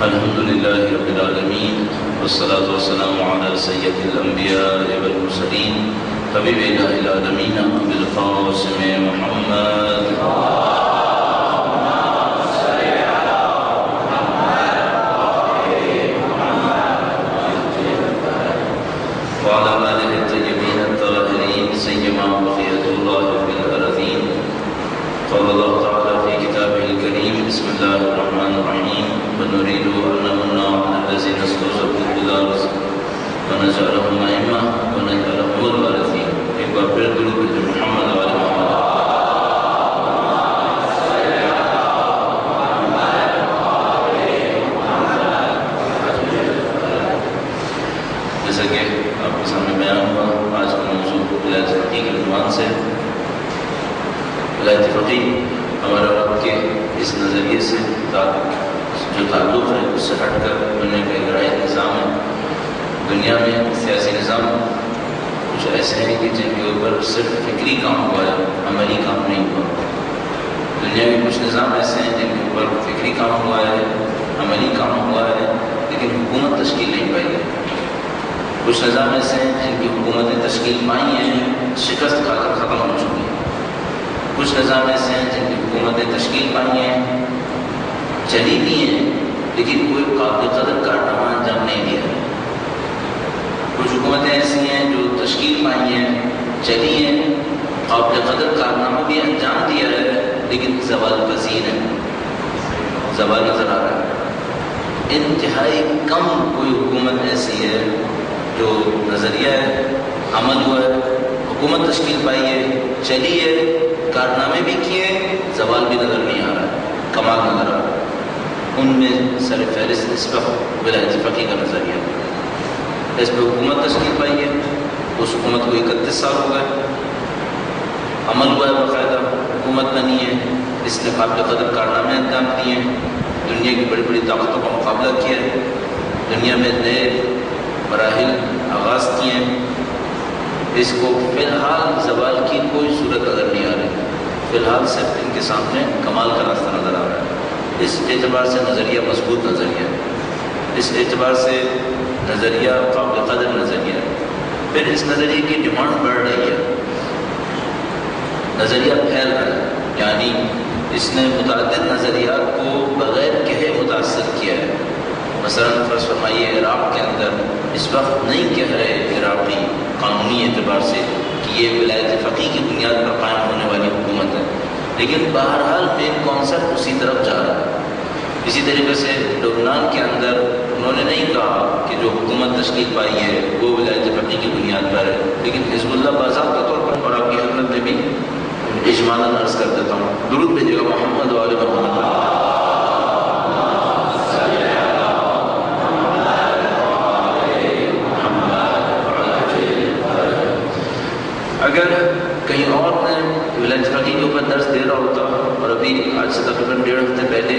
الحمد لله رب العالمين والصلاة والسلام على سيد الأنبياء والمرسلين حبيب إله العالمين أبي القاسم محمد وعلى آله الطيبين الطاهرين سيما بقية الله في الأرضين. قال الله تعالى في كتابه الكريم بسم الله الرحمن الرحيم ونريد أن نمن على الذين استضعفوا في الأرض ونجعلهم أئمة ونجعلهم الوارثين. ایک بار پھر درود محمد و آل محمد. جیسا کہ آپ کے سامنے بیان ہوا، آج کا موضوع ولایت فقیہ کے عنوان سے. ولایت فقیہ ہمارے رب کے اس نظریے سے جو تعلق ہے اس سے ہٹ کر دنیا کا ایک رائے نظام ہے. دنیا میں سیاسی نظام کچھ ایسے ہیں کہ جن کے اوپر صرف فکری کام ہوا ہے، عملی کام نہیں ہوا. دنیا کے کچھ نظام ایسے ہیں جن کے اوپر فکری کام ہوا ہے، عملی کام ہوا ہے، لیکن حکومت تشکیل نہیں پائی ہے. کچھ نظام ایسے ہیں جن کی حکومتیں تشکیل پائی ہیں، شکست کھا کر ختم ہو چکی ہیں. کچھ نظام ایسے ہیں جن کی حکومتیں تشکیل پائی ہیں، چلی بھی ہیں، لیکن کوئی قابل قدر کارنامہ انجام نہیں دیا. کچھ حکومتیں ایسی ہیں جو تشکیل پائی ہیں، چلی ہیں، قابل قدر کارنامہ بھی انجام دیا ہے، لیکن زوال پذیر ہے، زوال نظر آ رہا ہے. انتہائی کم کوئی حکومت ایسی ہے جو نظریہ ہے، عمل ہوا ہے، حکومت تشکیل پائی ہے، چلی ہے، کارنامے بھی کیے، زوال بھی نظر نہیں آ رہا ہے، کمال نظر آ رہا ہے. ان میں سر فہرست اس وقت ولایت فقیہ کا نظریہ ہے. اس پہ حکومت تشکیل پائی ہے، اس حکومت کو 31 سال ہو گئے، عمل ہوا ہے، باقاعدہ حکومت بنی ہے، اس نے قابل قدر کارنامے انجام دیے ہیں، دنیا کی بڑی بڑی طاقتوں کا مقابلہ کیا ہے، دنیا میں نئے مراحل آغاز کیے ہیں. اس کو فی الحال زوال کی کوئی صورت نظر نہیں آ رہی. فی الحال صرف ان کے سامنے کمال کا راستہ نظر آ رہا ہے. اس اعتبار سے نظریہ مضبوط نظریہ ہے، اس اعتبار سے نظریہ قابل قدر نظریہ ہے. پھر اس نظریے کی ڈیمانڈ بڑھ رہی ہے، نظریہ پھیل رہا ہے. یعنی اس نے متعدد نظریات کو بغیر کہے متاثر کیا ہے. مثلا فرض فرمائیے عراق کے اندر اس وقت نہیں کہہ رہے عراقی قانونی اعتبار سے کہ یہ ولایت فقیہ کی بنیاد پر قائم ہونے والی حکومت ہے، لیکن بہرحال مین کانسیپٹ اسی طرف جا رہا ہے. اسی طریقے سے لبنان کے اندر انہوں نے نہیں کہا کہ جو حکومت تشکیل پائی ہے وہ ولایت فقیہ کی بنیاد پر ہے، لیکن حزب اللہ باضابطہ طور پر، اور آپ کی خدمت میں بھی اجمالاً عرض کر دیتا ہوں، درود بھیجیے گا محمد و آل محمد. اگر کہیں اور میں ولایت فقیہ کے اوپر درس دے رہا ہوتا اور ابھی آج سے تقریباً 1.5 ہفتے پہلے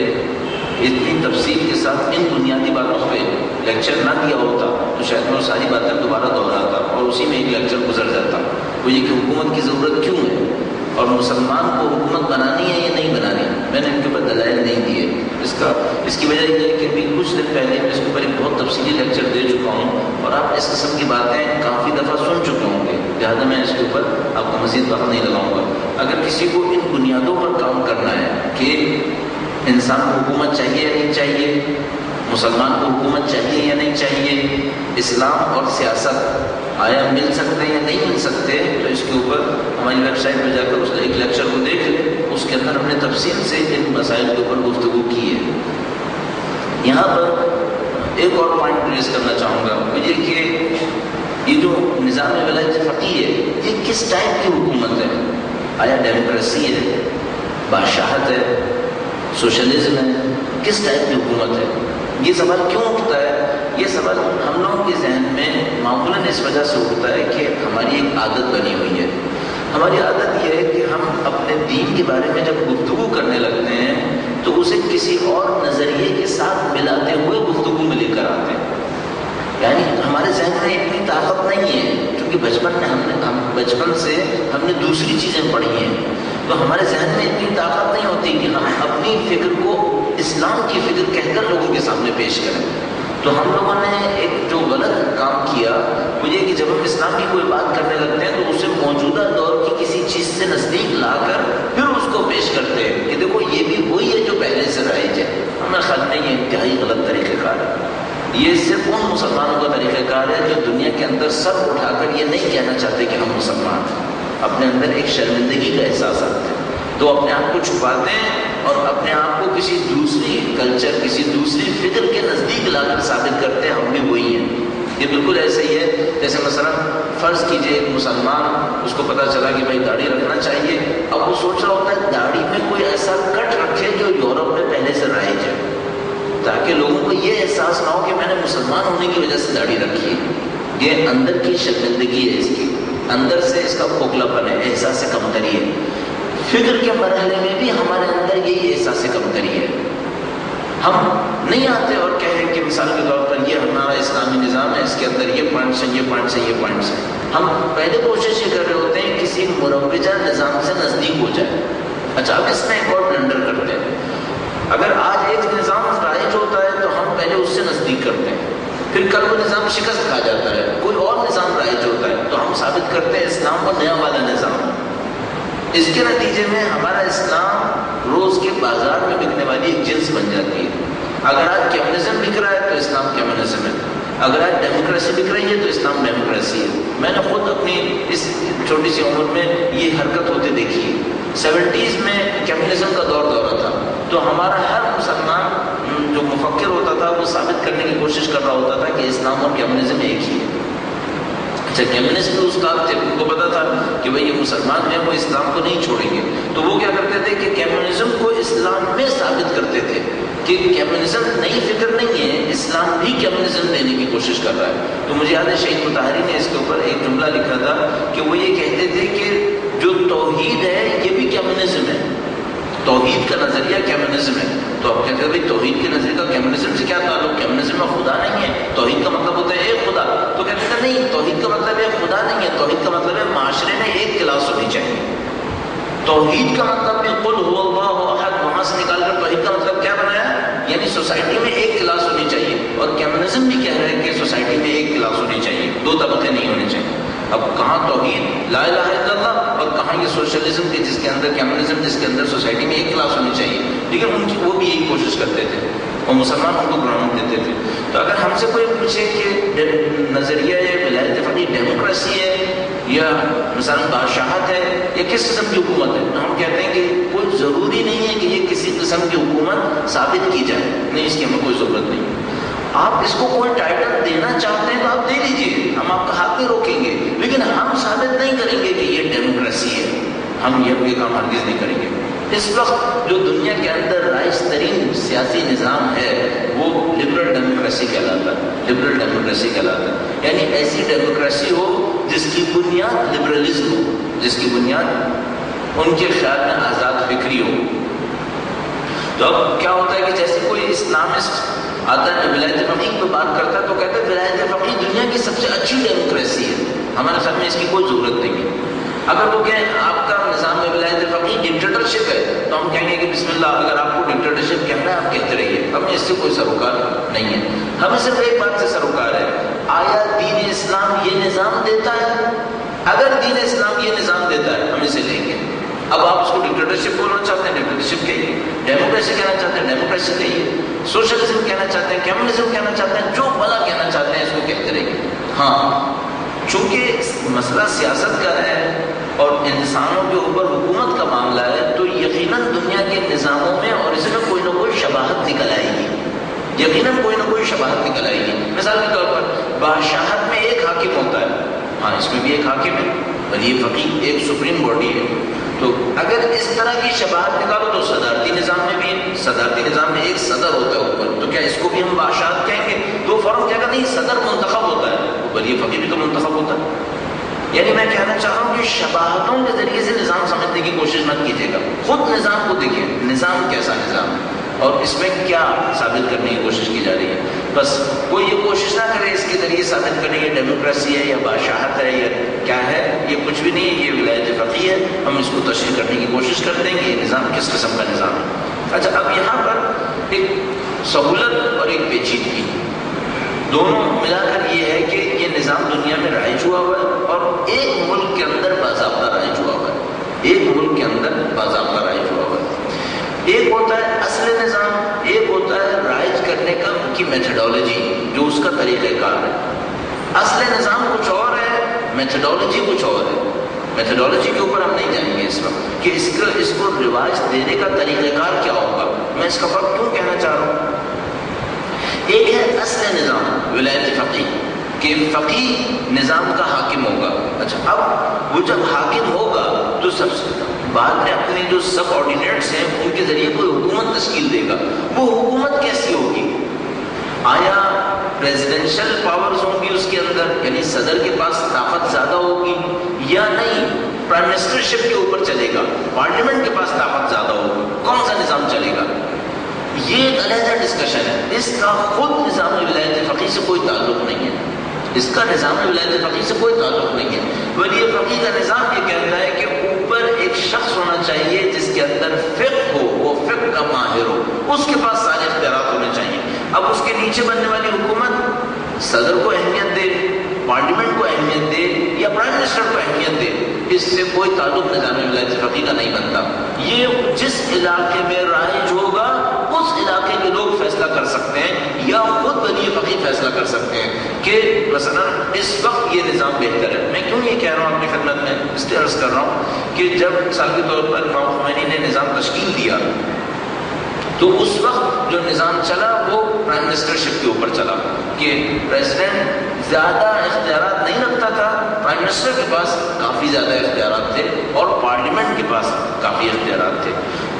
اتنی تفصیل کے ساتھ ان بنیادی باتوں پہ لیکچر نہ دیا ہوتا تو شاید میں وہ ساری باتیں دوبارہ دہراتا اور اسی میں ایک لیکچر گزر جاتا. وہ یہ کہ حکومت کی ضرورت کیوں ہے اور مسلمان کو حکومت بنانی ہے یا نہیں بنانی. میں نے ان کے اوپر دلائل نہیں دیے. اس کی وجہ یہ ہے کہ ابھی کچھ دن پہلے میں اس کے اوپر ایک بہت تفصیلی لیکچر دے چکا ہوں اور آپ اس قسم کی باتیں کافی دفعہ سن چکے ہوں گے، لہٰذا میں اس کے اوپر آپ کو مزید وقت نہیں لگاؤں گا. اگر کسی کو ان بنیادوں پر کام کرنا ہے کہ انسان کو حکومت چاہیے یا نہیں چاہیے، مسلمان کو حکومت چاہیے یا نہیں چاہیے، اسلام اور سیاست آیا مل سکتے ہیں یا نہیں مل سکتے، تو اس کے اوپر ہماری ویب سائٹ پہ جا کر اس ایک لیکچر کو دیکھ لیں. اس کے اندر ہم نے تفصیل سے ان مسائل کے اوپر گفتگو کی ہے. یہاں پر ایک اور پوائنٹ ریز کرنا چاہوں گا، وہ یہ کہ یہ جو نظام ولایت فقیہ ہے یہ کس ٹائپ کی حکومت ہے؟ آیا ڈیموکریسی ہے، بادشاہت ہے، سوشلزم ہے، کس ٹائپ کی حکومت ہے؟ یہ سوال کیوں اٹھتا ہے؟ یہ سوال ہم لوگوں کے ذہن میں معمولاً اس وجہ سے اٹھتا ہے کہ ہماری ایک عادت بنی ہوئی ہے. ہماری عادت یہ ہے کہ ہم اپنے دین کے بارے میں جب گفتگو کرنے لگتے ہیں تو اسے کسی اور نظریے کے ساتھ ملاتے ہوئے گفتگو میں لے کر آتے ہیں. یعنی ہمارے ذہن میں اتنی طاقت نہیں ہے کیونکہ بچپن سے ہم نے دوسری چیزیں پڑھی ہیں، تو ہمارے ذہن میں اتنی طاقت نہیں ہوتی کہ ہم اپنی فکر کو اسلام کی فکر کہہ کر لوگوں کے سامنے پیش تو ہم لوگوں نے ایک جو غلط کام کیا وہ یہ کہ جب ہم اسلام کی کوئی بات کرنے لگتے ہیں تو اسے موجودہ دور کی کسی چیز سے نزدیک لا کر پھر اس کو پیش کرتے ہیں کہ دیکھو یہ بھی وہی ہے جو پہلے سے رائج ہے. ہمیں خیال میں یہ انتہائی غلط طریقہ کار ہے. یہ صرف ان مسلمانوں کا طریقہ کار ہے جو دنیا کے اندر سر اٹھا کر یہ نہیں کہنا چاہتے کہ ہم مسلمان ہیں. اپنے اندر ایک شرمندگی کا احساس آتا ہے تو اپنے آپ کو چھپاتے ہیں اور اپنے آپ کو کسی دوسری کلچر کسی دوسری فکر کے نزدیک لا کر ثابت کرتے ہیں ہم بھی وہی ہیں. یہ بالکل ایسے ہی ہے جیسے مثلا فرض کیجئے ایک مسلمان اس کو پتا چلا کہ بھائی داڑھی رکھنا چاہیے. اب وہ سوچ رہا ہوتا ہے داڑھی میں کوئی ایسا کٹ رکھے جو یورپ میں پہلے سے رائج ہے تاکہ لوگوں کو یہ احساس نہ ہو کہ میں نے مسلمان ہونے کی وجہ سے داڑھی رکھی ہے. یہ اندر کی شرمندگی ہے, اس کی اندر سے اس کا کھوکھلا پن ہے, احساس کمتری ہے. فکر کے مرحلے میں بھی ہمارے اندر یہی احساس کمتری ہے. ہم نہیں آتے اور کہیں کہ مثال کے طور پر یہ ہمارا اسلامی نظام ہے, اس کے اندر یہ پوائنٹس ہیں, یہ پوائنٹس ہیں, یہ پوائنٹس ہیں. ہم پہلے کوشش یہ کر رہے ہوتے ہیں کسی مروجہ نظام سے نزدیک ہو جائے. اچھا اب اس میں ایک اور بلنڈر کرتے ہیں. اگر آج ایک نظام رائج ہوتا ہے تو ہم پہلے اس سے نزدیک کرتے ہیں, پھر کل وہ نظام شکست کھا جاتا ہے, کوئی اور نظام رائج ہوتا ہے تو ہم ثابت کرتے ہیں اسلام کو نیا والا نظام. اس کے نتیجے میں ہمارا اسلام روز کے بازار میں بکنے والی ایک جنس بن جاتی ہے. اگر آج کمیونزم بک رہا ہے تو اسلام کمیونزم ہے, اگر آج ڈیموکریسی بک رہی ہے تو اسلام ڈیموکریسی ہے. میں نے خود اپنی اس چھوٹی سی عمر میں یہ حرکت ہوتے دیکھی ہے. 70s میں کمیونزم کا دورہ تھا تو ہمارا ہر مسلمان جو مفکر ہوتا تھا وہ ثابت کرنے کی کوشش کر رہا ہوتا تھا کہ اسلام اور کمیونزم ایک ہی ہے. اچھا کمیونسٹ کے استاد تھے, ان کو پتا تھا کہ بھئی یہ مسلمان ہیں وہ اسلام کو نہیں چھوڑیں گے, تو وہ کیا کرتے تھے کہ کمیونزم کو اسلام میں ثابت کرتے تھے کہ کمیونزم نئی فکر نہیں ہے, اسلام بھی کمیونزم دینے کی کوشش کر رہا ہے. تو مجھے یاد ہے شہید مطہری نے اس کے اوپر ایک جملہ لکھا تھا کہ وہ یہ کہتے تھے کہ جو توحید ہے یہ بھی کمیونزم ہے, توحید کا نظریہ کمیونزم ہے. تو آپ کہتے ہیں بھائی توحید کے نظریے کا کمیونزم سے کیا تعلق, کمیونزم میں خدا نہیں ہے, توحید کا مطلب ہوتا ہے ایک خدا. تو کہتے ہیں نہیں, توحید کا مطلب ہے خدا نہیں ہے, توحید کا مطلب ہے معاشرے میں ایک کلاس ہونی چاہیے. توحید کا مطلب بھی قل هو اللہ احد, وہاں سے نکال کر توحید کا مطلب کیا بنایا, یعنی سوسائٹی میں ایک کلاس ہونی چاہیے. اور کمیونزم بھی کہہ رہا ہے کہ سوسائٹی میں ایک کلاس ہونی چاہیے, دو طبقے نہیں ہونے چاہیے. اب کہاں توحید لا الہ الا اللہ اور کہاں یہ سوشلزم کے جس کے اندر کمیونزم جس کے اندر سوسائٹی میں ایک کلاس ہونی چاہیے. لیکن ان کی وہ بھی یہی کوشش کرتے تھے اور مسلمان ان کو گراؤنڈ دیتے تھے. تو اگر ہم سے کوئی پوچھے کہ نظریہ ولایت فقیہ ڈیموکریسی ہے یا مثلا بادشاہت ہے یا کس قسم کی حکومت ہے, تو ہم کہتے ہیں کہ کوئی ضروری نہیں ہے کہ یہ کسی قسم کی حکومت ثابت کی جائے, نہیں, اس کی ہمیں کوئی ضرورت نہیں. آپ اس کو کوئی ٹائٹل دینا چاہتے ہیں تو آپ دے لیجیے, ہم آپ کا ہاتھ نہیں روکیں گے, لیکن ہم ثابت نہیں کریں گے کہ یہ ڈیموکریسی ہے. ہم یہ کام ہرگز نہیں کریں گے. اس وقت جو دنیا کے اندر رائج ترین سیاسی نظام ہے وہ لبرل ڈیموکریسی کہلاتا ہے. لبرل ڈیموکریسی کہلاتا ہے یعنی ایسی ڈیموکریسی ہو جس کی بنیاد لبرلزم ہو, جس کی بنیاد ان کے خیال میں آزاد فکری ہو. تو اب کیا ہوتا ہے کہ جیسے کوئی اسلامسٹ آتا ہے ولایت فقیہ پہ بات کرتا ہے تو کہتا ہے ولایت فقیہ دنیا کی سب سے اچھی ڈیموکریسی ہے, ہمارے خیال میں اس کی کوئی ضرورت نہیں ہے. اگر وہ کہیں آپ کا نظام میں ولایت فقیہ ڈکٹیٹرشپ ہے تو ہم کہیں گے کہ بسم اللہ, اگر آپ کو ڈکٹیٹرشپ کہنا ہے آپ کہتے رہیے, ہمیں اس سے کوئی سروکار نہیں ہے. ہمیں صرف ایک بات سے سروکار ہے, آیا دین اسلام یہ نظام دیتا ہے؟ اگر دین اسلام یہ نظام دیتا ہے ہم اسے لیں گے. اب آپ اس کو ڈکٹیٹرشپ بولنا چاہتے ہیں ڈکٹیٹرشپ کہیے, ڈیموکریسی کہنا چاہتے ہیں ڈیموکریسی کہیے, سوشلزم کہنا چاہتے ہیں کمیونزم کہنا چاہتے ہیں, جو بلا کہنا چاہتے ہیں اس کو کہتے رہیے. ہاں چونکہ مسئلہ سیاست کا ہے اور انسانوں کے اوپر حکومت کا معاملہ ہے تو یقیناً دنیا کے نظاموں میں اور اس میں کوئی نہ کوئی شباہت نکل آئے گی, یقیناً کوئی نہ کوئی شباہت نکل آئے گی. مثال کے طور پر بادشاہت میں ایک حاکم ہوتا ہے, ہاں اس میں بھی ایک حاکم ہے, ولی فقیہ ایک سپریم باڈی ہے. تو اگر اس طرح کی شباہت نکالو تو صدارتی نظام میں بھی ہے, صدارتی نظام میں ایک صدر ہوتا ہے اوپر, تو کیا اس کو بھی ہم بادشاہت کہیں گے؟ تو فوراً کیا نہیں, صدر منتخب ہوتا ہے, ولی فقیہ بھی تو منتخب ہوتا ہے. یعنی میں کہنا چاہ رہا ہوں کہ شباہتوں کے ذریعے سے نظام سمجھنے کی کوشش مت کیجیے گا, خود نظام کو دیکھیں, نظام کیسا نظام ہے اور اس میں کیا ثابت کرنے کی کوشش کی جا رہی ہے. بس کوئی یہ کوشش نہ کرے اس کے ذریعے ثابت کرنے یہ ڈیموکریسی ہے یا بادشاہت ہے یا کیا ہے, یہ کچھ بھی نہیں ہے, یہ ولایت فقیہ ہے. ہم اس کو تشریح کرنے کی کوشش کرتے ہیں کہ یہ نظام کس قسم کا نظام ہے. اچھا اب یہاں پر ایک سہولت اور ایک پیچیدگی, دونوں ملا کر یہ ہے کہ یہ نظام دنیا میں رائج ہوا ہوا ہے اور ایک ملک کے اندر باضابطہ رائج ہوا ہوا ہے، ایک ملک کے اندر باضابطہ رائج ہوا ہوا ہے۔ ایک ہوتا ہے اصل نظام، ایک ہوتا ہے رائج کرنے کا ان کی میتھڈالوجی، جو اس کا طریقہ کار ہے۔ اصل نظام کچھ اور ہے، میتھڈالوجی کچھ اور ہے۔ میتھڈالوجی کے اوپر ہم نہیں جائیں گے اس وقت کہ اس کو رواج دینے کا طریقہ کار کیا ہوگا، میں اس کا فرق کیوں کہنا چاہ رہا ہوں۔ ایک ہے اصل نظام ولایت فقیہ، کہ فقیہ نظام کا حاکم ہوگا۔ اچھا، اب وہ جب حاکم ہوگا تو سب سے بعد میں اپنے جو سب آرڈینیٹس ہیں ان کے ذریعے کوئی حکومت تشکیل دے گا۔ وہ حکومت کیسی ہوگی؟ آیا پریزیڈنشل پاورز ہوں گی اس کے اندر، یعنی صدر کے پاس طاقت زیادہ ہوگی، یا نہیں پرائم منسٹرشپ کے اوپر چلے گا، پارلیمنٹ کے پاس طاقت زیادہ ہوگی، کون سا نظام چلے گا؟ یہ ایک علیحدہ ڈسکشن ہے، اس کا خود نظام ولایت فقیہ سے کوئی تعلق نہیں ہے، اس کا نظام ولایت فقیہ سے کوئی تعلق نہیں ہے۔ ولی فقیہ کا نظام یہ کہتا ہے کہ اوپر ایک شخص ہونا چاہیے جس کے اندر فقہ ہو، وہ فقہ کا ماہر ہو، اس کے پاس سارے اختیارات ہونے چاہیے۔ اب اس کے نیچے بننے والی حکومت صدر کو اہمیت دے، پارلیمنٹ کو اہمیت دے یا پرائم منسٹر کو اہمیت دے، اس سے کوئی تعلق نظام ولایت فقیہ کا نہیں بنتا۔ یہ جس علاقے میں رائج ہوگا اس علاقے کے لوگ فیصلہ کر سکتے ہیں، یا خود ولی فقیہ فیصلہ کر سکتے ہیں کہ مثلا اس وقت یہ نظام بہتر ہے۔ میں کیوں یہ کہہ رہا ہوں اپنی خدمت میں، اس لیے عرض کر رہا ہوں کہ جب مثال کے طور پر امام خمینی نے نظام تشکیل دیا تو اس وقت جو نظام چلا وہ پرائم منسٹرشپ کے اوپر چلا، کہ پریزیڈنٹ زیادہ اختیارات نہیں رکھتا تھا، پرائم منسٹر کے پاس کافی زیادہ اختیارات تھے اور پارلیمنٹ کے پاس کافی اختیارات تھے۔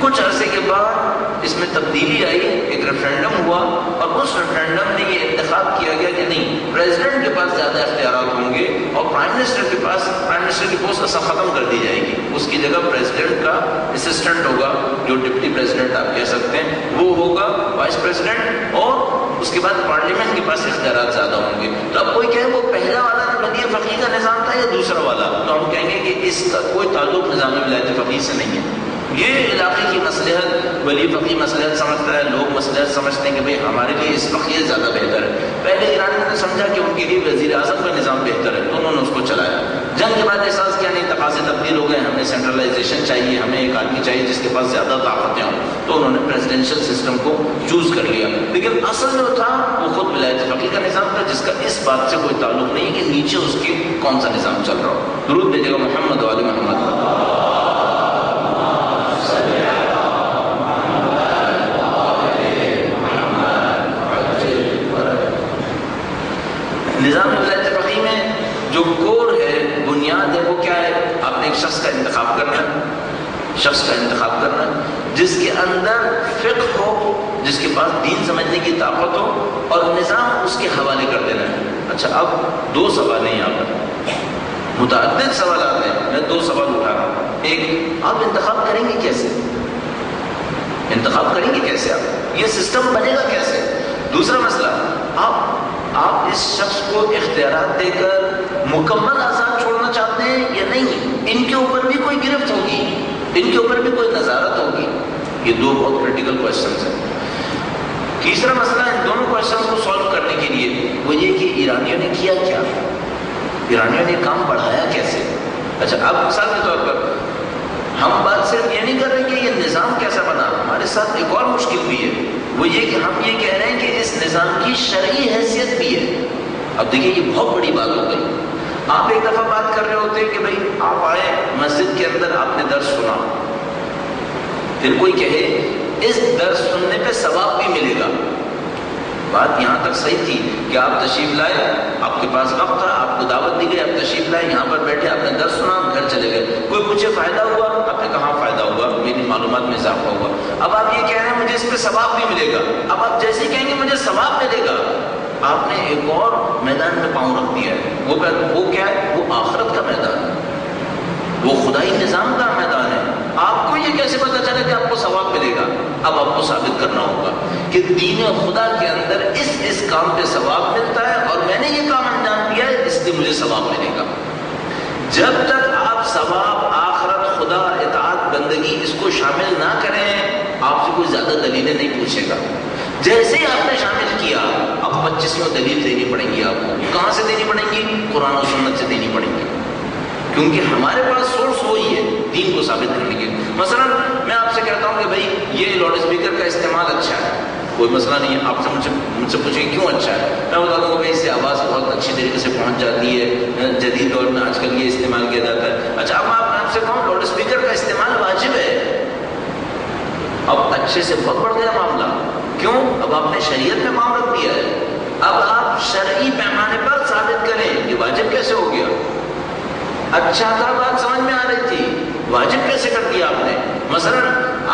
کچھ عرصے کے بعد اس میں تبدیلی آئی، ایک ریفرینڈم ہوا اور اس ریفرینڈم نے یہ انتخاب کیا گیا کہ نہیں، پریزیڈنٹ کے پاس زیادہ اختیارات ہوں گے اور پرائم منسٹر کے پاس پرائم منسٹر کی پوسٹ اصل ختم کر دی جائے گی، اس کی جگہ پریزیڈنٹ کا اسسٹنٹ ہوگا، جو ڈپٹی پریزیڈنٹ آپ کہہ سکتے ہیں، وہ ہوگا وائس پریزیڈنٹ، اور اس کے بعد پارلیمنٹ کے پاس اختیارات زیادہ ہوں گے۔ تو اب کوئی کہے وہ پہلا والا ولی فقیہ کا نظام تھا یا دوسرا والا، تو ہم کہیں گے کہ اس کا کوئی تعلق نظام ولایت فقیہ سے نہیں ہے۔ یہ علاقے کی مصلحت ولی فقیہ مصلحت سمجھتا ہے، لوگ مصلحت سمجھتے ہیں کہ بھئی ہمارے لیے اس وقت یہ زیادہ بہتر ہے۔ پہلے ایرانیوں نے سمجھا کہ ان کے لیے وزیر اعظم کا نظام بہتر ہے تو انہوں نے اس کو چلایا۔ جنگ کے بعد احساس کیا نہیں، تقاضے تبدیل ہو گئے، ہمیں سینٹرلائزیشن چاہیے، ہمیں ایک آدمی چاہیے جس کے پاس زیادہ طاقتیں ہوں، تو انہوں نے پریزیڈنشل سسٹم کو چوز کر لیا۔ لیکن اصل جو تھا وہ خود ولایت فقیہ کا نظام تھا، جس کا اس بات سے کوئی تعلق نہیں کہ نیچے اس کے کون سا نظام چل رہا ہو۔ درود بھیجے گا محمد و آل محمد۔ نظام ولایت فقیہ میں جو کور ہے، بنیاد ہے، وہ کیا ہے؟ آپ نے ایک شخص کا انتخاب کرنا ہے، شخص کا انتخاب کرنا ہے جس کے اندر فقہ ہو، جس کے پاس دین سمجھنے کی طاقت ہو، اور نظام اس کے حوالے کر دینا ہے۔ اچھا، اب دو سوال ہیں یہاں پر، متعدد سوالات ہیں، میں دو سوال اٹھا رہا ہوں۔ ایک، آپ انتخاب کریں گے کیسے؟ انتخاب کریں گے کیسے؟ آپ یہ سسٹم بنے گا کیسے؟ دوسرا مسئلہ، آپ اس شخص کو اختیارات دے کر مکمل آزاد چھوڑنا چاہتے ہیں یا نہیں؟ ان کے اوپر بھی کوئی گرفت ہوگی، ان کے اوپر بھی کوئی نظارت ہوگی۔ یہ دو بہت کریٹیکل کوشچنز ہیں۔ تیسرا مسئلہ ان دونوں کوشچنز کو سالو کرنے کے لیے وہ یہ کہ ایرانیوں نے کیا کیا، ایرانیوں نے کام بڑھایا کیسے۔ اچھا، اب مثال کے طور پر ہم بات صرف یہ نہیں کر رہے کہ یہ نظام کیسا بنا، ہمارے ساتھ ایک اور مشکل بھی ہے، وہ یہ کہ ہم یہ کہہ رہے ہیں کہ اس نظام کی شرعی حیثیت بھی ہے۔ اب دیکھیے یہ بہت بڑی بات ہو گئی۔ آپ ایک دفعہ بات کر رہے ہوتے ہیں کہ بھئی آپ آئے مسجد کے اندر، آپ نے درس سنا، پھر کوئی کہے اس درس سننے پہ ثواب بھی ملے گا۔ بات یہاں تک صحیح تھی کہ آپ تشریف لائے، آپ کے پاس وقت تھا، آپ کو دعوت دی گئی، آپ تشریف لائے، یہاں پر بیٹھے، آپ نے درس سنا، گھر چلے گئے۔ کوئی پوچھے فائدہ ہوا، آپ نے کہا فائدہ ہوا، میری معلومات میں اضافہ ہوا۔ اب آپ یہ کہہ رہے ہیں مجھے اس پہ ثواب بھی ملے گا۔ اب آپ جیسے ہی کہیں گے مجھے ثواب ملے گا، آپ نے ایک اور میدان میں پاؤں رکھ دیا ہے۔ وہ کیا ہے؟ وہ آخرت کا میدان ہے، وہ خدائی نظام کا میدان ہے۔ آپ کو یہ کیسے پتا چلے کہ آپ کو ثواب ملے گا؟ اب آپ کو ثابت کرنا ہوگا کہ دین خدا کے اندر اس کام پہ ثواب ملتا ہے اور میں نے یہ کام انجام دیا ہے اس لیے مجھے ثواب ملے گا۔ جب تک آپ ثواب، آخرت، خدا، اطاعت، بندگی اس کو شامل نہ کریں، آپ سے کوئی زیادہ دلیلیں نہیں پوچھے گا۔ جیسے ہی آپ نے شامل کیا، اب 25 دلیل دینی کیونکہ ہمارے پاس سورس وہی ہے دین کو ثابت کرنے کے. مثلا میں آپ سے کہتا ہوں کہ بھائی یہ لاؤڈ اسپیکر کا استعمال اچھا ہے، کوئی مسئلہ نہیں ہے. آپ سے مجھ سے پوچھیں کیوں اچھا ہے، میں بتا دوں گا بھائی اس سے آواز بہت اچھی طریقے سے پہنچ جاتی ہے، جدید دور میں آج کل یہ استعمال کیا جاتا ہے. اچھا اب آپ سے کہوں لاؤڈ اسپیکر کا استعمال واجب ہے، اب اچھے سے بہت بڑھ گیا معاملہ. کیوں؟ اب آپ نے شریعت میں پاؤں رکھ دیا ہے. اب آپ شرعی پیمانے پر ثابت کریں کہ واجب کیسے ہو گیا. اچھا تھا، بات سمجھ میں آ رہی تھی، واجب کیسے کر دیا آپ نے. مثلا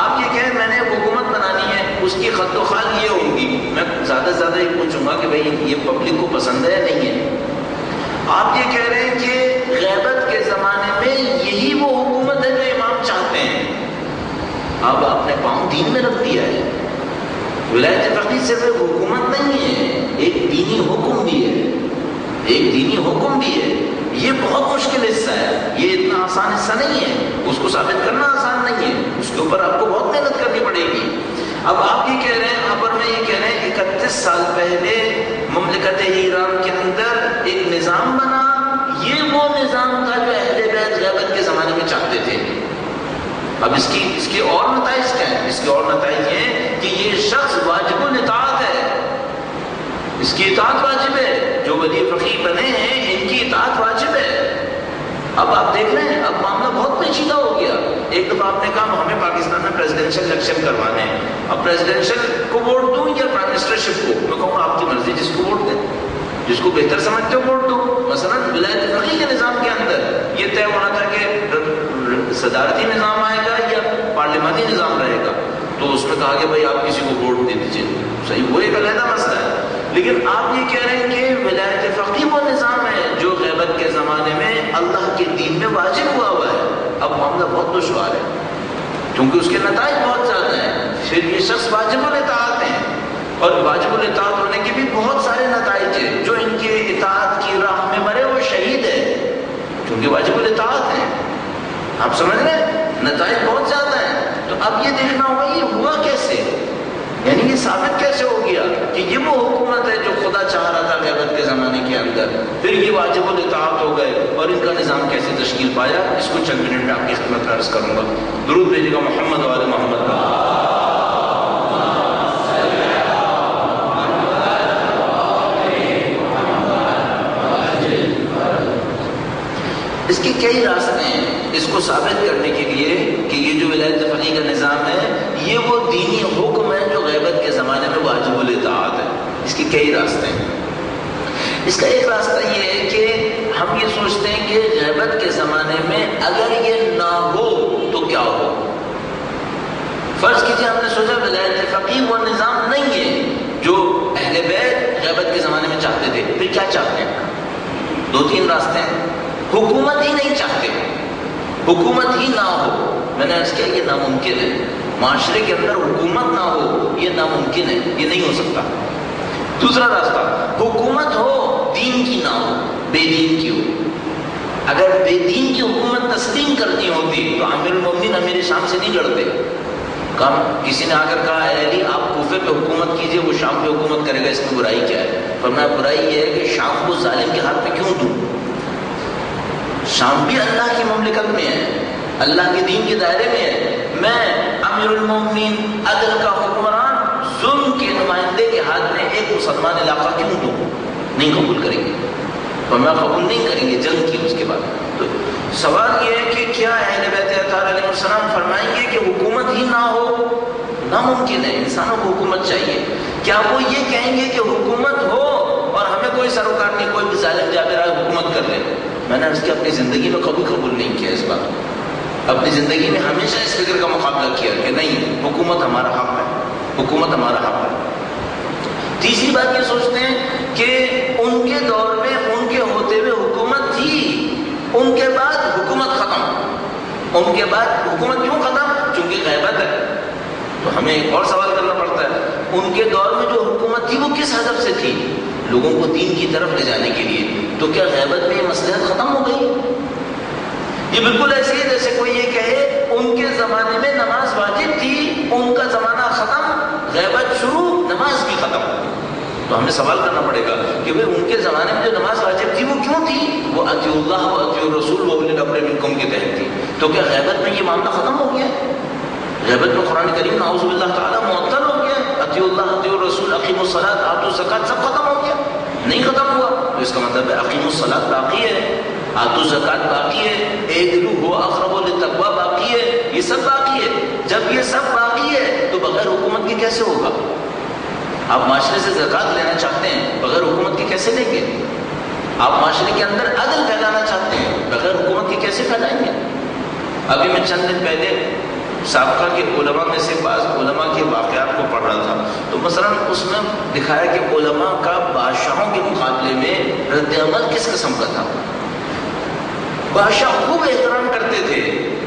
آپ یہ کہیں میں نے حکومت بنانی ہے، اس کی خط و خال یہ ہوگی، میں زیادہ سے زیادہ یہ پوچھوں گا کہ بھائی یہ پبلک کو پسند ہے یا نہیں ہے. آپ یہ کہہ رہے ہیں کہ غیبت کے زمانے میں یہی وہ حکومت ہے جو امام چاہتے ہیں. اب آپ نے پاؤں دین میں رکھ دیا ہے. ولایت فقیہ صرف ایک حکومت نہیں ہے، ایک دینی حکم بھی ہے، ایک دینی حکم بھی ہے. یہ بہت مشکل حصہ ہے، یہ اتنا آسان حصہ نہیں ہے، اس کو ثابت کرنا آسان نہیں ہے، اس کے اوپر آپ کو بہت محنت کرنی پڑے گی. اب آپ یہ کہہ رہے ہیں، اب میں یہ کہہ رہے ہیں 31 سال پہلے مملکت ایران کے اندر ایک نظام بنا، یہ وہ نظام تھا جو اہل بیت غیبت کے زمانے میں چاہتے تھے. اب اس کے اور نتائج کیا ہیں؟ اس کے اور نتائج یہ ہیں کہ یہ شخص واجب الاطاعت ہے، اس کی اطاعت واجب ہے. جو ولی فقیہ بنے ہیں ان کی اطاعت واجب ہے. اب آپ دیکھ رہے ہیں اب معاملہ بہت پیچیدہ ہو گیا. ایک دفعہ آپ نے کہا ہمیں پاکستان میں پریزیڈینشل الیکشن کروانے ہیں، اب پریزیڈینشل کو ووٹ دوں یا پرائم منسٹرشپ کو؟ میں کہوں آپ کی مرضی، جس کو ووٹ دیں، جس کو بہتر سمجھتے ہو ووٹ دو. مثلا ولایت فقیہ کے نظام کے اندر یہ طے ہونا تھا کہ صدارتی نظام آئے گا یا پارلیمانی نظام رہے گا، تو اس میں کہا کہ بھائی آپ کسی کو ووٹ دے دیجیے. صحیح، وہ ایک علیحدہ مسئلہ ہے. لیکن آپ یہ کہہ رہے ہیں کہ ولایت فقیہ وہ نظام ہے جو غیبت کے زمانے میں اللہ کے دین میں واجب ہوا ہوا ہے. اب معاملہ بہت دشوار ہے کیونکہ اس کے نتائج بہت زیادہ ہیں. پھر یہ شخص واجب الاطاعت ہیں، اور واجب الاطاعت ہونے کے بھی بہت سارے نتائج ہیں. جو ان کے اطاعت کی راہ میں مرے وہ شہید ہے کیونکہ واجب الاطاعت ہیں. آپ سمجھ رہے ہیں؟ نتائج بہت زیادہ ہیں. تو اب یہ دیکھنا ہوگا یہ ہوا کیسے، یعنی یہ ثابت کیسے ہو گیا کہ یہ وہ حکومت ہے جو خدا چاہ رہا تھا غیبت کے زمانے کے اندر. پھر یہ واجب الاطاعت ہو گئے اور ان کا نظام کیسے تشکیل پایا، اس کو چند منٹ میں آپ کی خدمت میں عرض کروں گا. درود بھیجیے گا محمد و آل محمد کا. اس کے کئی راستے ہیں اس کو ثابت کرنے کے لیے کہ یہ جو ولایت فقیہ کا نظام ہے یہ وہ دینی حکم ہے جو غیبت کے زمانے میں واجب الاطاعت ہے. اس کے کئی راستے ہیں. اس کا ایک راستہ یہ ہے کہ ہم یہ سوچتے ہیں کہ غیبت کے زمانے میں اگر یہ نہ ہو تو کیا ہو. فرض کیجیے ہم نے سوچا ولایت فقیہ وہ نظام نہیں ہے جو اہل بیت غیبت کے زمانے میں چاہتے تھے. پھر کیا چاہتے ہیں؟ 2-3 راستے ہیں. حکومت ہی نہیں چاہتے، حکومت ہی نہ ہو. میں نے عرض کیا یہ ناممکن ہے. معاشرے کے اندر حکومت نہ ہو یہ ناممکن ہے، یہ نہیں ہو سکتا. دوسرا راستہ، حکومت ہو دین کی نہ ہو، بے دین کی ہو. اگر بے دین کی حکومت تسلیم کرنی ہوتی تو امیر المومنین امیر شام سے نہیں لڑتے. کسی نے آ کر کہا اے علی آپ کوفے پہ حکومت کیجئے، وہ شام پہ حکومت کرے گا، اس میں برائی کیا ہے؟ فرمایا برائی یہ ہے کہ شام کو ظالم کے ہاتھ میں کیوں دوں؟ شام بھی اللہ کی مملکت میں ہے، اللہ کے دین کے دائرے میں ہے. میں امیر المومنین عدل کا حکمران ظلم کے نمائندے کے ہاتھ میں ایک مسلمان علاقہ کیوں دوں؟ نہیں قبول کریں گے. فرمایا قبول نہیں کریں گے. جنگ کی اس کے بعد. تو سوال یہ ہے کہ کیا اہل بیت اطہار علیہ السلام فرمائیں گے کہ حکومت ہی نہ ہو؟ ناممکن ہے. انسانوں کو حکومت چاہیے. کیا وہ یہ کہیں گے کہ حکومت ہو اور ہمیں کوئی سروکار نہیں، کوئی بھی ظالم جابر حکومت کر لے؟ میں نے اس کی اپنی زندگی میں کبھی قبول نہیں کیا اس بات کو. اپنی زندگی میں ہمیشہ اس فکر کا مقابلہ کیا کہ نہیں، حکومت ہمارا حق ہے، حکومت ہمارا حق ہے. تیسری بات یہ سوچتے ہیں کہ ان کے دور میں ان کے ہوتے ہوئے حکومت تھی، ان کے بعد حکومت ختم. ان کے بعد حکومت کیوں ختم؟ چونکہ غیبت ہے. تو ہمیں ایک اور سوال کرنا پڑتا ہے، ان کے دور میں جو حکومت تھی وہ کس ہدف سے تھی؟ لوگوں کو دین کی طرف لے جانے کے لیے. تو کیا غیبت میں یہ مصلحت ختم ہو گئی؟ یہ بالکل ایسے ہی جیسے کوئی یہ کہے ان کے زمانے میں نماز واجب تھی، ان کا زمانہ ختم، غیبت شروع، نماز بھی ختم. تو ہمیں سوال کرنا پڑے گا کہ بھئی ان کے زمانے میں جو نماز واجب تھی وہ کیوں تھی؟ وہ اطیعوا اللہ و اطیعوا الرسول و اولی الامر منکم کے تحت تھی. تو کیا غیبت میں یہ معاملہ ختم ہو گیا ہے؟ غیبت میں قرآن کریم نعوذ باللہ تعالیٰ معطل ہو گیا ہے؟ اطیعوا اللہ اطیعوا الرسول اقیموا الصلاۃ آتوا الزکاۃ سب ختم ہو گیا؟ نہیں ختم ہوا. تو اس کا مطلب ہے اقیموا الصلاۃ باقی ہے، آتوا الزکاۃ باقی ہے، اعدلوا هو اقرب للتقویٰ باقی ہے، یہ سب باقی ہے. جب یہ سب باقی ہے تو بغیر حکومت کے کیسے ہوگا؟ آپ معاشرے سے زکوٰۃ لینا چاہتے ہیں بغیر حکومت کے کیسے لیں گے؟ آپ معاشرے کے اندر عدل پھیلانا چاہتے ہیں بغیر حکومت کے کیسے پھیلائیں گے؟ ابھی میں چند دن پہلے سابقہ کے علماء میں سے بعض علماء کے واقعات کو پڑھ رہا تھا، تو مثلا اس میں دکھایا کہ علماء کا بادشاہوں کے مقابلے میں رد عمل کس قسم کا تھا. بادشاہ خوب احترام کرتے تھے،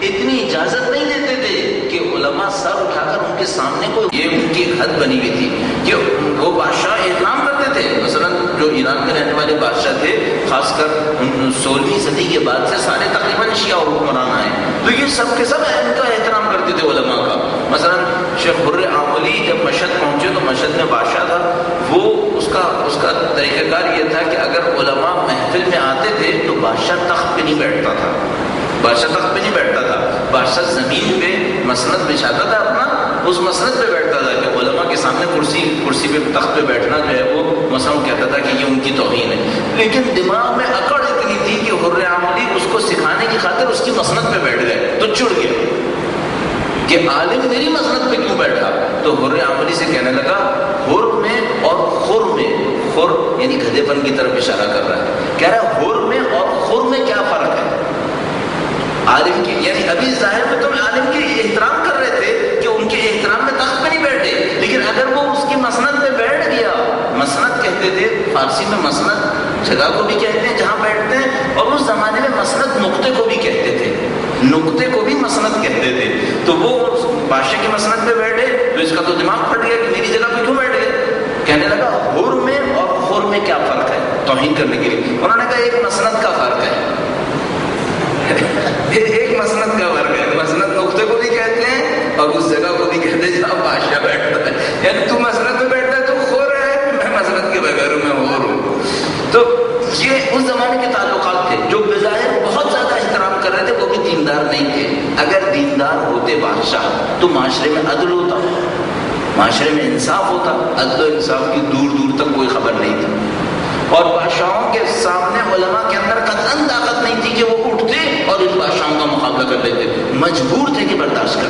اتنی اجازت نہیں دیتے تھے کہ علماء سر اٹھا کر ان کے سامنے کو، یہ ان کی حد بنی ہوئی تھی کہ وہ بادشاہ احترام کرتے تھے. مثلا جو ایران میں رہنے والے بادشاہ تھے، خاص کر 16ویں صدی کے بعد سے سارے تقریباً شیعہ حکمران آئے، تو یہ سب کے سب ان کا احترام کرتے تھے علماء کا. مثلا شیخ حر عاملی جب مشہد پہنچے تو مشہد میں بادشاہ تھا، وہ اس کا طریقہ کار یہ تھا کہ اگر علماء محفل میں آتے تھے تو بادشاہ تخت پہ نہیں بیٹھتا تھا، بادشاہ زمین پہ مسند بچھاتا تھا اپنا، اس مسند پہ بیٹھتا تھا کہ علماء کے سامنے کرسی پہ تخت پہ بیٹھنا جو ہے وہ مثلا کہتا تھا کہ یہ ان کی توہین ہے. لیکن دماغ میں اکڑ اتنی تھی کہ حر عاملی اس کو سکھانے کی خاطر اس کی مسند پہ بیٹھ گئے تو چڑ گیا کہ عالم میری مسند پہ کیوں بیٹھا. تو حر عاملی سے کہنے لگا حر میں اور خر میں، خر یعنی گدھے پن کی طرف اشارہ کر رہا ہے، کہہ رہا ہے حر میں اور خر میں کیا فرق ہے؟ عالم کی یعنی ابھی ظاہر میں تم عالم کی احترام کر رہے تھے کہ ان کے احترام میں تخت پہ نہیں بیٹھے، لیکن اگر وہ اس کی مسند پہ بیٹھ گیا، مسند کہتے تھے فارسی میں مسند جگہ کو بھی کہتے ہیں جہاں بیٹھتے ہیں، اور اس زمانے میں مسند نقطے کو بھی کہتے تھے، نقطے کو بھی مسند کہتے تھے. تو وہ بادشاہ کی مسند پہ بیٹھے تو اس کا تو دماغ پھٹ گیا کہ میری جگہ پہ کیوں بیٹھ گئے. کہنے لگا حر میں اور خر میں کیا فرق ہے؟ توہین کرنے کے لیے انہوں نے کہا ایک مسند کا فرق ہے ایک مسند کا فرق ہے. مسند نقطے کو بھی کہتے ہیں اور اس جگہ کو بھی کہتے ہیں جہاں بادشاہ بیٹھتا ہے. یعنی تو مسند میں بیٹھتا ہے تو خور ہے، میں مسند کے بغیر میں ہور ہوں. تو یہ اس زمانے کے تعلقات تھے جو بظاہر بہت زیادہ احترام کر رہے تھے، وہ بھی دیندار نہیں تھے. اگر دیندار ہوتے بادشاہ تو معاشرے میں عدل ہوتا، معاشرے میں انصاف ہوتا. عدل و انصاف کی دور دور تک کوئی خبر نہیں تھی، اور بادشاہوں کے سامنے علماء کے اندر قطعاً طاقت نہیں تھی کہ وہ اٹھتے اور ان بادشاہوں کا مقابلہ کر لیتے، مجبور تھے کہ برداشت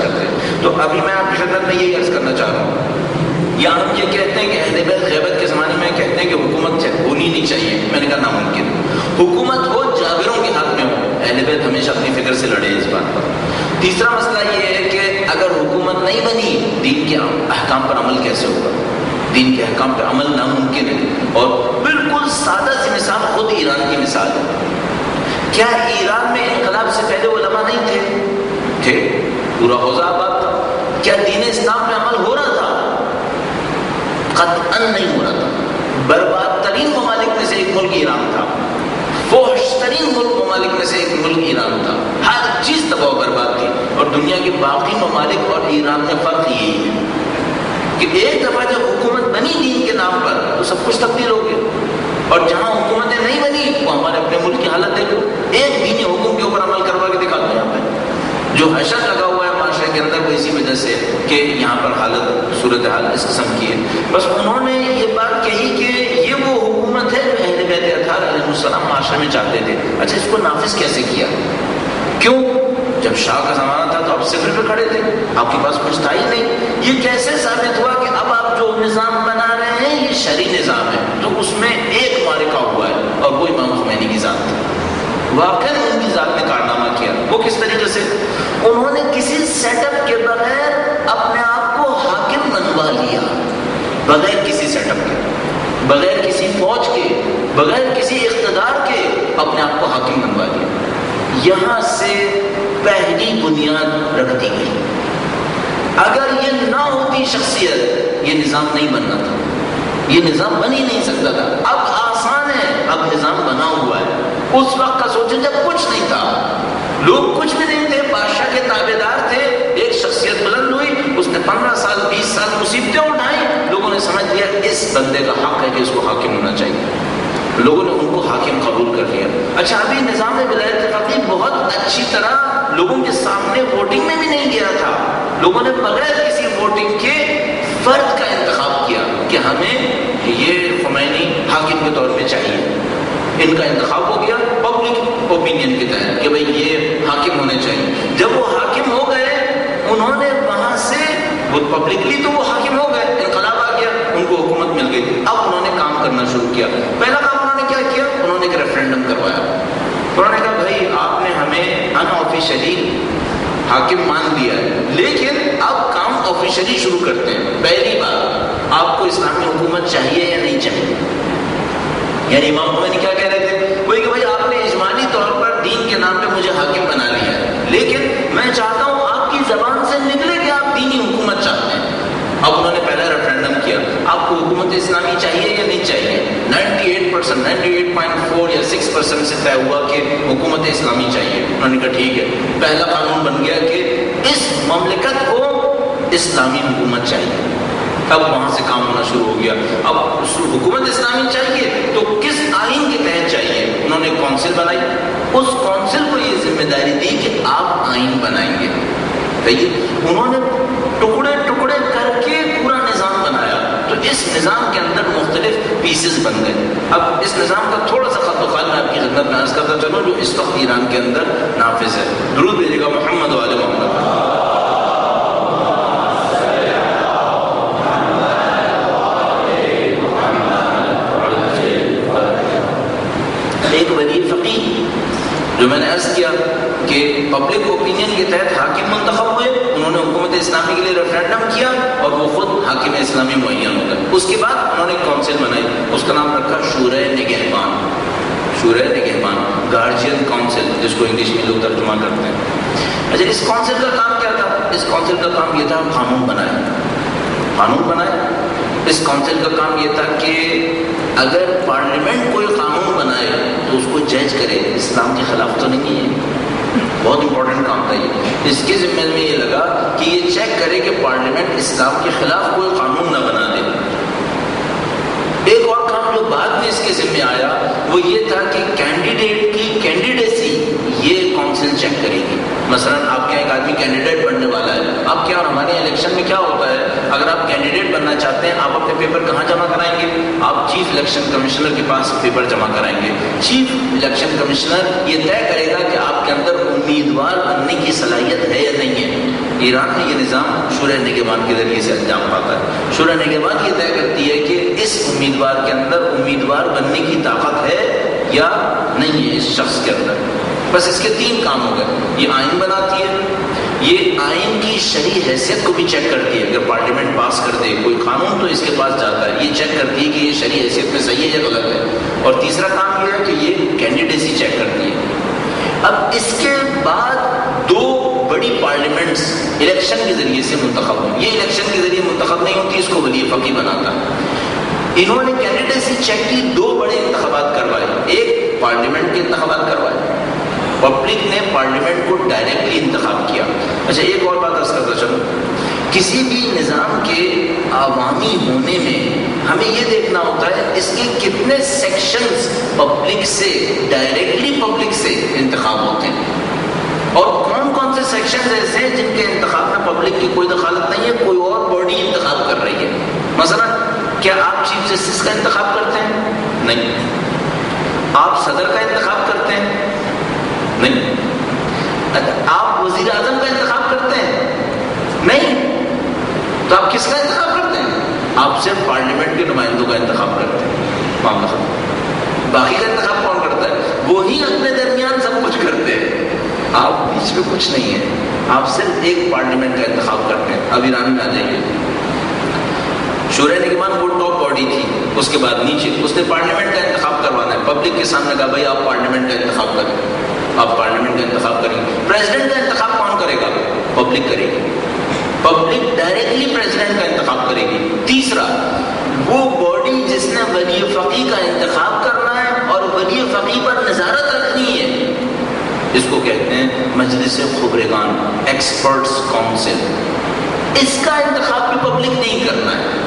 کرتے. تو ابھی میں آپ کی خدمت میں یہی عرض کرنا چاہ رہا ہوں، یا ہم یہ کہتے ہیں کہ اہل بیت غیبت کے زمانے میں کہتے ہیں کہ حکومت ہونی نہیں چاہیے. میں نے کہا ناممکن، حکومت ہو جابروں کے ہاتھ میں ہو. اہل بیت ہمیشہ اپنی فکر سے لڑے اس بات پر. تیسرا مسئلہ یہ ہے کہ اگر حکومت نہیں بنی، دین کے احکام پر عمل کیسے ہوگا؟ دین کے احکام پر عمل ناممکن ہے. اور بالکل سادہ سی مثال خود ایران کی مثال ہے. کیا ایران میں انقلاب سے پہلے علماء نہیں تھے؟ پورا حوزہ آباد تھا. کیا دین اسلام پہ عمل ہو رہا تھا؟ قطعاً نہیں ہو رہا تھا. برباد ترین ممالک میں سے ایک ملک ایران تھا، فحش ترین ممالک میں سے ایک ملک ایران تھا. ہر چیز تباہ و برباد تھی. اور دنیا کے باقی ممالک اور ایران میں فرق یہی ہے کہ ایک دفعہ جب حکومت بنی دین کے نام پر تو سب کچھ تبدیل ہو گیا. اور جہاں حکومتیں نہیں بنی وہ ہمارے اپنے ملک کی حالت دیکھو. ایک دینی حکم کے اوپر عمل کروا کے دکھا دو. یہاں پہ جو حشر لگا ہوا ہے معاشرے کے اندر وہ اسی وجہ سے کہ یہاں پر حالت صورتحال اس قسم کی ہے. بس انہوں نے یہ بات کہی کہ یہ وہ حکومت ہے جو اہل بیت اطہار علیہ السلام معاشرے میں چاہتے تھے. اچھا اس کو نافذ کیسے کیا؟ کیوں؟ جب شاہ کا زمانہ تھا تو آپ صفر پہ کھڑے تھے، آپ کے پاس کچھ تھا ہی نہیں. یہ کیسے ثابت ہوا کہ اب آپ جو نظام بنا رہے ہیں یہ شرعی نظام ہے؟ تو اس میں ایک معرکہ ہوا ہے اور وہ امام خمینی کی ذات تھی. واقعی ان کی ذات نے کارنامہ کیا. وہ کس طریقے سے؟ انہوں نے کسی سیٹ اپ کے بغیر اپنے آپ کو حاکم بنوا لیا، بغیر کسی سیٹ اپ کے، بغیر کسی فوج کے، بغیر کسی اقتدار کے اپنے آپ کو حاکم بنوا لیا. یہاں سے پہلی بنیاد رکھ دی گئی. اگر یہ نہ ہوتی شخصیت یہ نظام نہیں بننا تھا، یہ نظام بن ہی نہیں سکتا تھا. اب آسان ہے، اب نظام بنا ہوا ہے. اس وقت کا سوچیں جب کچھ نہیں تھا، لوگ کچھ بھی نہیں تھے، بادشاہ کے تابع دار تھے. ایک شخصیت بلند ہوئی، اس 15 سال 20 سال مصیبتیں اٹھائیں، لوگوں نے سمجھ لیا اس بندے کا حق ہے کہ اس کو حاکم ہونا چاہیے، لوگوں نے ان کو حاکم قبول کر لیا۔ اچھا ابھی نظام ولایت فقیہ بہت اچھی طرح لوگوں کے سامنے ووٹنگ میں بھی نہیں گیا تھا، لوگوں نے بغیر کسی ووٹنگ کے فرد کا انتخاب کیا کہ ہمیں یہ خمینی حاکم کے طور پہ چاہیے، ان کا انتخاب ہو گیا پبلک اوپینین کے تحت کہ بھئی یہ حاکم ہونے چاہیے۔ جب وہ حاکم ہو گئے انہوں نے وہاں سے وہ پبلکلی تو وہ حاکم ہو گئے، انقلاب آ گیا، ان کو حکومت مل گئی، اب انہوں نے کام کرنا شروع کیا۔ پہلا کام انہوں نے کیا کیا؟ انہوں نے ایک ریفرینڈم کروایا، انہوں نے کہا بھائی آپ نے ہمیں ان آفیشلی حاکم مان لیا ہے، لیکن اب کام آفیشلی شروع کرتے ہیں۔ پہلی بات، آپ کو اسلامی حکومت چاہیے یا نہیں چاہیے؟ یعنی امام خمینی کیا کہہ رہے تھے؟ وہی کہ بھائی آپ نے اجمالی طور پر دین کے نام پہ مجھے حاکم بنا لیا ہے، لیکن میں چاہتا ہوں آپ کی زبان سے نکلے کہ آپ دینی حکومت چاہتے ہیں۔ اب انہوں نے پہلا ریفرینڈم کیا، آپ کو حکومت اسلامی چاہیے یا نہیں چاہیے؟ 98%، 98.4 یا 6% سے طے ہوا کہ حکومت اسلامی چاہیے۔ انہوں نے کہا ٹھیک ہے، پہلا قانون بن گیا کہ اس مملکت کو اسلامی حکومت چاہیے۔ اب وہاں سے کام ہونا شروع ہو گیا، اب حکومت اسلامی چاہیے تو کس آئین کے تحت چاہیے؟ انہوں نے کونسل بنائی، اس کونسل کو یہ ذمہ داری دی کہ آپ آئین بنائیں گے۔ انہوں نے ٹکڑے ٹکڑے کر کے پورا نظام بنایا، تو اس نظام کے اندر مختلف پیسز بن گئے۔ اب اس نظام کا تھوڑا سا خط و خال میں آپ کی خدمت میں عرض کرتا چلوں جو اس وقت ایران کے اندر نافذ ہے۔ درود بھیجیے گا محمد و آل محمد۔ ایک ولی فقیہ جو میں نے عرض کیا کہ پبلک اوپینین کے تحت حاکم منتخب ہوئے، انہوں نے حکومت اسلامی کے لیے ریفرینڈم کیا اور وہ خود حاکم اسلامی معین ہو گئے۔ اس کے بعد انہوں نے کونسل بنائی، اس کا نام رکھا شورائے نگہبان، شورائے نگہبان، گارجین کونسل جس کو انگلش میں لوگ ترجمہ کرتے ہیں۔ اچھا اس کونسل کا کام کیا تھا؟ اس کونسل کا کام یہ تھا قانون بنائے، قانون بنائے۔ اس کونسل کا کام یہ تھا کہ اگر پارلیمنٹ کوئی قانون بنائے تو اس کو جج کرے، اسلام کے خلاف تو نہیں ہے، بہت امپورٹنٹ کام تھا یہ۔ اس کے ذمہ میں یہ لگا کہ یہ چیک کرے کہ پارلیمنٹ اسلام کے خلاف کوئی قانون نہ بنا دے۔ ایک اور کام جو بعد میں اس کے ذمہ آیا وہ یہ تھا کہ کینڈیڈیٹ کی کینڈیڈیسی یہ کونسل چیک کرے گی۔ مثلا آپ کے ایک آدمی کینڈیڈیٹ بننے والا ہے، آپ کیا اور ہمارے الیکشن میں کیا ہوتا ہے، اگر آپ کینڈیڈیٹ بننا چاہتے ہیں آپ اپنے پیپر کہاں جمع کرائیں گے؟ آپ چیف الیکشن کمشنر کے پاس پیپر جمع کرائیں گے۔ چیف الیکشن کمشنر یہ طے کرے گا کہ آپ کے اندر امیدوار بننے کی صلاحیت ہے یا نہیں ہے۔ ایران میں یہ نظام شورائے نگہبان کے ذریعے سے انجام پاتا ہے۔ شورائے نگہبان یہ طے کرتی ہے کہ اس امیدوار کے اندر امیدوار بننے کی طاقت ہے یا نہیں ہے اس شخص کے اندر۔ بس اس کے 3 کام ہو گئے، یہ آئین بناتی ہے، یہ آئین کی شرعی حیثیت کو بھی چیک کرتی ہے، اگر پارلیمنٹ پاس کر دے کوئی قانون تو اس کے پاس جاتا ہے، یہ چیک کرتی ہے کہ یہ شرعی حیثیت میں صحیح ہے یا غلط ہے، اور تیسرا کام یہ ہے کہ یہ کینڈیڈیسی چیک کرتی ہے۔ اب اس کے بعد 2 بڑی پارلیمنٹس الیکشن کے ذریعے سے منتخب ہوئی، یہ الیکشن کے ذریعے منتخب نہیں ہوتی، اس کو ولی فقیہ بناتا۔ انہوں نے کینڈیڈیسی چیک کی، 2 بڑے انتخابات کروائے، ایک پارلیمنٹ کے انتخابات کروائے، پبلک نے پارلیمنٹ کو ڈائریکٹلی انتخاب کیا۔ اچھا ایک اور بات عرض کرتا چلوں، کسی بھی نظام کے عوامی ہونے میں ہمیں یہ دیکھنا ہوتا ہے اس کے کتنے سیکشنز پبلک سے ڈائریکٹلی پبلک سے انتخاب ہوتے ہیں، اور کون کون سے سیکشنز ایسے ہیں جن کے انتخاب میں پبلک کی کوئی دخالت نہیں ہے، کوئی اور باڈی انتخاب کر رہی ہے۔ مثلا کیا آپ چیف جسٹس کا انتخاب کرتے ہیں؟ نہیں۔ آپ صدر کا انتخاب کرتے ہیں؟ نہیں۔ آپ وزیر اعظم کا انتخاب کرتے ہیں؟ نہیں۔ تو آپ کس کا انتخاب کرتے ہیں؟ آپ صرف پارلیمنٹ کے نمائندوں کا انتخاب کرتے ہیں، معاملہ ختم۔ باقی کا انتخاب کون کرتا ہے؟ وہی اپنے درمیان سب کچھ کرتے ہیں، آپ بیچ میں کچھ نہیں ہے، آپ صرف ایک پارلیمنٹ کا انتخاب کرتے ہیں۔ اب ایران میں آ جائیے، شورائے نگہبان وہ ٹاپ باڈی تھی، اس کے بعد نیچے اس نے پارلیمنٹ کا انتخاب کروانا ہے، پبلک کے سامنے کہا بھائی آپ پارلیمنٹ کا انتخاب کریں، آپ پارلیمنٹ کا انتخاب کریں گے۔ پریزیڈنٹ کا انتخاب کون کرے گا؟ پبلک کرے گی، پبلک ڈائریکٹلی پریزیڈنٹ کا انتخاب کرے گی۔ تیسرا، وہ باڈی جس نے ولی فقیہ کا انتخاب کرنا ہے اور ولی فقیہ پر نظارت رکھنی ہے، اس کو کہتے ہیں مجلس خبرگان، ایکسپرٹس کونسل۔ اس کا انتخاب بھی پبلک نہیں کرنا ہے.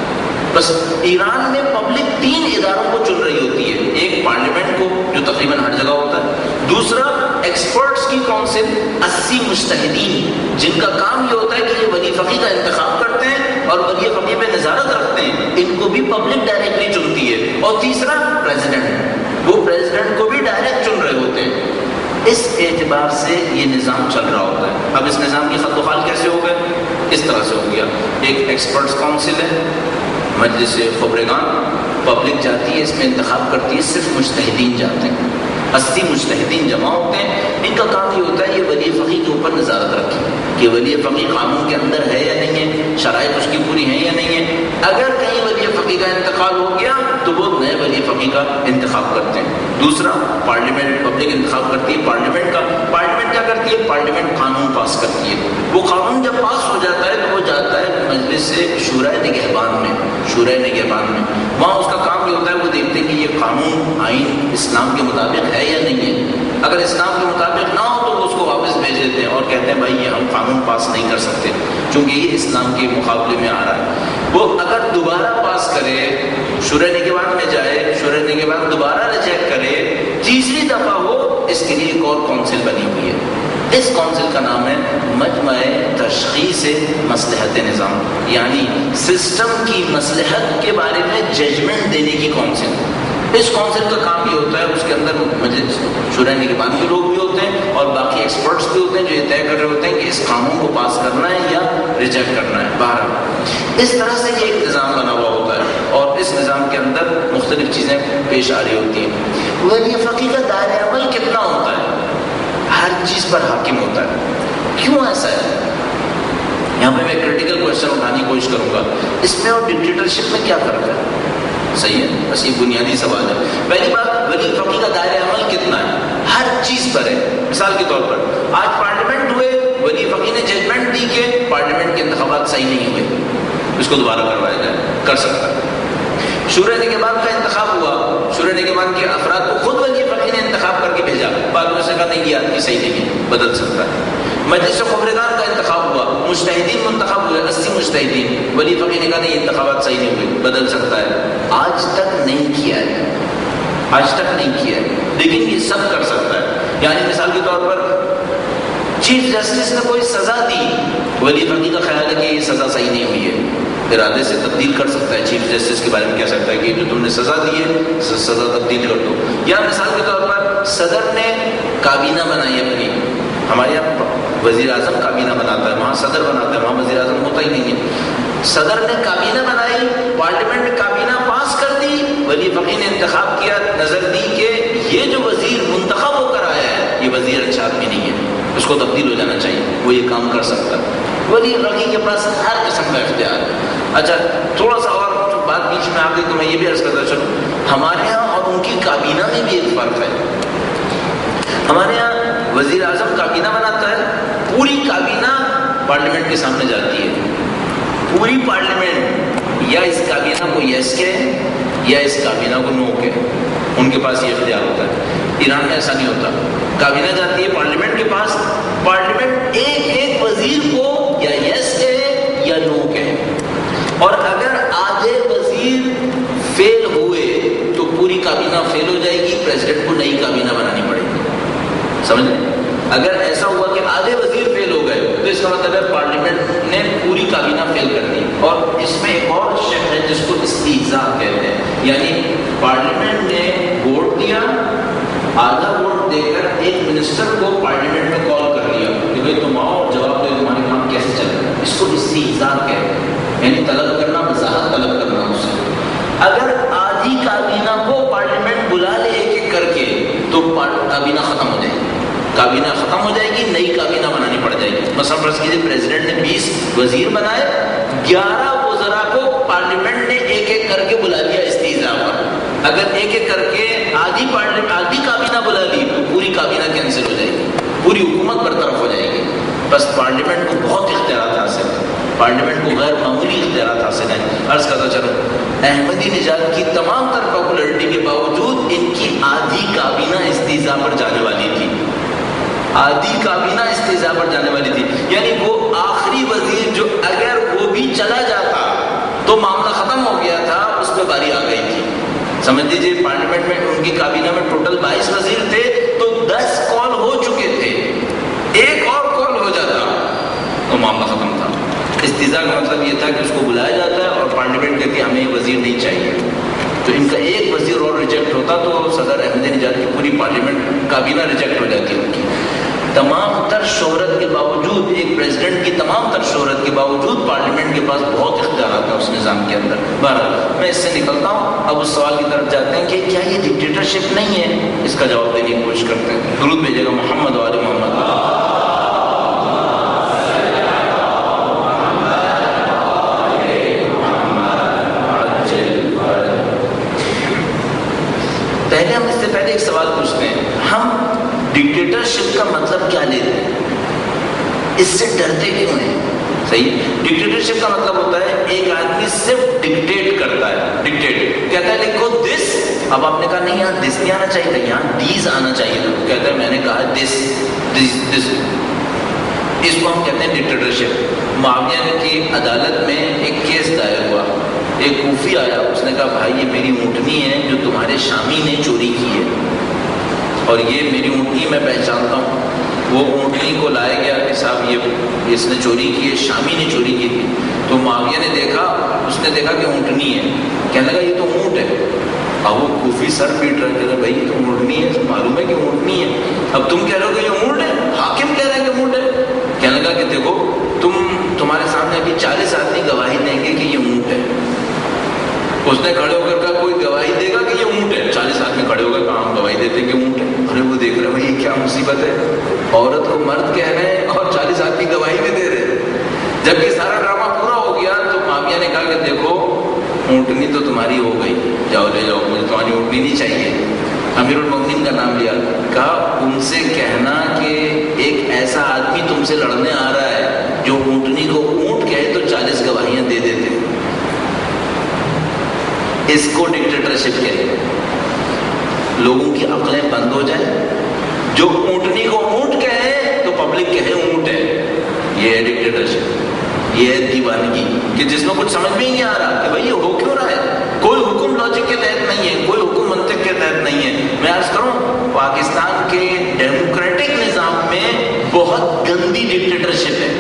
بس ایران میں پبلک 3 اداروں کو چن رہی ہوتی ہے. ایک پارلیمنٹ کو جو تقریباً ہر جگہ ہوتا ہے. دوسرا ایکسپرٹس کی کونسل 80 مجتہدین جن کا کام یہ ہوتا ہے کہ یہ ولی فقیہ کا انتخاب کرتے ہیں اور ولی فقیہ پہ نظارت رکھتے ہیں. ان کو بھی پبلک ڈائریکٹلی چنتی ہے. اور تیسرا پریزیڈنٹ، وہ پریزیڈنٹ کو بھی ڈائریکٹ چن رہے ہوتے ہیں. اس اعتبار سے یہ نظام چل رہا ہوتا ہے. اب اس نظام کی خط و خال کیسے ہو گئے؟ اس طرح سے ہو گیا. ایک ایکسپرٹس کونسل ہے، مجلس خبرگان، پبلک جاتی ہے، اس میں انتخاب کرتی ہے، صرف مجتہدین جاتے ہیں. 80 مجتہدین جمع ہوتے ہیں. ان کا کام یہ ہوتا ہے یہ ولی فقیہ کے اوپر نظارت رکھیں کہ ولی فقیہ قانون کے اندر ہے یا نہیں ہے، شرائط اس کی پوری ہیں یا نہیں ہے. اگر کہیں ولی فقیہ کا انتقال ہو گیا تو وہ نئے ولی فقیہ کا انتخاب کرتے ہیں. دوسرا پارلیمنٹ، پبلک انتخاب کرتی ہے پارلیمنٹ کا. پارلیمنٹ کیا کرتی ہے؟ پارلیمنٹ قانون پاس کرتی ہے. وہ قانون جب پاس ہو جاتا ہے تو وہ جاتا ہے مجلس سے شورائے نگہبان میں. شورائے نگہبان میں وہاں اس کا کام یہ ہوتا ہے وہ دیکھتے ہیں کہ یہ قانون آئین اسلام کے مطابق ہے یا نہیں ہے. اگر اسلام کے مطابق نہ ہو تو وہ اس کو واپس بھیج دیتے ہیں اور کہتے ہیں بھائی یہ ہم قانون پاس نہیں کر سکتے چونکہ یہ اسلام کے مقابلے میں آ رہا ہے. وہ اگر دوبارہ پاس کرے، شورائے نگہبان میں جائے، شورائے نگہبان دوبارہ ریجیکٹ کرے، تیسری دفعہ ہو، اس کے لیے ایک اور کونسل بنی ہوئی ہے. اس کونسل کا نام ہے مجمع تشخیص مصلحت نظام، یعنی سسٹم کی مصلحت کے بارے میں ججمنٹ دینے کی کونسل. اس کونسل کا کام یہ ہوتا ہے اس کے اندر مجلس شورائے نگہبان کے لوگ بھی ہوتے ہیں اور باقی ایکسپرٹس بھی ہوتے ہیں جو یہ طے کر رہے ہوتے ہیں کہ اس قانون کو پاس کرنا ہے یا ریجیکٹ کرنا ہے. بہرحال اس طرح سے یہ ایک نظام بنا ہوا ہوتا ہے اور اس نظام کے اندر مختلف چیزیں پیش آ رہی ہوتی ہیں. ولی فقیہ کا دائرۂ عمل کتنا ہوتا ہے؟ ہر چیز پر حاکم ہوتا ہے. کیوں ایسا ہے؟ یہاں پہ میں کریٹیکل کوشچن اٹھانے کی کوشش کروں گا. اس میں اور ڈکٹیٹرشپ میں کیا فرق ہے؟ صحیح ہے، بس یہ بنیادی سوال ہے. پہلی بات، ولی فقیہ کا دائرۂ عمل کتنا ہے؟ ہر چیز پر ہے. مثال کے طور پر آج پارلیمنٹ ہوئے، ولی فقیہ نے ججمنٹ دی کہ پارلیمنٹ کے انتخابات صحیح نہیں ہوئے، اس کو دوبارہ کروایا جائے، کر سکتا ہے. شورائے نگہبان کا انتخاب ہوا، شورائے نگہبان کے افراد کو خود ولی فقیہ نے انتخاب کر کے بھیجا، بعد میں سے کہا نہیں یہ آدمی صحیح نہیں ہے، بدل سکتا ہے. مجلس خبرگان کا انتخاب ہوا، مجتہدین منتخب ہوئے، 80 مجتہدین، ولی فقیہ نے کہا نہیں یہ انتخابات صحیح نہیں ہوئے، بدل سکتا ہے. آج تک نہیں کیا ہے، آج تک نہیں کیا ہے، لیکن یہ سب کر سکتا ہے. یعنی مثال کے طور پر چیف جسٹس نے کوئی سزا دی، ولی فقیہ کا خیال ہے کہ یہ سزا صحیح نہیں ہوئی ہے، ارادے سے تبدیل کر سکتا ہے. چیف جسٹس کے بارے میں کہہ سکتا ہے کہ جو تم نے سزا دی ہے سزا تبدیل کر دو. یا مثال کے طور پر صدر نے کابینہ بنائی اپنی، ہمارے یہاں وزیر اعظم کابینہ بناتا ہے، وہاں صدر بناتا ہے، وہاں وزیر اعظم ہوتا ہی نہیں ہے. صدر نے کابینہ بنائی، پارلیمنٹ نے کابینہ پاس کر دی، ولی فقیہ نے انتخاب کیا، نظر دی کہ یہ جو وزیر منتخب ہو کر آیا ہے یہ وزیر اچھا آدمی نہیں ہے، اس کو تبدیل ہو جانا چاہیے، وہ یہ کام کر سکتا ہے. ولی فقیہ کے پاس ہر قسم کا اختیار ہے. اچھا تھوڑا سا اور بات بیچ میں آ گئی تو میں یہ بھی عرض کرتا چلوں، ہمارے یہاں اور ان کی کابینہ میں بھی ایک فرق ہے. ہمارے یہاں وزیر اعظم کابینہ بناتا ہے، پوری کابینہ پارلیمنٹ کے سامنے جاتی ہے، پوری پارلیمنٹ یا اس کابینہ کو یس کہے یا اس کابینہ کو نو کہے، ان کے پاس یہ اختیار ہوتا ہے. ایران میں ایسا نہیں ہوتا. کابینہ جاتی ہے پارلیمنٹ کے پاس، پارلیمنٹ ایک ایک وزیر کو یا یس کہے یا نو کہے، اور اگر آدھے وزیر فیل ہوئے تو پوری کابینہ فیل ہو جائے گی، پریزیڈنٹ کو نئی کابینہ بنانی پڑے گی. سمجھ لیں؟ اگر ایسا ہوا کہ آدھے وزیر فیل ہو گئے تو اس کا مطلب ہے پارلیمنٹ نے پوری کابینہ فیل کر دی. اور اس میں ایک اور شق ہے جس کو استحضاء کہتے ہیں، یعنی پارلیمنٹ نے ووٹ دیا، آدھا ووٹ دے کر ایک منسٹر کو پارلیمنٹ میں کال کر لیا کہ بھائی تم آؤ جواب دو تمہارے کام کیسے چل رہا ہے. اس کو استحضاء کہتے ہیں، یعنی طلب کرنا، وضاحت طلب کرنا اس سے. اگر آدھی کابینہ کو پارلیمنٹ بلا لے ایک ایک کر کے تو کابینہ ختم ہو جائے گی، کابینہ ختم ہو جائے گی، نئی کابینہ بنانی پڑ جائے گی. مثلا فرض کیجیے پریزیڈنٹ نے 20 وزیر بنائے، 11 وزراء کو پارلیمنٹ نے ایک ایک کر کے بلا لیا استحضاء پر. اگر ایک ایک کر کے آدھی کابینہ بلا لی تو پوری کابینہ کینسل ہو جائے گی، پوری حکومت برطرف ہو جائے گی. بس پارلیمنٹ کو بہت اختیارات حاصل ہیں، پارلیمنٹ کو غیر معمولی اختیارات حاصل ہیں. عرض کرتا چلوں، احمدی نژاد کی تمام تر پاپولرٹی کے باوجود ان کی آدھی کابینہ استحضاء پر جانے والی تھی، آدھی کابینہ استحضاء پر جانے والی تھی. یعنی وہ آخری وزیر جو اگر وہ چلا جاتا تو معاملہ ختم ہو گیا تھا، اس پہ باری آ گئی تھی. سمجھ لیجیے پارلیمنٹ میں ان کی کابینہ میں ٹوٹل 22 وزیر تھے تو 10 کال ہو چکے تھے، ایک اور کال ہو جاتا تو معاملہ ختم تھا. استیزا کا مطلب یہ تھا کہ اس کو بلایا جاتا ہے اور پارلیمنٹ کہتی ہے ہمیں یہ وزیر نہیں چاہیے. تو ان کا ایک وزیر اور ریجیکٹ ہوتا تو صدر احمد نژاد کی پوری پارلیمنٹ کابینہ ریجیکٹ ہو جاتی ان کی. تمام تر شہرت کے باوجود، ایک پریزیڈنٹ کی تمام تر شہرت کے باوجود پارلیمنٹ کے پاس بہت اختیارات ہیں اس نظام کے اندر. بہرحال میں اس سے نکلتا ہوں، اب اس سوال کی طرف جاتے ہیں کہ کیا یہ ڈکٹیٹرشپ نہیں ہے؟ اس کا جواب دینے کی کوشش کرتے ہیں. درود بھیجے گا محمد و آل محمد. پہلے ہم اس سے پہلے ایک سوال پوچھتے ہیں، ہم ڈکٹیٹرشپ کا مطلب کیا لیتے ہیں؟ اس سے ڈرتے کیوں ہیں؟ صحیح، ڈکٹیٹرشپ کا مطلب ہوتا ہے ایک آدمی صرف ڈکٹیٹ کرتا ہے. ڈکٹیٹ کہتا ہے لکھو دس، اب آپ نے کہا نہیں یہاں دس نہیں آنا چاہیے تھا، یہاں دیز آنا چاہیے تھا. کہتا ہے میں نے کہا دس دس. اس کو ہم کہتے ہیں ڈکٹیٹرشپ. معاویہ کی عدالت میں ایک کیس دائر ہوا، ایک کوفی آیا، اس نے کہا بھائی یہ میری اونٹنی ہے جو تمہارے شامی نے چوری کی ہے، اور یہ میری اونٹنی میں پہچانتا ہوں. وہ اونٹنی کو لایا گیا کہ صاحب یہ اس نے چوری کی ہے، شامی نے چوری کی تھی. تو معاویہ نے دیکھا، اس نے دیکھا کہ اونٹنی ہے، کہنے لگا یہ تو اونٹ ہے. اب وہ کوفی سر پیٹ رہا، کہہ رہا بھائی تو اونٹنی ہے، تو معلوم ہے کہ اونٹنی ہے، اب تم کہہ رہے ہو کہ یہ اونٹ ہے، حاکم کہہ رہے ہیں کہ اونٹ ہے. کہنے لگا کہ دیکھو تمہارے سامنے ابھی 40 آدمی گواہی دیں گے کہ یہ اونٹ ہے. اس نے کھڑے ہو کر کہا کوئی گواہی دے گا کہ یہ اونٹ ہے؟ 40 آدمی کھڑے ہو گئے کہا ہم گواہی دیتے کہ اونٹ ہے. ارے وہ دیکھ رہے بھائی یہ کیا مصیبت ہے، عورت کو مرد کہہ رہے ہیں اور 40 آدمی گواہی بھی دے رہے ہیں. جب یہ سارا ڈرامہ پورا ہو گیا تو معاویہ نے کہا کہ دیکھو اونٹنی تو تمہاری ہو گئی، جاؤ لے جاؤ، مجھے تمہاری اونٹنی نہیں چاہیے. امیر المومنین کا نام لیا، کہا ان سے کہنا کہ ایک ایسا آدمی تم سے لڑنے آ رہا ہے جو اونٹنی کو اونٹ کہے تو 40 گواہیاں دے دیتے. اس کو ڈکٹیٹرشپ کہتے ہیں. لوگوں کی عقلیں بند ہو جائیں، جو اونٹنی کو اونٹ کہے تو پبلک کہے اونٹ ہے. یہ ہے ڈکٹیٹرشپ، یہ ہے دیوانگی کہ جس میں کچھ سمجھ میں نہیں آ رہا کہ بھائی یہ ہو کیوں رہا ہے. کوئی حکم لاجک کے تحت نہیں ہے، کوئی حکم منطق کے تحت نہیں ہے. میں عرض کروں پاکستان کے ڈیموکریٹک نظام میں بہت گندی ڈکٹیٹرشپ ہے.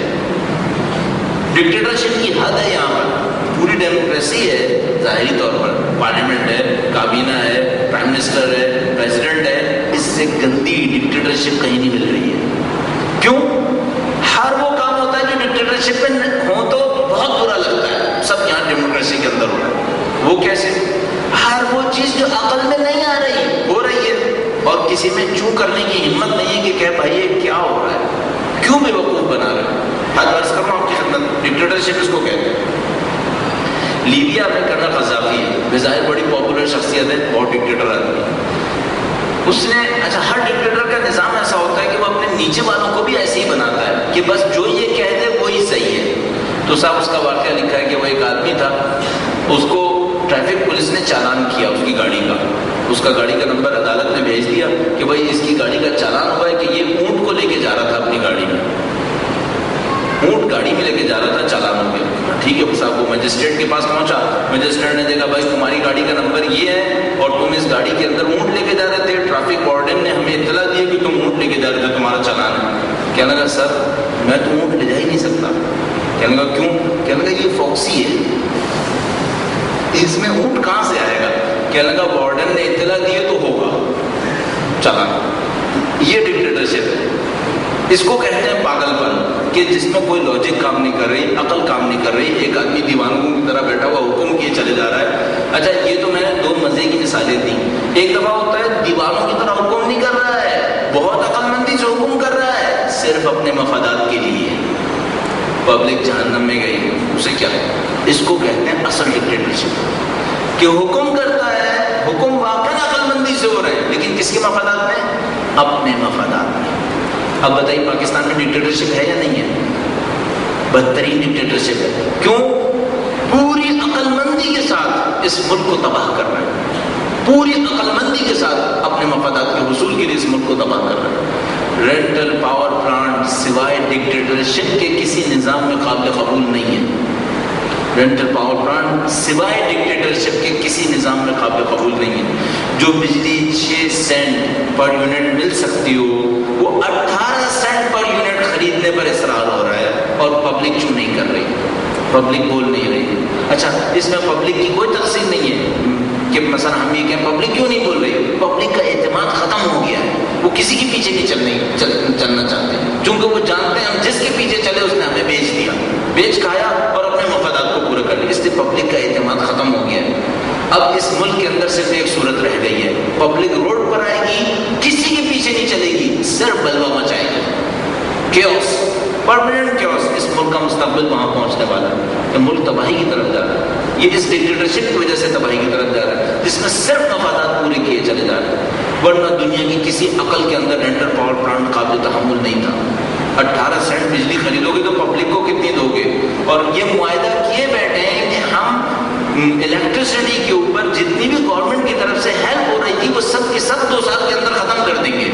ڈکٹیٹرشپ کی حد ہے یہاں پر. پوری ڈیموکریسی ہے ظاہری طور پر، پارلیمنٹ ہے، کابینہ ہے، پرائم منسٹر ہے، پریزیڈنٹ ہے، اس سے گندی ڈکٹیٹرشپ کہیں نہیں مل رہی ہے. کیوں؟ ہر وہ کام ہوتا ہے جو ڈکٹیٹرشپ میں ہو تو بہت برا لگتا ہے، سب یہاں ڈیموکریسی کے اندر ہو رہا ہے. وہ کیسے؟ ہر وہ چیز جو عقل میں نہیں آ رہی ہو رہی ہے، اور کسی میں چوں کرنے کی ہمت نہیں ہے کہ بھائی یہ کیا ہو رہا ہے، کیوں بے وقوف بنا رہے ہیں. حد عرض کر رہا ہوں آپ کی خدمت، ڈکٹیٹرشپ اس کو کہتے ہیں. لیبیا میں کرنل قذافی ہے، بظاہر بڑی پاپولر شخصیت ہے، بہت ڈکٹیٹر آدمی ہے. اس نے ہر ڈکٹیٹر کا نظام ایسا ہوتا ہے کہ وہ اپنے نیچے والوں کو بھی ایسے ہی بناتا ہے کہ بس جو یہ کہہ دے وہی صحیح ہے. تو صاحب اس کا واقعہ لکھا ہے کہ وہ ایک آدمی تھا، اس کو ٹریفک پولیس نے چالان کیا اس کی گاڑی کا. اس کا گاڑی کا نمبر عدالت نے بھیج دیا کہ بھائی اس کی گاڑی کا چالان ہوا ہے کہ یہ اونٹ کو لے کے جا رہا تھا اپنی گاڑی میں، اونٹ گاڑی میں لے کے جا رہا تھا، چالان ہو گیا. ٹھیک ہے صاحب، وہ مجسٹریٹ کے پاس پہنچا، مجسٹریٹ نے دیکھا بھائی تمہاری گاڑی کا نمبر یہ ہے اور تم اس گاڑی کے اندر اونٹ لے کے جا رہے تھے، ٹریفک وارڈن نے ہمیں اطلاع دی کہ تم اونٹ لے کے جا رہے تھے، تمہارا چالان ہے. کہنے لگا سر میں تو اونٹ لے جا ہی نہیں سکتا. کہنے لگا کیوں؟ کہنے لگا یہ فوکسی ہے، اس میں اونٹ کہاں سے آئے گا. کہنے لگا وارڈن نے اطلاع دی ہے تو ہوگا چالان. یہ ڈکٹیٹرشپ ہے. اس کو کہتے ہیں پاگل پن، کہ جس میں کوئی لاجک کام نہیں کر رہی، عقل کام نہیں کر رہی، ایک آدمی دیوانوں کی طرح بیٹھا ہوا حکم کیے چلے جا رہا ہے. اچھا یہ تو میں نے 2 مزے کی مثالیں دی. ایک دفعہ ہوتا ہے دیوانوں کی طرح حکم نہیں کر رہا ہے، بہت عقل مندی سے حکم کر رہا ہے، صرف اپنے مفادات کے لیے. پبلک جہنم میں گئی، اسے کیا ہے؟ اس کو کہتے ہیں اصل ڈکٹیٹرشپ، کہ حکم کرتا ہے، حکم واقعی عقل مندی سے ہو رہے ہیں لیکن کس کے مفادات میں؟ اپنے مفادات میں. اب بتائیے پاکستان میں ڈکٹیٹرشپ ہے یا نہیں ہے؟ بدترین ڈکٹیٹرشپ ہے. کیوں؟ پوری عقل مندی کے ساتھ اس ملک کو تباہ کر رہا ہے، پوری عقل مندی کے ساتھ اپنے مفادات کے حصول کے لیے اس ملک کو تباہ کر رہا ہے. رینٹل پاور پلانٹ سوائے ڈکٹیٹرشپ کے کسی نظام میں قابل قبول نہیں ہے. رینٹل پاور پلانٹ سوائے ڈکٹیٹرشپ کے کسی نظام میں قابل قبول نہیں ہے. جو بجلی 6 سینٹ پر یونٹ مل سکتی ہو وہ 18 سینٹ پر یونٹ خریدنے پر اصرار ہو رہا ہے، اور پبلک کیوں نہیں کر رہی؟ پبلک بول نہیں رہی. اچھا اس میں پبلک کی کوئی تقسیم نہیں ہے کہ مثلا ہم یہ کہیں پبلک کیوں نہیں بول رہی؟ پبلک کا اعتماد ختم ہو گیا ہے، وہ کسی کے پیچھے نہیں چلنا چاہتے، چونکہ وہ جانتے ہیں ہم جس کے پیچھے چلے اس نے ہمیں بیچ دیا، بیچ کھایا اور اپنے مفادات کو پورا کر لیا. اس لیے پبلک کا اعتماد ختم ہو گیا ہے. اب اس ملک کے اندر صرف ایک صورت رہ گئی ہے، پبلک روڈ پر آئے گی، کسی کے پیچھے نہیں چلے گی، صرف بلوا مچائے گی. Chaos, permanent chaos. اس ملک کا مستقبل وہاں پہنچنے والا ہے کہ ملک تباہی کی طرف جا رہا ہے. یہ اس ڈکٹیٹرشپ کی وجہ سے تباہی کی طرف جا رہا ہے، جس میں صرف مفادات پورے کیے چلے جا رہے ہیں. ورنہ دنیا کی کسی عقل کے اندر رینٹل پاور پلانٹ قابل تحمل نہیں تھا. 18 سینٹ بجلی خریدو گے تو پبلک کو کتنی دو گے؟ اور یہ معاہدہ کیے بیٹھے ہیں کہ ہم الیکٹریسٹی کے اوپر جتنی بھی گورنمنٹ کی طرف سے ہیلپ ہو رہی تھی وہ سب کی سب 2 سال کے اندر ختم کر دیں گے.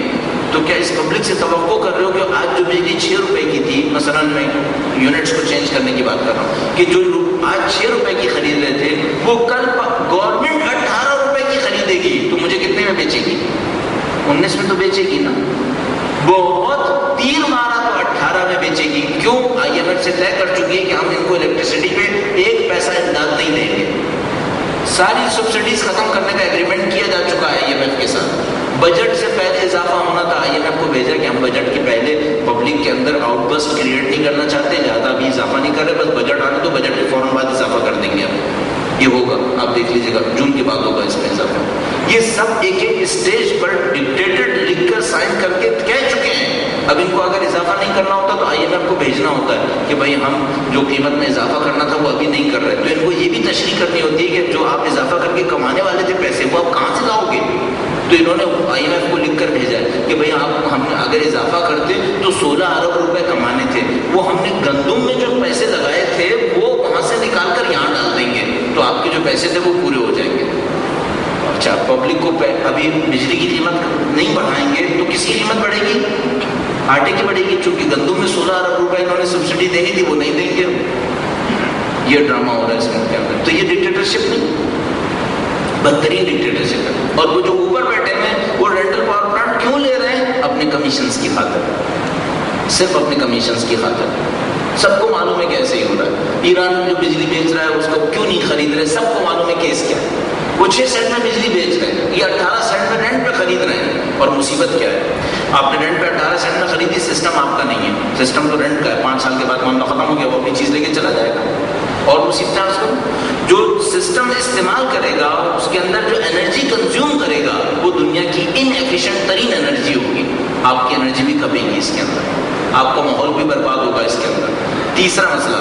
تو کیا اس پبلک سے توقع کر رہے ہو کہ آج جو بجلی 6 روپے کی تھی، مثلا میں یونٹس کو چینج کرنے کی بات کر رہا ہوں، کہ جو آج 6 روپے کی خرید رہے تھے وہ کل گورنمنٹ 18 روپے کی خریدے گی تو مجھے کتنے میں بیچے گی؟ 19 میں تو بیچے گی نا. بہت تیر مارا تو 18 میں بیچے گی. کیوں؟ آئی ایم ایف سے طے کر چکی ہے کہ ہم ان کو الیکٹریسٹی پہ 1 پیسہ امداد نہیں دیں گے. ساری سبسڈیز ختم کرنے کا ایگریمنٹ کیا جا چکا ہے آئی ایم ایف کے ساتھ. بجٹ سے پہلے اضافہ ہونا تھا، آئی ایم ایف کو بھیجا کہ ہم بجٹ کے پہلے پبلک کے اندر آؤٹ برسٹ کریٹ نہیں کرنا چاہتے، زیادہ ابھی اضافہ نہیں کر رہے، بس بجٹ آنے تو بجٹ کے فوراً بعد اضافہ کر دیں گے. اب یہ ہوگا، آپ دیکھ لیجیے گا جون کے بعد ہوگا اس میں اضافہ. یہ سب ایک ایک اسٹیج پر ڈکٹیٹر لکھ کر سائن کر کے کہہ چکے ہیں. اب ان کو اگر اضافہ نہیں کرنا ہوتا تو آئی ایم ایف کو بھیجنا ہوتا ہے کہ بھائی ہم جو قیمت میں اضافہ کرنا تھا وہ ابھی نہیں کر رہے. تو ان کو یہ بھی تشریح کرنی ہوتی ہے کہ جو آپ اضافہ کر کے کمانے والے تھے پیسے وہ آپ کہاں سے لاؤ گے؟ تو انہوں نے آئی ایم ایف کو لکھ کر بھیجا ہے کہ بھئی ہم اگر اضافہ کرتے تو 16 ارب روپے کمانے تھے، وہ ہم نے گندم میں جو پیسے لگائے تھے وہ وہاں سے نکال کر یہاں ڈال دیں گے تو آپ کے جو پیسے تھے وہ پورے ہو جائیں گے. اچھا پبلک کو ابھی بجلی کی قیمت نہیں بڑھائیں گے تو کس کی قیمت بڑھے گی؟ آٹے کی بڑھے گی، چونکہ گندم میں 16 ارب روپے انہوں نے سبسڈی دینی تھی وہ نہیں دیں گے. یہ ڈرامہ ہو رہا ہے اس ملک کے اندر. تو یہ ڈکٹیٹرشپ نہیں، بدترین ڈکٹیٹرشپ ہے. اور وہ جو اوپر بیٹھے ہیں وہ رینٹل پاور پلانٹ کیوں لے رہے ہیں؟ اپنے کمیشنز کی خاطر، صرف اپنے کمیشنز کی خاطر. سب کو معلوم ہے کہ ایسے ہی ہو رہا ہے. ایران جو بجلی بیچ رہا ہے اس کو کیوں نہیں خرید رہے؟ سب کو معلوم ہے کیس کیا ہے. وہ 6 سینٹ میں بجلی بیچ رہے ہیں، یہ 18 سینٹ میں رینٹ پہ خرید رہے ہیں. اور مصیبت کیا ہے؟ آپ نے رینٹ پہ 18 سینٹ میں خریدی، سسٹم آپ کا نہیں ہے، سسٹم تو رینٹ کا ہے. 5 سال کے بعد معاملہ ختم ہو گیا، وہ اپنی چیز لے کے چلا جائے گا. اور مصیبت ہے اس کو جو سسٹم استعمال کرے گا، اس کے اندر جو انرجی کنزیوم کرے گا وہ دنیا کی ان ایفیشینٹ ترین انرجی ہوگی. آپ کی انرجی بھی کھپے گی اس کے اندر، آپ کا ماحول بھی برباد ہوگا اس کے اندر. تیسرا مسئلہ،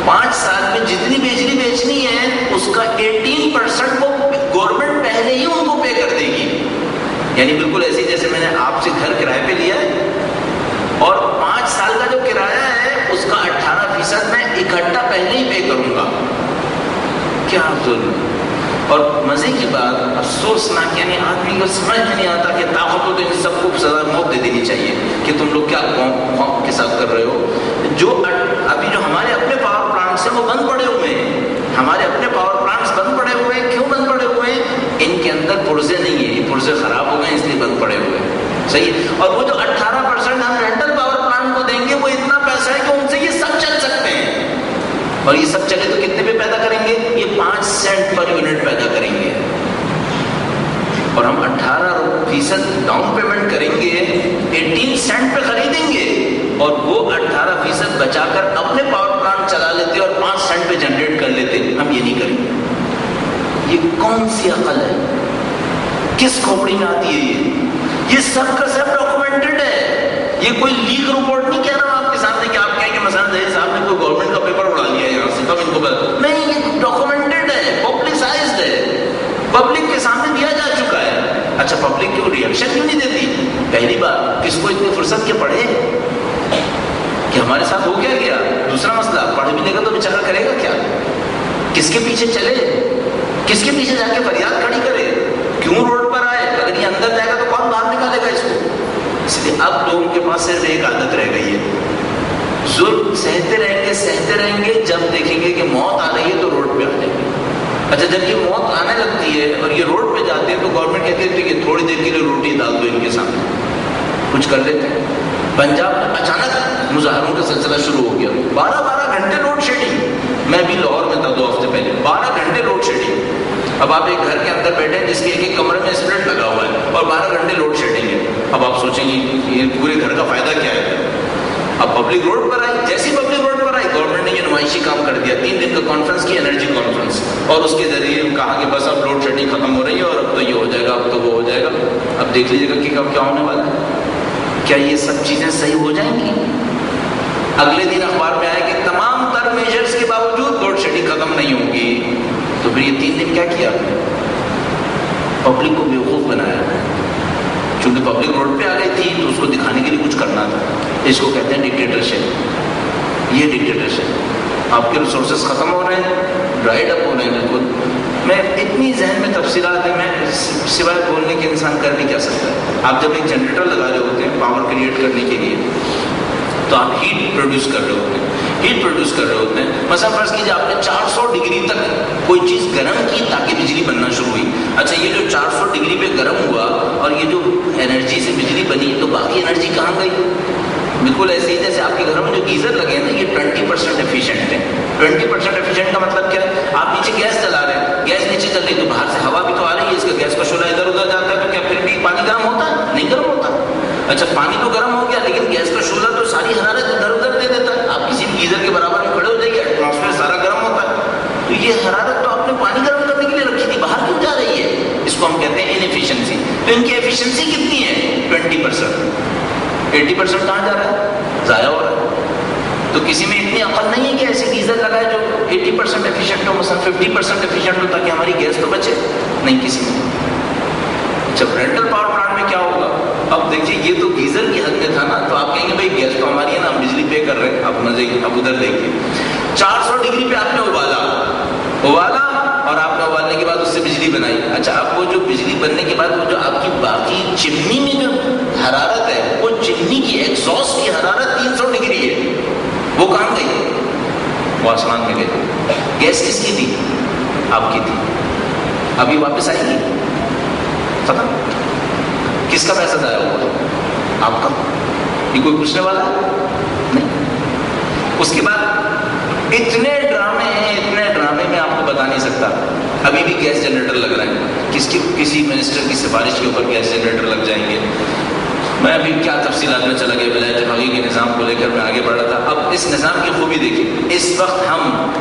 5 سال میں جتنی بجلی بیچنی ہے اس کا 18% وہ گورنمنٹ پہلے ہی ان کو پے کر دے گی. یعنی بالکل ایسے جیسے میں نے آپ سے گھر کرائے پہ لیا ہے اور 5 سال کا جو کرایہ ہے اس کا 18% میں اکٹھا پہلے ہی پے کروں گا. کیا ظلم! اور مزے کی بات، افسوسناک، یعنی آدمی کو سمجھ میں نہیں آتا کہ طاقت ہو تو ان سب کو سزا موت دے دینی چاہیے کہ تم لوگ کیا قوم کے ساتھ کر رہے ہو. جو ابھی جو ہمارے اپنے پاور پلانٹس ہیں وہ بند پڑے ہوئے ہیں، ہمارے اپنے پاور پلانٹس بند پڑے ہوئے ہیں. کیوں بند پڑے ہوئے ہیں؟ ان کے اندر پرزے نہیں ہیں، یہ پرزے خراب ہو گئے اس لیے بند پڑے ہوئے ہیں. صحیح ہے. اور وہ جو 18% ہم رینٹل پاور پلانٹ کو دیں گے وہ اتنا پیسہ ہے کہ ان سے یہ سب چل سکتے ہیں. اور یہ سب چلے تو کتنے پہ پیدا کریں گے؟ یہ 5 سینٹ پر یونٹ پیدا کریں گے. اور ہم 18% ڈاؤن پیمنٹ کریں گے، 18 سینٹ پہ خریدیں گے اور وہ 18% بچا کر اپنے پاور پلانٹ چلا لیتے اور 5 سینٹ پہ جنریٹ کر لیتے. ہم یہ نہیں کریں گے. یہ کون سی عقل ہے؟ کس کھوپڑی میں آتی ہے یہ سب کا سب ڈاکومنٹڈ ہے. یہ کوئی لیک رپورٹ نہیں کہہ رہا ہوں آپ کے سامنے کہ آپ کہیں کہ مثلا دہیز صاحب نے کوئی گورنمنٹ کا پیپر اڑا لیا ہے یہاں سے تب ان کو نہیں، یہ ڈاکومنٹڈ ہے، پبلسائزڈ ہے، پبلک کے سامنے دیا جا چکا ہے. اچھا پبلک کیوں ریئیکشن کیوں نہیں دیتی؟ پہلی بات، کس کو اتنی فرصت کے پڑھے کہ ہمارے ساتھ ہو کیا گیا. دوسرا مسئلہ، پڑھ بھی لے گا تو بیچارہ کرے گا کیا؟ کس کے پیچھے چلے؟ کس کے پیچھے جا کے فریاد کھڑی کرے؟ کیوں روڈ پر آئے؟ اگر یہ اندر جائے گا تو کون باہر نکالے گا اس کو؟ اس لیے اب لوگوں کے پاس صرف ایک عادت رہ گئی ہے ظلم سہتے رہیں گے، جب دیکھیں گے کہ موت آ رہی ہے تو روڈ پہ آ جائیں گے۔ اچھا جب یہ موت آنے لگتی ہے اور یہ روڈ پہ جاتے ہیں تو گورنمنٹ کہتی ہے کہ تھوڑی دیر کے لیے روٹی ڈال دو ان کے سامنے، کچھ کر لیتے ہیں۔ پنجاب میں اچانک مظاہروں کا سلسلہ شروع ہو گیا، 12 گھنٹے لوڈ شیڈنگ۔ میں بھی لاہور میں تھا 2 ہفتے پہلے، 12 گھنٹے لوڈ شیڈنگ۔ اب آپ ایک گھر کے اندر بیٹھے ہیں جس کے ایک کمرے میں اسپلٹ لگا ہوا ہے اور 12 گھنٹے لوڈ شیڈنگ ہے۔ اب آپ سوچیں گے یہ پورے گھر کا فائدہ کیا ہے؟ اب پبلک روڈ پر آئی، جیسی پبلک روڈ پر آئی گورنمنٹ نے یہ نمائشی کام کر دیا، 3 دن کا کانفرنس کی، انرجی کانفرنس، اور اس کے ذریعے کہا کہ بس اب لوڈ شیڈنگ ختم ہو رہی ہے اور اب تو یہ ہو جائے گا، اب تو وہ ہو جائے گا۔ اب دیکھ لیجیے گا کہ اب کیا ہونے والا ہے۔ کیا یہ سب چیزیں صحیح ہو جائیں گی؟ اگلے دن اخبار میں آئے کہ تمام تر میجرز کے باوجود لوڈ شیڈنگ ختم نہیں ہوگی۔ تو پھر یہ 3 دن کیا کیا؟ پبلک کو بیوقوف بنایا، چونکہ پبلک روڈ پہ آ گئی تھی تو اس کو دکھانے کے لیے کچھ کرنا تھا۔ اس کو کہتے ہیں ڈکٹیٹرشپ۔ یہ ڈکٹیٹرشپ، آپ کے ریسورسز ختم ہو رہے ہیں، ڈرائیڈ اپ ہو رہے ہیں بالکل۔ میں اتنی ذہن میں تفصیلات ہیں، میں سوائے بولنے کے انسان کر نہیں کیا سکتا ہے۔ آپ جب ایک جنریٹر لگا رہے ہوتے ہیں پاور کریٹ کرنے کے لیے تو آپ ہیٹ پروڈیوس کر رہے ہوتے ہیں، مثلا فرض کیجیے آپ نے 400 ڈگری تک کوئی چیز گرم کی تاکہ بجلی بننا شروع ہوئی۔ اچھا یہ جو 400 ڈگری پہ گرم ہوا اور یہ جو انرجی سے بجلی بنی تو باقی انرجی کہاں گئی؟ بالکل ایسے ہی جیسے آپ کے گھروں میں جو گیزر لگے ہیں نا، یہ 20% ایفیشینٹ ہے۔ 20% ایفیشینٹ کا مطلب کیا ہے؟ آپ نیچے گیس چلا رہے ہیں، گیس نیچے چل رہی ہے تو باہر سے ہوا بھی تو آ رہی ہے، اس کا گیس کا شعلہ ادھر ادھر جاتا ہے تو کیا پھر بھی پانی گرم ہوتا ہے؟ نہیں گرم ہوتا۔ اچھا پانی تو گرم ہو گیا لیکن گیس کا شعلہ تو ساری حرارت ادھر ادھر دے دیتا ہے۔ آپ کسی بھی گیزر کے برابر میں کھڑے ہو جائیے، ایٹماسفیئر سارا گرم ہوتا ہے، تو یہ حرارت تو آپ نے پانی گرم کرنے کے لیے رکھی تھی، باہر کیوں جا رہی ہے؟ اس کو ہم کہتے ہیں انیفیشنسی۔ تو ان کی ایفیشنسی کتنی ہے؟ 20%۔ 80% کہاں جا رہا ہے؟ ضائع ہو رہا ہے۔ تو کسی میں اتنی عقل نہیں ہے کہ ایسے گیزر لگائے جو 80% ایفیشینٹ ہو، مثلا 50% ایفیشینٹ ہو تاکہ ہماری گیس تو بچے، نہیں کسی میں۔ جب رینٹل پاور پلانٹ میں کیا ہوگا؟ اب دیکھیے یہ تو گیزر کی حد میں تھا نا، تو آپ کہیں گے بھائی گیس تو ہماری ہے نا، ہم بجلی پے کر رہے ہیں، اب مزے اب ادھر دیکھیے 400 ڈگری پہ آپ نے ابالا اور آپ نے ابالنے کے بعد اس سے بجلی بنائی۔ اچھا اب وہ جو بجلی بننے کے بعد وہ جو آپ کی باقی چمنی میں جو حرارت ہے، وہ چمنی کی ایگزاسٹ کی حرارت 300 ڈگری ہے، وہ کہاں گئی؟ وہ آسمان میں گئی۔ گیس کس کی تھی؟ آپ کی تھی، ابھی واپس آئے گی؟ ختم۔ کس کا پیسہ ضائع ہوا؟ آپ کا۔ یہ کوئی پوچھنے والا ہے؟ نہیں۔ اس کے بعد اتنے ڈرامے ہیں، اتنے ڈرامے میں آپ کو بتا نہیں سکتا۔ ابھی بھی گیس جنریٹر لگ رہے ہیں، کسی منسٹر کی سفارش کے اوپر گیس جنریٹر لگ جائیں گے۔ میں ابھی کیا تفصیلات میں چلا گیا، ولایت فقیہ کے نظام کو لے کر میں آگے بڑھ رہا تھا۔ اب اس نظام کی خوبی دیکھیں، اس وقت ہم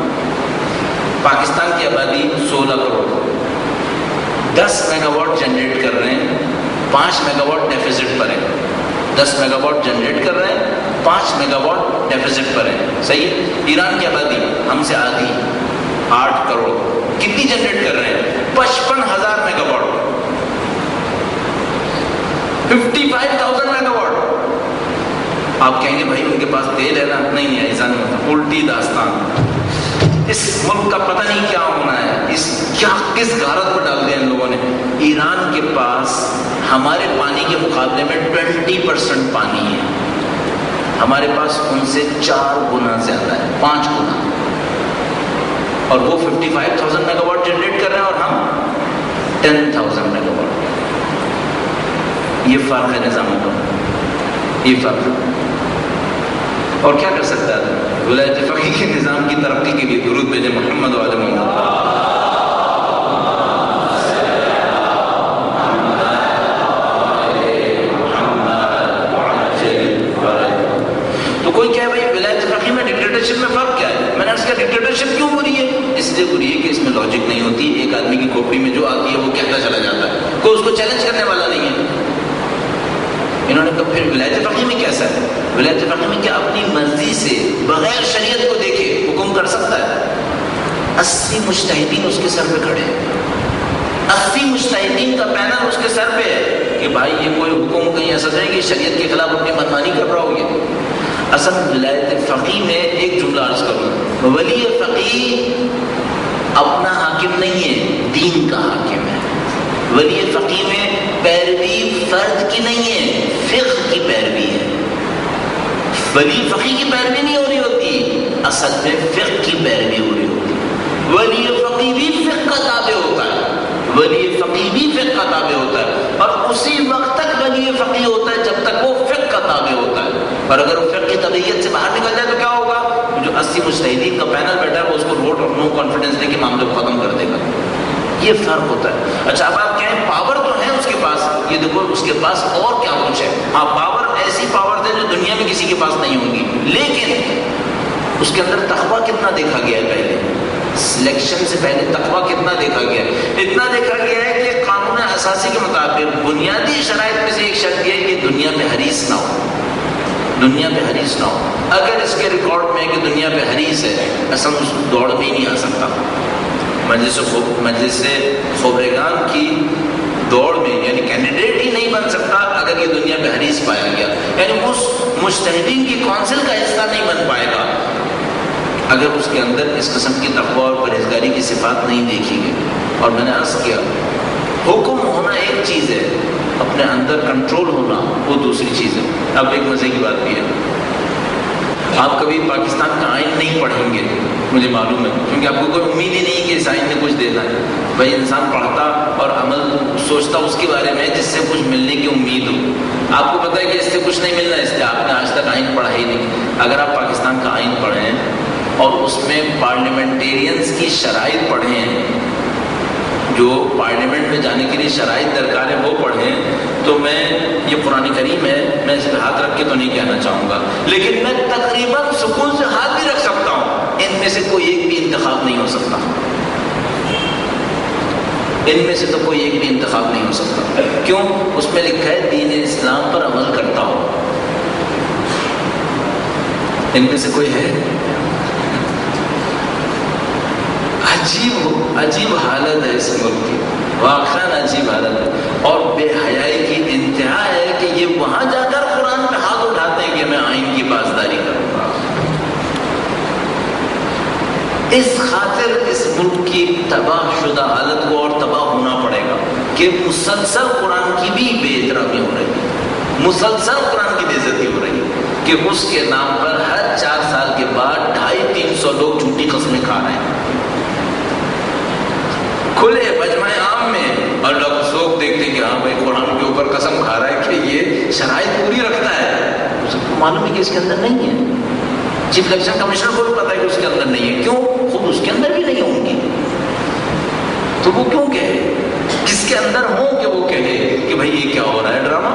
پاکستان کی آبادی 16 کروڑ، 10 میگا واٹ جنریٹ کر رہے ہیں، 5 میگا واٹ ڈیفیسٹ پر ہے۔ 10 میگا واٹ جنریٹ کر رہے ہیں، 5 میگا واٹ ڈیفیسٹ پر ہے، صحیح ہے۔ ایران کی آبادی ہم سے آدھی، 8 کروڑ، کتنی جنریٹ کر رہے ہیں؟ 55,000 میگا واٹ، 55,000 میگا واٹ۔ آپ کہیں گے بھائی ان کے پاس تیل ہے نا؟ نہیں ایسا نہیں ہوتا، الٹی داستان۔ اس ملک کا پتہ نہیں کیا ہونا ہے، کس غارت کو ڈال دیا ان لوگوں نے۔ ایران کے پاس ہمارے پانی کے مقابلے میں 20% پانی ہے، ہمارے پاس ان سے 4 گنا زیادہ ہے، 5 گنا، اور وہ 55,000 میگا واٹ جنریٹ کر رہے ہیں اور ہم 10,000 میگا واٹ۔ یہ فرق ہے نظاموں کا، یہ فرق ہے۔ اور کیا کر سکتا ہے؟ ولایت فقیہ کے نظام کی ترقی کے لیے درود بھیجیں محمد و آل محمد۔ تو کوئی کہے بھائی ولایت فقیہ میں ڈکٹیٹرشپ میں فرق کیا ہے؟ میں نے اس کا ڈکٹیٹرشپ کیوں بری ہے؟ اس لیے بری ہے کہ اس میں لاجک نہیں ہوتی، ایک آدمی کی کھوپڑی میں جو آتی ہے وہ کہتا چلا جاتا ہے، کوئی اس کو چیلنج کرنے والا نہیں ہے۔ انہوں نے کہا پھر ولایت فقیہ میں کیسا ہے؟ ولایت فقیہ میں کیا اپنی مرضی سے بغیر شریعت کو دیکھے حکم کر سکتا ہے؟ 80 مجتہدین اس کے سر پہ کھڑے ہیں، 80 مجتہدین کا پینل اس کے سر پہ ہے کہ بھائی یہ کوئی حکم کہیں ایسا نہیں کہ شریعت کے خلاف اپنی منمانی کر رہا ہو۔ یہ اصل ولایت فقیہ میں ایک جملہ عرض کروں، ولی فقیہ اپنا حاکم نہیں ہے، دین کا حاکم ہے۔ ولی فقیہ میں پیروی فرد کی نہیں ہے، فقہ کی پیروی ہے۔ ولی فقی کی پیروی نہیں ہو رہی ہوتی، اصل میں فقہ کی پیروی ہو رہی ہوتی ہے۔ ولی فقی بھی فقہ کا تابع ہوتا ہے، ولی فقی بھی فقہ کا تابع ہوتا ہے، اور اسی وقت تک ولی فقی ہوتا ہے جب تک وہ فقہ کا تابع ہوتا ہے۔ اور اگر وہ فقہ کی طبیعت سے باہر نکل جائے تو کیا ہوگا؟ جو 80 مجتہدین کا پینل بیٹھا ہے وہ اس کو ووٹ اور نو کانفیڈنس دے کے معاملے کو ختم کر دے گا۔ یہ فرق ہوتا ہے۔ اچھا اب آپ کہیں پاور تو ہے اس کے پاس، یہ دیکھو اس کے پاس اور کیا کچھ ہے۔ ہاں پاور ایسی پاور ہے جو دنیا میں کسی کے پاس نہیں ہوگی، لیکن اس کے اندر تقویٰ کتنا دیکھا گیا ہے؟ پہلے سلیکشن سے پہلے تقویٰ کتنا دیکھا گیا ہے؟ اتنا دیکھا گیا ہے کہ قانون اساسی کے مطابق بنیادی شرائط میں سے ایک شرط یہ ہے کہ دنیا پہ حریص نہ ہو، دنیا پہ حریص نہ ہو۔ اگر اس کے ریکارڈ میں کہ دنیا پہ حریص ہے، اصل اس دوڑ میں ہی نہیں آ سکتا۔ مجلس خبرگان کی دوڑ میں یعنی کینڈیڈیٹ ہی نہیں بن سکتا اگر یہ دنیا پہ حریص پایا گیا، یعنی اس مجتہدین کی کونسل کا حصہ نہیں بن پائے گا اگر اس کے اندر اس قسم کی تقویٰ اور پرہیزگاری کی صفات نہیں دیکھی گئی۔ اور میں نے عرض کیا حکم ہونا ایک چیز ہے، اپنے اندر کنٹرول ہونا وہ دوسری چیز ہے۔ اب ایک مزے کی بات بھی ہے، آپ کبھی پاکستان کا آئین نہیں پڑھیں گے، مجھے معلوم ہے، کیونکہ آپ کو کوئی امید ہی نہیں کہ اس آئین نے کچھ دینا ہے۔ بھائی انسان پڑھتا اور عمل سوچتا اس کے بارے میں جس سے کچھ ملنے کی امید ہو۔ آپ کو پتہ ہے کہ اس سے کچھ نہیں ملنا، اس لیے آپ نے آج تک آئین پڑھا ہی نہیں۔ اگر آپ پاکستان کا آئین پڑھیں اور اس میں پارلیمنٹیرینز کی شرائط پڑھیں، جو پارلیمنٹ میں جانے کے لیے شرائط درکار ہے وہ پڑھیں، تو میں یہ قرآن کریم ہے، میں اس پہ ہاتھ رکھ کے تو نہیں کہنا چاہوں گا، لیکن میں تقریباً سکون سے ہاتھ بھی رکھ سکتا ہوں ان میں سے کوئی ایک بھی انتخاب نہیں ہو سکتا، ان میں سے تو کوئی ایک بھی انتخاب نہیں ہو سکتا۔ کیوں؟ اس میں لکھا ہے دین اسلام پر عمل کرتا ہو۔ ان میں سے کوئی ہے؟ عجیب حالت ہے اس ملک کی، واقعاً عجیب حالت ہے، اور بے حیائی کی انتہا ہے کہ یہ وہاں جا کر قرآن پہ ہاتھ اٹھاتے ہیں کہ میں آئین کی پاسداری کروں گا۔ اس خاطر اس ملک کی تباہ شدہ حالت کو اور تباہ ہونا پڑے گا کہ مسلسل قرآن کی بھی بے احترامی ہو رہی ہے، مسلسل قرآن کی بے عزتی ہو رہی ہے، کہ اس کے نام پر ہر 4 سال کے بعد 250-300 لوگ جھوٹی قسمیں کھا رہے ہیں کھلے مجمع عام میں، اور لوگ دیکھتے ہیں کہ ہاں بھائی قرآن کے اوپر قسم کھا رہا ہے کہ یہ شرائط پوری رکھتا ہے، اس کو معلوم ہے کہ اس کے اندر نہیں ہے۔ چیف الیکشن کمشنر کو بھی پتا ہے کہ اس کے اندر نہیں ہے، کیوں؟ خود اس کے اندر بھی نہیں ہوں گی، تو وہ کیوں کہے؟ کس کے اندر ہوں کہ وہ کہے کہ بھائی یہ کیا ہو رہا ہے ڈرامہ؟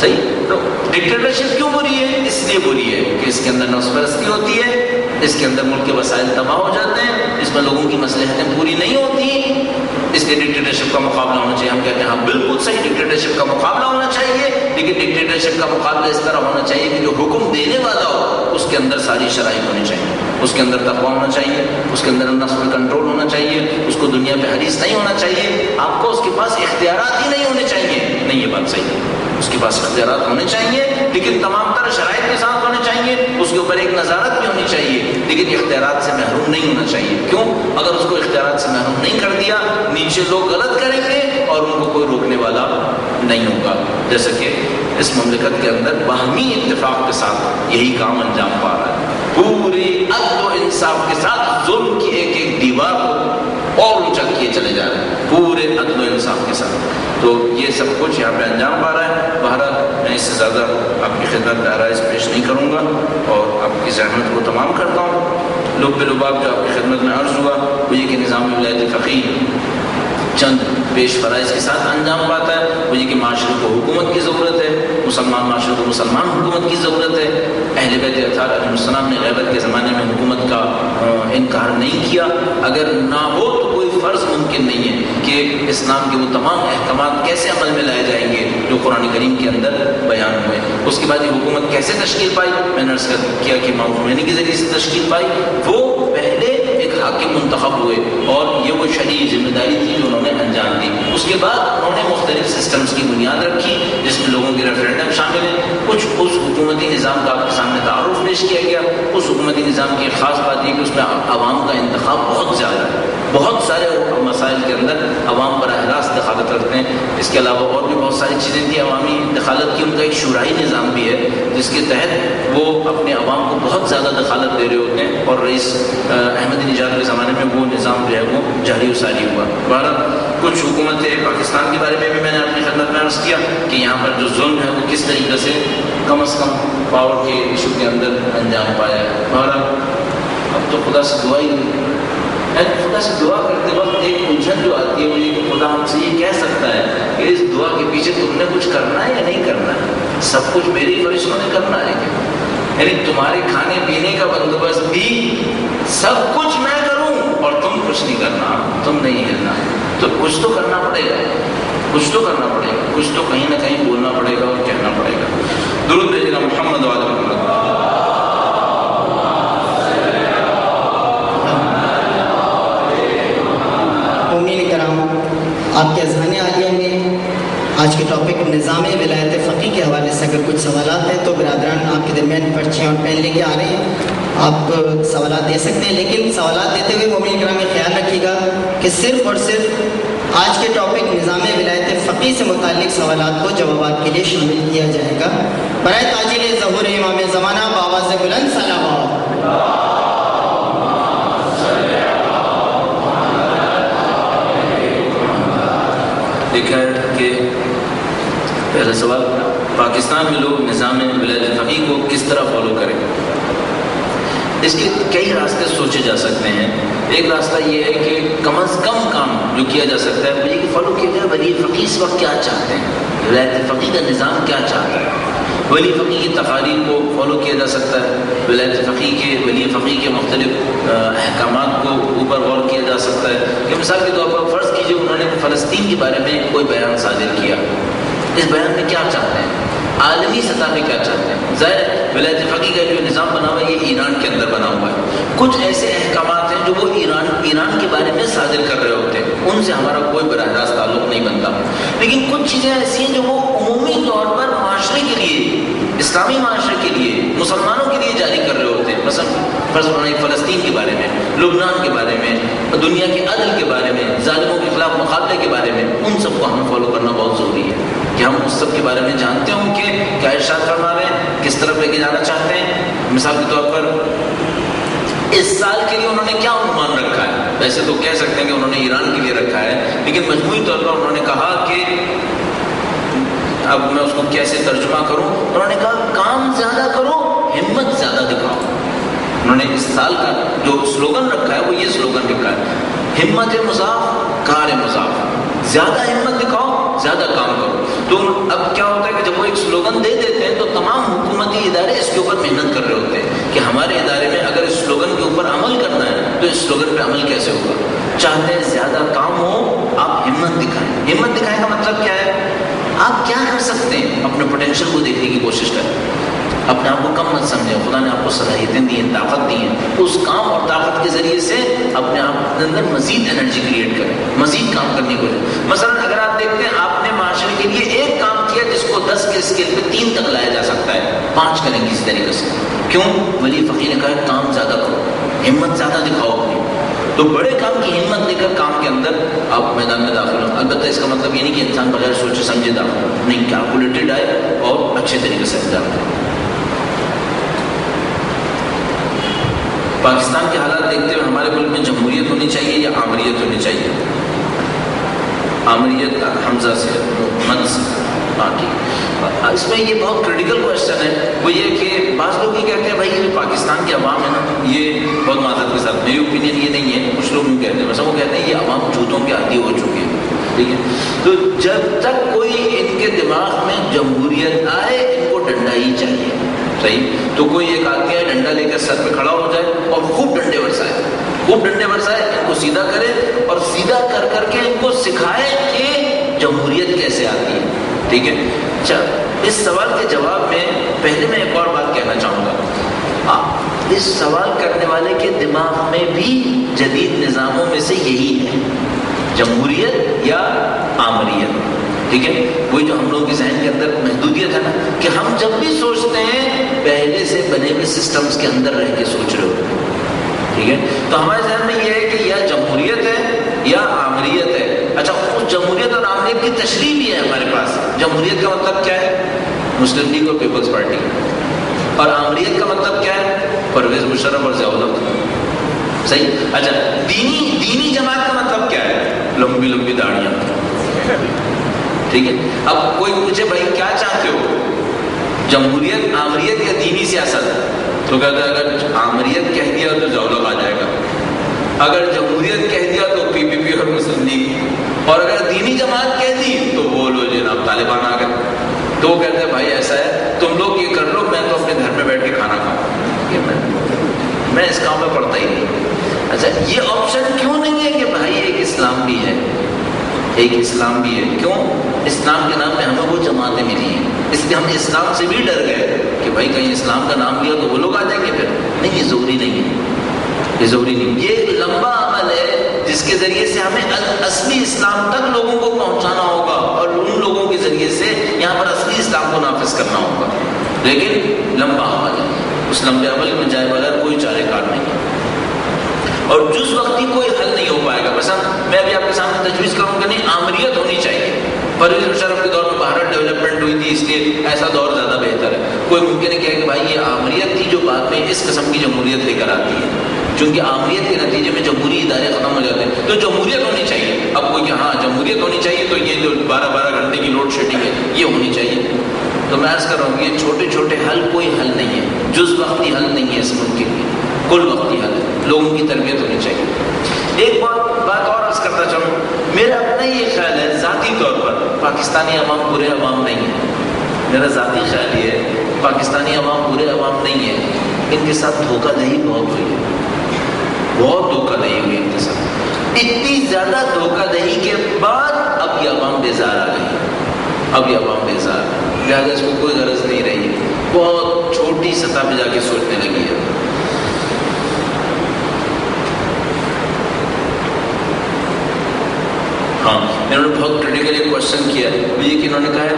صحیح؟ تو ڈکٹیٹرشپ کیوں بری ہے؟ اس لیے بری ہے کہ اس کے اندر نفس پرستی ہوتی ہے، اس کے اندر ملک کے وسائل تباہ ہو جاتے ہیں، اس میں لوگوں کی مصلحتیں پوری نہیں ہوتی، اس لیے ڈکٹیٹرشپ کا مقابلہ ہونا چاہیے۔ ہم کہتے ہیں ہاں بالکل صحیح، ڈکٹیٹرشپ کا مقابلہ ہونا چاہیے، لیکن ڈکٹیٹرشپ کا مقابلہ اس طرح ہونا چاہیے کہ جو حکم دینے والا ہو اس کے اندر ساری شرائط ہونی چاہیے، اس کے اندر تقویٰ ہونا چاہیے، اس کے اندر نفس پر کنٹرول ہونا چاہیے، اس کو دنیا پہ حریص نہیں ہونا چاہیے، آپ کو اس کے پاس اختیارات ہی نہیں ہونے چاہیے۔ نہیں، یہ بات صحیح ہے، اس کے پاس اختیارات ہونے چاہیے لیکن تمام تر شرائط کے ساتھ ہونے چاہیے، اس کے اوپر ایک نظارت بھی ہونی چاہیے، لیکن اختیارات سے محروم نہیں ہونا چاہیے۔ کیوں؟ اگر اس کو اختیارات سے محروم نہیں کر دیا، نیچے لوگ غلط کریں گے اور ان کو کوئی روکنے والا نہیں ہوگا، جیسا کہ اس مملکت کے اندر باہمی اتفاق کے ساتھ یہی کام انجام پا رہا ہے۔ پوری عدل و انصاف کے ساتھ ظلم کی ایک ایک دیوار کو اور اونچا کیے چلے جا رہے ہیں، پورے عدل و انصاف کے ساتھ، تو یہ سب کچھ یہاں پہ انجام پا رہا ہے۔ بہرحال میں اس سے زیادہ آپ کی خدمت میں آرائش پیش نہیں کروں گا اور آپ کی زحمت کو تمام کرتا ہوں۔ لب لباب جو آپ کی خدمت میں عرض ہوا وہ یہ کہ نظام ولایت فقیہ چند پیش فرائض کے ساتھ انجام پاتا ہے، وہ یہ کہ معاشرے کو حکومت کی ضرورت ہے، مسلمان معاشرے کو مسلمان حکومت کی ضرورت ہے۔ اہل بیت اطہار علیہ السلام نے غیبت کے زمانے میں حکومت کا انکار نہیں کیا، اگر نہ ہو تو کوئی فرض ممکن نہیں ہے کہ اسلام کے وہ تمام احکامات کیسے عمل میں لائے جائیں گے جو قرآن کریم کے اندر بیان ہوئے۔ اس کے بعد یہ حکومت کیسے تشکیل پائی؟ میں نے عرض کیا کہ امام خمینی کے ذریعے سے تشکیل پائی۔ وہ پہلے ایک حاکم منتخب ہوئے اور یہ وہ شرعی ذمہ داری تھی جو انہوں نے انجام دی۔ اس کے بعد انہوں نے مختلف سسٹمز کی بنیاد رکھی جس میں لوگوں کے ریفرینڈم شامل ہیں، کچھ اس حکومتی نظام کا آپ کے سامنے تعارف پیش کیا گیا۔ اس حکومتی نظام کی ایک خاص بات یہ کہ اس میں عوام کا انتخاب بہت زیادہ ہے، بہت سارے مسائل کے اندر عوام براہ راست دخالت رکھتے ہیں۔ اس کے علاوہ اور بھی بہت ساری چیزیں تھیں عوامی دخالت کی. ان کا ایک شورائی نظام بھی ہے جس کے تحت وہ اپنے عوام کو بہت زیادہ دخالت دے رہے ہوتے ہیں, اور رئیس احمدی نژاد کے زمانے میں وہ نظام جو ہے وہ جاری و ساری ہوا. بہرحال کچھ حکومت پاکستان کے بارے میں بھی میں نے اپنی خدمت میں عرض کیا کہ یہاں پر جو ظلم ہے وہ کس طریقے سے کم از کم پاور کے ایشو کے اندر انجام پایا ہے. بہرحال اب تو خدا سے دعا ہی نہیں, خدا سے دعا کرتے وقت ایک الجھن جو آتی ہے وہ یہ کہ خدا ہم سے یہ کہہ سکتا ہے کہ اس دعا کے پیچھے تم نے کچھ کرنا ہے یا نہیں کرنا ہے؟ سب کچھ میری فرشتوں نے کرنا ہے, یعنی تمہارے کھانے پینے کا بندوبست بھی سب کچھ میں کروں اور تم کچھ نہیں کرنا, تم نہیں ہلنا. تو کچھ تو کرنا پڑے گا, کچھ تو کرنا پڑے گا, کچھ تو کہیں نہ کہیں بولنا پڑے گا اور کہنا پڑے گا. درود بھیجے گا محمد و آل محمد. آپ کے اذہان عالیہ میں آج کے ٹاپک نظام ولایت فقیہ کے حوالے سے اگر کچھ سوالات ہیں تو برادران آپ کے درمیان پرچیاں اور پین لے کے آ رہے ہیں, آپ سوالات دے سکتے ہیں. لیکن سوالات دیتے ہوئے مومنین کرام میں خیال رکھیے گا کہ صرف اور صرف آج کے ٹاپک نظام ولایت فقیہ سے متعلق سوالات کو جوابات کے لیے شامل کیا جائے گا. برائے تاجیل ظہور امام زمانہ بآواز بلند صلوات. لکھا ہے کہ پہلا سوال, پاکستان میں لوگ نظام ولایت فقیہ کو کس طرح فالو کریں؟ اس کے کئی راستے سوچے جا سکتے ہیں. ایک راستہ یہ ہے کہ کم از کم کام جو کیا جا سکتا ہے وہ یہ کہ فالو کیا جائے ولی فقیہ اس وقت کیا چاہتے ہیں, ولایت فقیہ کا نظام کیا چاہتا ہے. ولی فقیہ کی تقاریر کو فالو کیا جا سکتا ہے, ولایت فقیہ کے ولی فقیہ کے مختلف احکامات کو اوپر غور کیا جا سکتا ہے. کہ مثال کے طور پر فرض کیجیے انہوں نے فلسطین کے بارے میں کوئی بیان صادر کیا, اس بیان میں کیا چاہتے ہیں, عالمی سطح پہ کیا چاہتے ہیں. ظاہر ہے ولایت فقیہ کا جو نظام بنا ہوا ہے یہ ایران کے اندر بنا ہوا ہے. کچھ ایسے احکامات ہیں جو وہ ایران کے بارے میں صادر کر رہے ہوتے ہیں, ان سے ہمارا کوئی براہ راست تعلق نہیں بنتا. لیکن کچھ چیزیں ایسی ہیں جو وہ عمومی طور پر معاشرے کے لیے, اسلامی معاشرے کے لیے, مسلمانوں کے لیے جاری کر رہے ہوتے ہیں. مثلا فرض فلسطین کے بارے میں, لبنان کے بارے میں, دنیا کے عدل کے بارے میں, ظالموں کے خلاف مقابلے کے بارے میں, ان سب کو ہمیں فالو کرنا بہت ضروری ہے کہ ہم اس سب کے بارے میں جانتے ہوں کہ کیا ارشاد فرما رہے ہیں, کس طرف لے کے جانا چاہتے ہیں. مثال کے طور پر اس سال کے لیے انہوں نے کیا عنوان رکھا ہے. ویسے تو کہہ سکتے ہیں کہ انہوں نے ایران کے لیے رکھا ہے, لیکن مجموعی طور پر انہوں نے کہا کہ اب میں اس کو کیسے ترجمہ کروں, انہوں نے کہا کام زیادہ کرو, ہمت زیادہ دکھاؤ. انہوں نے اس سال کا جو سلوگن رکھا ہے وہ یہ سلوگن رکھا ہے, ہمت مضاف کار مضاف, زیادہ ہمت دکھاؤ زیادہ کام کرو. تو اب کیا ہوتا ہے کہ جب وہ ایک سلوگن دے دیتے ہیں تو تمام حکومتی ادارے اس کے اوپر محنت کر رہے ہوتے ہیں کہ ہمارے ادارے میں اگر اس سلوگن کے اوپر عمل کرنا ہے تو اس سلوگن پہ عمل کیسے ہوگا. چاہتے ہیں زیادہ کام ہو, آپ ہمت دکھائیں. ہمت دکھائیں کا مطلب کیا ہے, آپ کیا کر سکتے ہیں, اپنے پوٹینشیل کو دیکھنے کی کوشش کریں, اپنے آپ کو کم مت سمجھیں. خدا نے آپ کو صلاحیتیں دی ہیں, طاقت دی ہیں, اس کام اور طاقت کے ذریعے سے اپنے آپ کے اندر مزید انرجی کریٹ کریں, مزید کام کرنے کی کوشش. مثلا اگر آپ دیکھتے ہیں آپ نے معاشرے کے لیے ایک کام کیا جس کو 10 کے اسکیل پہ 3 تک لایا جا سکتا ہے, 5 کریں گے اس طریقے سے. کیوں؟ ولی فقیہ نے کہا کام زیادہ کرو, ہمت زیادہ دکھاؤ اپنی. تو بڑے کام کی ہمت لے کر کام کے اندر آپ میدان میں داخل ہوں. البتہ اس کا مطلب یہ نہیں کہ انسان بغیر سوچے سمجھے داخل ہو, نہیں, کیلکولیٹڈ آئے اور اچھے طریقے سے انجام دے. پاکستان کے حالات دیکھتے ہوئے ہمارے ملک میں جمہوریت ہونی چاہیے یا آمریت ہونی چاہیے؟ آمریت حمزہ سے من سے باقی اس میں یہ بہت کریٹیکل کوشچن ہے. وہ یہ کہ بعض لوگ یہ کہتے ہیں بھائی یہ پاکستان کے عوام ہے نا, یہ بہت معذرت کے ساتھ میری اوپینین یہ نہیں ہے, کچھ لوگ یوں کہتے ہیں, مثلا وہ کہتے ہیں یہ عوام جوتوں کے عادی ہو چکے ہیں. ٹھیک ہے, تو جب تک کوئی ان کے دماغ میں جمہوریت آئے ان کو ڈنڈا ہی چاہیے. صحیح, تو کوئی ایک آدمی ہے ڈنڈا لے کر سر پہ کھڑا ہو جائے اور خوب ڈنڈے برسائے, خوب ڈنڈے برسائے, ان کو سیدھا کرے اور سیدھا کر کر کے ان کو سکھائے کہ جمہوریت کیسے آتی ہے. ٹھیک ہے, اچھا اس سوال کے جواب میں پہلے میں ایک اور بات کہنا چاہوں گا. اس سوال کرنے والے کے دماغ میں بھی جدید نظاموں میں سے یہی ہے, جمہوریت یا آمریت. ٹھیک ہے, وہی جو ہم لوگوں کے ذہن کے اندر محدودیت ہے نا کہ ہم جب بھی سوچتے ہیں پہلے سے بنے ہوئے سسٹمز کے اندر رہ کے سوچ رہے ہوتے ہیں. ٹھیک ہے, تو ہمارے ذہن میں یہ ہے کہ یا جمہوریت ہے یا آمریت ہے, اچھا اس جمہوریت اور عامریت کی تشریح بھی ہے ہمارے پاس. جمہوریت کا مطلب کیا ہے؟ مسلم لیگ اور پیپلز پارٹی. اور عامریت کا مطلب کیا ہے؟ پرویز مشرف اور ضیاء الحق. صحیح. اچھا دینی جماعت کا مطلب کیا ہے؟ لمبی لمبی داڑیاں. ٹھیک ہے. اب کوئی پوچھے بھائی کیا چاہتے ہو، جمہوریت، عامریت یا دینی سیاست؟ تو کہتا ہے اگر عامریت کہہ دیا تو ضیاء الحق آ جائے گا، اگر جمہوریت کہہ دیا تو پی پی پی اور مسلم لیگ، اور اگر دینی جماعت کہہ دی تو وہ لو جناب طالبان آ گئے. تو وہ کہتے ہیں بھائی ایسا ہے تم لوگ یہ کر لو، میں تو اپنے گھر میں بیٹھ کے کھانا کھاؤں. یہ میں اس کام میں پڑھتا ہی نہیں. اچھا یہ آپشن کیوں نہیں ہے کہ بھائی ایک اسلام بھی ہے، ایک اسلام بھی ہے؟ کیوں؟ اسلام کے نام پہ ہمیں وہ جماعتیں ملی ہیں، اس لیے ہم اسلام سے بھی ڈر گئے کہ بھائی کہیں اسلام کا نام لیا تو وہ لوگ آ جائیں گے. پھر نہیں، یہ ضروری نہیں ہے، یہ ضروری نہیں. یہ ایک لمبا عمل ہے جس کے ذریعے سے ہمیں اصلی اسلام تک لوگوں کو پہنچانا ہوگا، اور ان لوگوں کے ذریعے سے یہاں پر اصلی اسلام کو نافذ کرنا ہوگا. لیکن لمبا عمل ہے، اس لمبے عمل میں جائے بغیر کوئی چارے کار نہیں ہے، اور جز وقتی کوئی حل نہیں ہو پائے گا. مثلا میں ابھی آپ کے سامنے تجویز کروں کہ نہیں عامریت ہونی چاہیے. پرویز مشرف کے دور میں بھارت ڈیولپمنٹ ہوئی تھی، اس لیے ایسا دور زیادہ بہتر ہے. کوئی ممکن ہے کہ بھائی یہ عامریت تھی جو بعد میں اس قسم کی جمہوریت لے کر آتی ہے، چونکہ عامریت کے نتیجے میں جمہوری ادارے ختم ہو جاتے ہیں، تو جمہوریت ہونی چاہیے. اب کوئی کہ ہاں جمہوریت ہونی چاہیے تو یہ جو 12 گھنٹے کی لوڈ شیڈنگ ہے یہ ہونی چاہیے. تو میں عرض کر رہا ہوں یہ چھوٹے چھوٹے حل کوئی حل نہیں ہے، جز وقتی حل نہیں ہے اس ملک کے لیے، کل وقتی حل ہے. لوگوں کی تربیت ہونی چاہیے. ایک بات اور عرض کرتا چلوں، میرا اپنا یہ خیال ہے ذاتی طور پر پاکستانی عوام برے عوام نہیں ہیں. میرا ذاتی خیال یہ ہے پاکستانی عوام برے عوام نہیں ہیں، ان کے ساتھ دھوکہ دہی بہت ہوئی ہے، بہت دھوکہ دہی ہوئی ان کے ساتھ. اتنی زیادہ دھوکہ دہی کے بعد اب یہ عوام بیزار آ گئی، اب یہ عوام بیزار، لہٰذا اس کو کوئی غرض نہیں رہی، بہت چھوٹی سطح پہ جا کے سوچنے لگی ہے. ہاں انہوں نے بہت کریٹیکل ایک کوشچن کیا ہے، یہ کہ انہوں نے کہا ہے